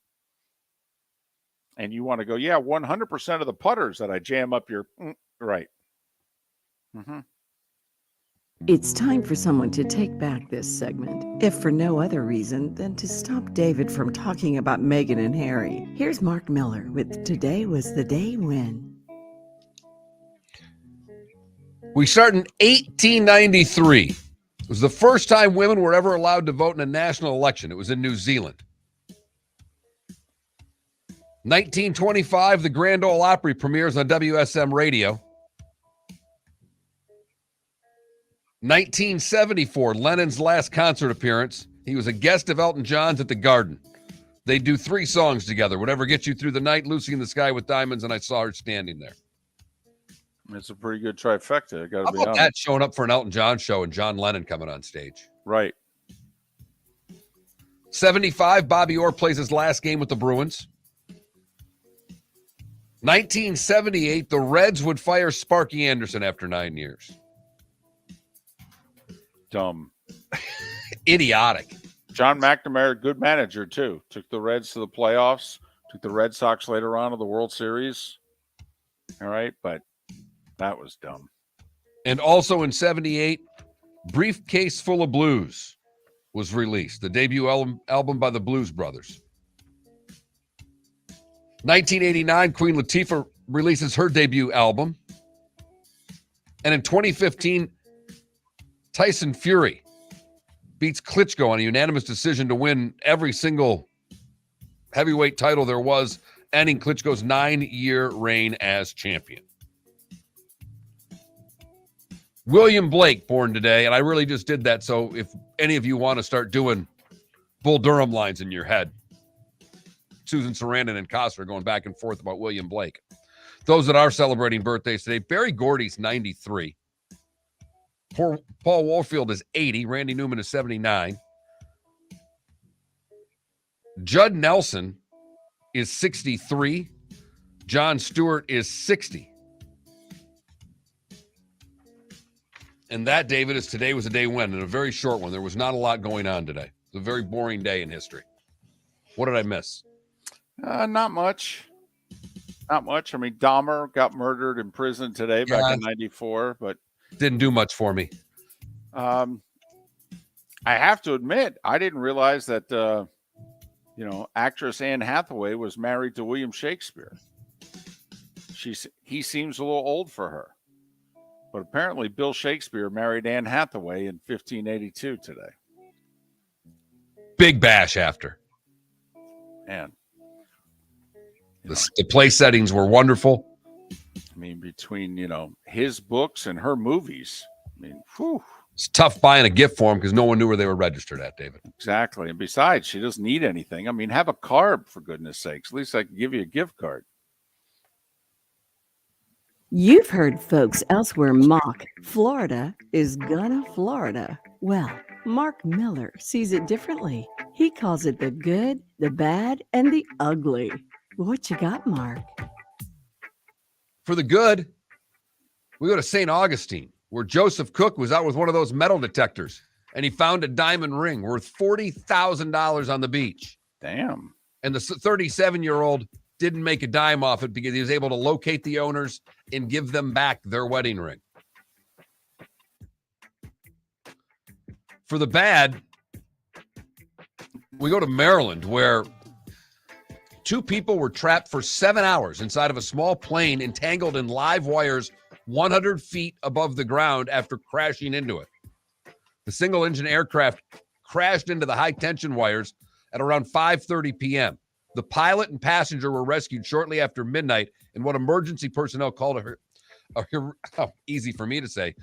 And you want to go, 100% of the putters that I jam up your right. Mm-hmm.
It's time for someone to take back this segment, if for no other reason than to stop David from talking about Meghan and Harry. Here's Mark Miller with Today Was the Day When.
We start in 1893. It was the first time women were ever allowed to vote in a national election. It was in New Zealand. 1925, the Grand Ole Opry premieres on WSM radio. 1974, Lennon's last concert appearance. He was a guest of Elton John's at the Garden. They do 3 songs together. Whatever Gets You Through the Night, Lucy in the Sky with Diamonds, and I Saw Her Standing There.
It's a pretty good trifecta. I got to be
How about
honest.
that showing up for an Elton John show and John Lennon coming on stage?
Right.
75, Bobby Orr plays his last game with the Bruins. 1978, the Reds would fire Sparky Anderson after 9 years.
Dumb.
Idiotic.
John McNamara, good manager, too. Took the Reds to the playoffs. Took the Red Sox later on to the World Series. All right, but that was dumb.
And also in 78, Briefcase Full of Blues was released, the debut album by the Blues Brothers. 1989, Queen Latifah releases her debut album. And in 2015, Tyson Fury beats Klitschko on a unanimous decision to win every single heavyweight title there was, ending Klitschko's 9-year reign as champion. William Blake, born today, and I really just did that so if any of you want to start doing Bull Durham lines in your head, Susan Sarandon and Costner going back and forth about William Blake. Those that are celebrating birthdays today, Barry Gordy's 93. Paul Warfield is 80. Randy Newman is 79. Judd Nelson is 63. John Stewart is 60. And that, David, is today was a day when, and a very short one. There was not a lot going on today. It's a very boring day in history. What did I miss?
Not much. Not much. I mean, Dahmer got murdered in prison today back in 94, but
didn't do much for me.
I have to admit, I didn't realize that, actress Anne Hathaway was married to William Shakespeare. He seems a little old for her. But apparently Bill Shakespeare married Anne Hathaway in 1582 today.
Big bash after.
Man.
The play settings were wonderful.
I mean, between, his books and her movies. I mean, whew.
It's tough buying a gift for him because no one knew where they were registered at, David.
Exactly. And besides, she doesn't need anything. I mean, have a card, for goodness sakes. At least I can give you a gift card.
You've heard folks elsewhere mock Florida is gonna Florida. Well, Mark Miller sees it differently. He calls it the good, the bad, and the ugly. What you got, Mark?
For the good, we go to St. Augustine, where Joseph Cook was out with one of those metal detectors, and he found a diamond ring worth $40,000 on the beach.
Damn.
And the 37-year-old didn't make a dime off it because he was able to locate the owners and give them back their wedding ring. For the bad, we go to Maryland, where 2 people were trapped for 7 hours inside of a small plane entangled in live wires 100 feet above the ground after crashing into it. The single-engine aircraft crashed into the high-tension wires at around 5:30 p.m. The pilot and passenger were rescued shortly after midnight in what emergency personnel called easy for me to say,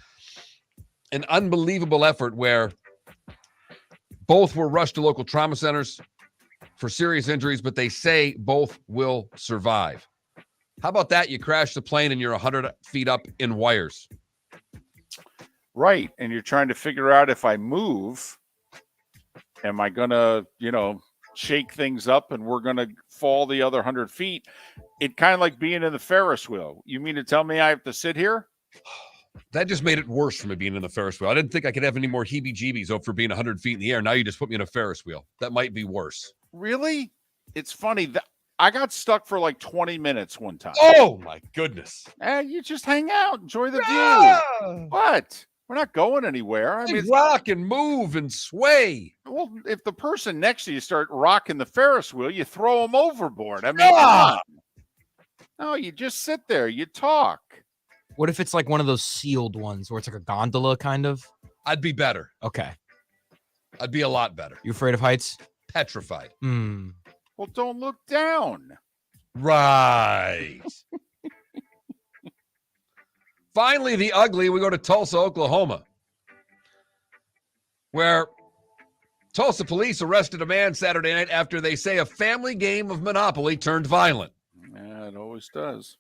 an unbelievable effort where both were rushed to local trauma centers for serious injuries, but they say both will survive. How about that? You crash the plane and you're 100 feet up in wires.
Right. And you're trying to figure out, if I move, am I going to, shake things up and we're going to fall the other 100 feet? It kind of like being in the Ferris wheel. You mean to tell me I have to sit here?
That just made it worse for me being in the Ferris wheel. I didn't think I could have any more heebie-jeebies for being 100 feet in the air. Now you just put me in a Ferris wheel. That might be worse.
Really? It's funny that I got stuck for like 20 minutes one time.
Oh my goodness.
You just hang out, enjoy the view. What? We're not going anywhere. I mean,
rock and move and sway.
Well, if the person next to you start rocking the Ferris wheel, you throw them overboard. I mean, come on. No, you just sit there. You talk.
What if it's like one of those sealed ones where it's like a gondola kind of?
I'd be better.
Okay.
I'd be a lot better.
You afraid of heights?
Petrified.
Well, don't look down.
Right. Finally, the ugly, we go to Tulsa, Oklahoma, where Tulsa police arrested a man Saturday night after they say a family game of Monopoly turned violent.
Yeah, it always does.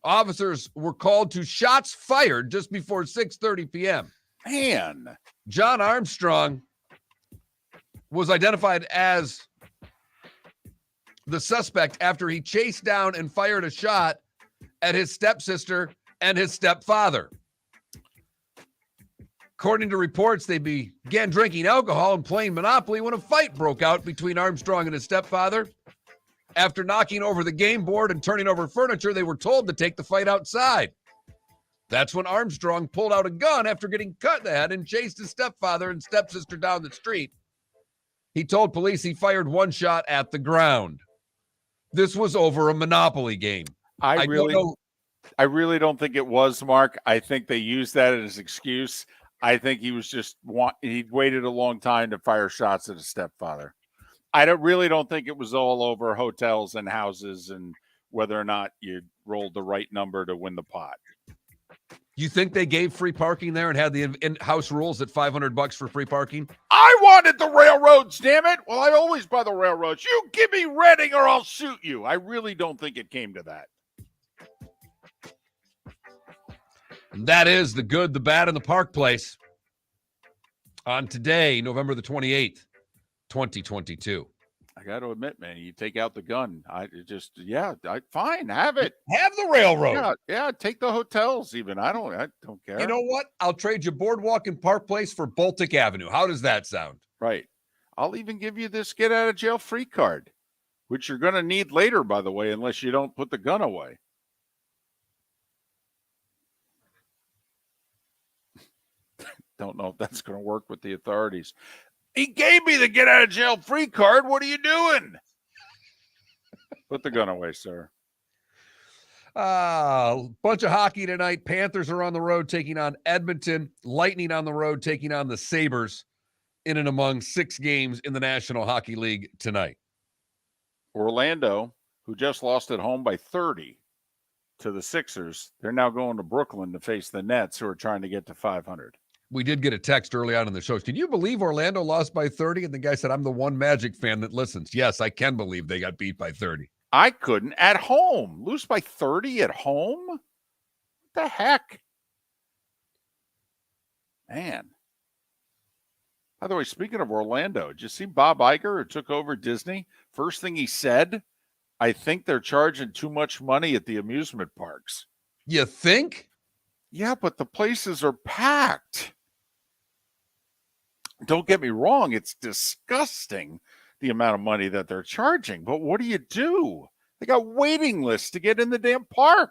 Officers were called to shots fired just before 6:30 p.m.
Man.
John Armstrong was identified as the suspect after he chased down and fired a shot at his stepsister and his stepfather. According to reports, they began drinking alcohol and playing Monopoly when a fight broke out between Armstrong and his stepfather. After knocking over the game board and turning over furniture, they were told to take the fight outside. That's when Armstrong pulled out a gun after getting cut in the head and chased his stepfather and stepsister down the street. He told police he fired one shot at the ground. This was over a Monopoly game.
I really don't think it was, Mark. I think they used that as an excuse. I think he was just he waited a long time to fire shots at his stepfather. I really don't think it was all over hotels and houses and whether or not you rolled the right number to win the pot.
You think they gave free parking there and had the in-house rules at $500 for free parking?
I wanted the railroads, damn it. Well, I always buy the railroads. You give me Reading or I'll shoot you. I really don't think it came to that.
And that is the good, the bad, and the Park Place on today, November the 28th, 2022.
I got to admit, man, you take out the gun. Fine, have it.
Have the railroad.
Yeah, take the hotels even. I don't care.
You know what? I'll trade you Boardwalk and Park Place for Baltic Avenue. How does that sound?
Right. I'll even give you this get out of jail free card, which you're going to need later, by the way, unless you don't put the gun away. Don't know if that's going to work with the authorities. He gave me the get out of jail free card. What are you doing? Put the gun away, sir.
Bunch of hockey tonight. Panthers are on the road taking on Edmonton. Lightning on the road taking on the Sabres in and among 6 games in the National Hockey League tonight.
Orlando, who just lost at home by 30 to the Sixers, they're now going to Brooklyn to face the Nets, who are trying to get to 500.
We did get a text early on in the show. Can you believe Orlando lost by 30? And the guy said, I'm the one Magic fan that listens. Yes, I can believe they got beat by 30.
I couldn't. At home. Lose by 30 at home? the heck? Man. By the way, speaking of Orlando, did you see Bob Iger, who took over Disney? First thing he said, I think they're charging too much money at the amusement parks.
You think?
Yeah, but the places are packed. Don't get me wrong, it's disgusting the amount of money that they're charging. But what do? They got waiting lists to get in the damn park.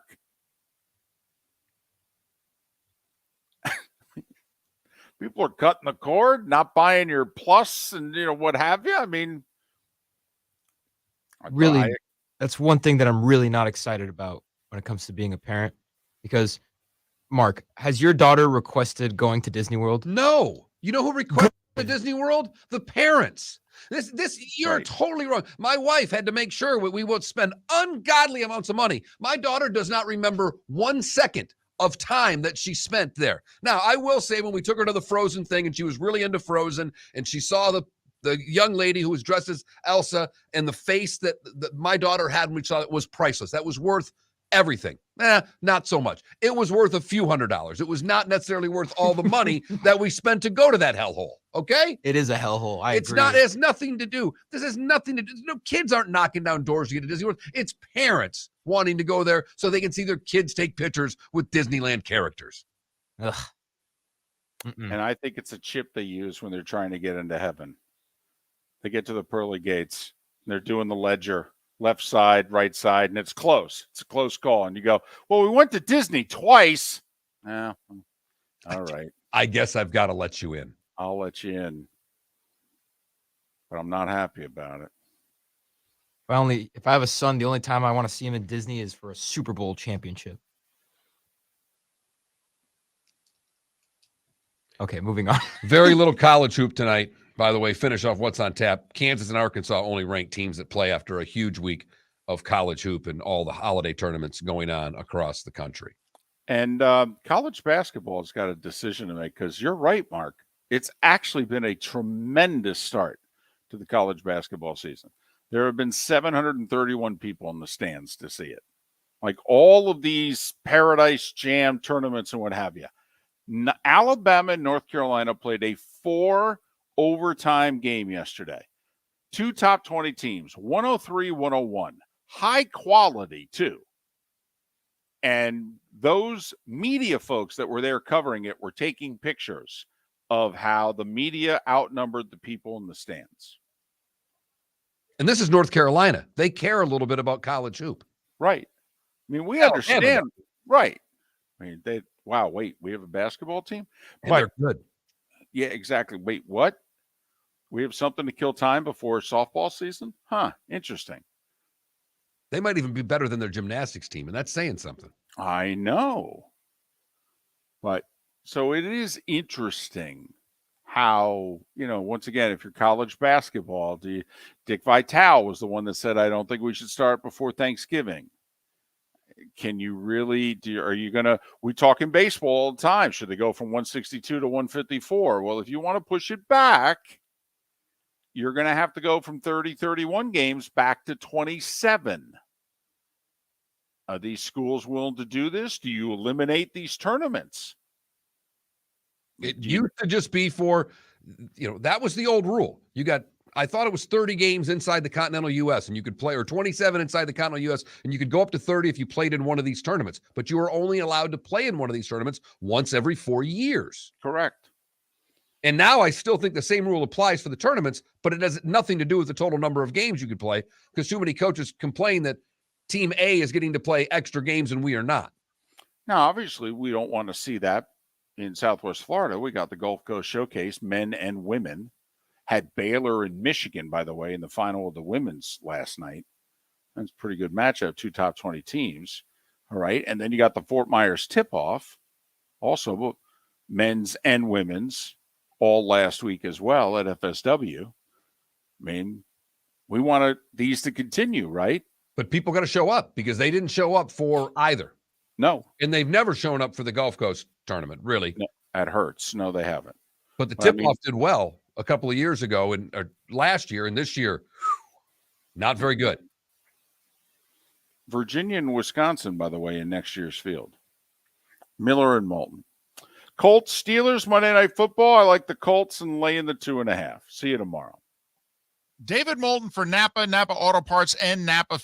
People are cutting the cord, not buying your plus and, what have you. I mean,
Really, that's one thing that I'm really not excited about when it comes to being a parent. Because, Mark, has your daughter requested going to Disney World?
No. You know who requested the Disney World? The parents. You're
Right.
totally wrong. My wife had to make sure we won't spend ungodly amounts of money. My daughter does not remember 1 second of time that she spent there. Now, I will say when we took her to the Frozen thing and she was really into Frozen and she saw the young lady who was dressed as Elsa and the face that my daughter had when we saw it was priceless. That was worth everything. Not so much. It was worth a few $100s. It was not necessarily worth all the money that we spent to go to that hellhole. Okay?
It is a hellhole. I agree.
It has nothing to do. This has nothing to do. No, kids aren't knocking down doors to get to Disney World. It's parents wanting to go there so they can see their kids take pictures with Disneyland characters.
Ugh.
And I think it's a chip they use when they're trying to get into heaven. They get to the pearly gates. And they're doing the ledger, left side, right side, and it's close. It's a close call. And you go, well, we went to Disney twice. All right.
I guess I've got to let you in.
I'll let you in. But I'm not happy about it.
If I have a son, the only time I want to see him in Disney is for a Super Bowl championship. Okay, moving on.
Very little college hoop tonight. By the way, finish off what's on tap. Kansas and Arkansas only ranked teams that play after a huge week of college hoop and all the holiday tournaments going on across the country.
And college basketball has got a decision to make because you're right, Mark. It's actually been a tremendous start to the college basketball season. There have been 731 people in the stands to see it. Like all of these Paradise Jam tournaments and what have you. Alabama and North Carolina played a 4 overtime game yesterday. 2 top 20 teams, 103-101. High quality, too. And those media folks that were there covering it were taking pictures of how the media outnumbered the people in the stands.
And this is North Carolina. They care a little bit about college hoop.
Right. I mean, we understand. Right. I mean, we have a basketball team?
And they're good.
Yeah, exactly. Wait, what? We have something to kill time before softball season? Huh, interesting.
They might even be better than their gymnastics team, and that's saying something.
I know. But so it is interesting how, once again, if you're college basketball, Dick Vitale was the one that said, I don't think we should start before Thanksgiving. Can you really, we talk in baseball all the time. Should they go from 162 to 154? Well, if you want to push it back, you're going to have to go from 31 games back to 27. Are these schools willing to do this? Do you eliminate these tournaments?
It used to just be for, that was the old rule. I thought it was 30 games inside the continental U.S. and you could play, or 27 inside the continental U.S. and you could go up to 30 if you played in one of these tournaments. But you were only allowed to play in one of these tournaments once every 4 years.
Correct.
And now I still think the same rule applies for the tournaments, but it has nothing to do with the total number of games you could play because too many coaches complain that Team A is getting to play extra games and we are not.
Now, obviously, we don't want to see that in Southwest Florida. We got the Gulf Coast Showcase, men and women. Had Baylor and Michigan, by the way, in the final of the women's last night. That's a pretty good matchup, 2 top 20 teams. All right. And then you got the Fort Myers tip-off, also men's and women's, all last week as well at FSW. I mean, we want these to continue, right?
But people got to show up because they didn't show up for either.
No.
And they've never shown up for the Gulf Coast tournament, really.
No, at Hertz. No, they haven't.
But the tip-off did well a couple of years ago or last year, and this year, not very good.
Virginia and Wisconsin, by the way, in next year's field. Miller and Moulton. Colts, Steelers, Monday Night Football. I like the Colts and laying the 2.5. See you tomorrow.
David Moulton for Napa Auto Parts, and Napa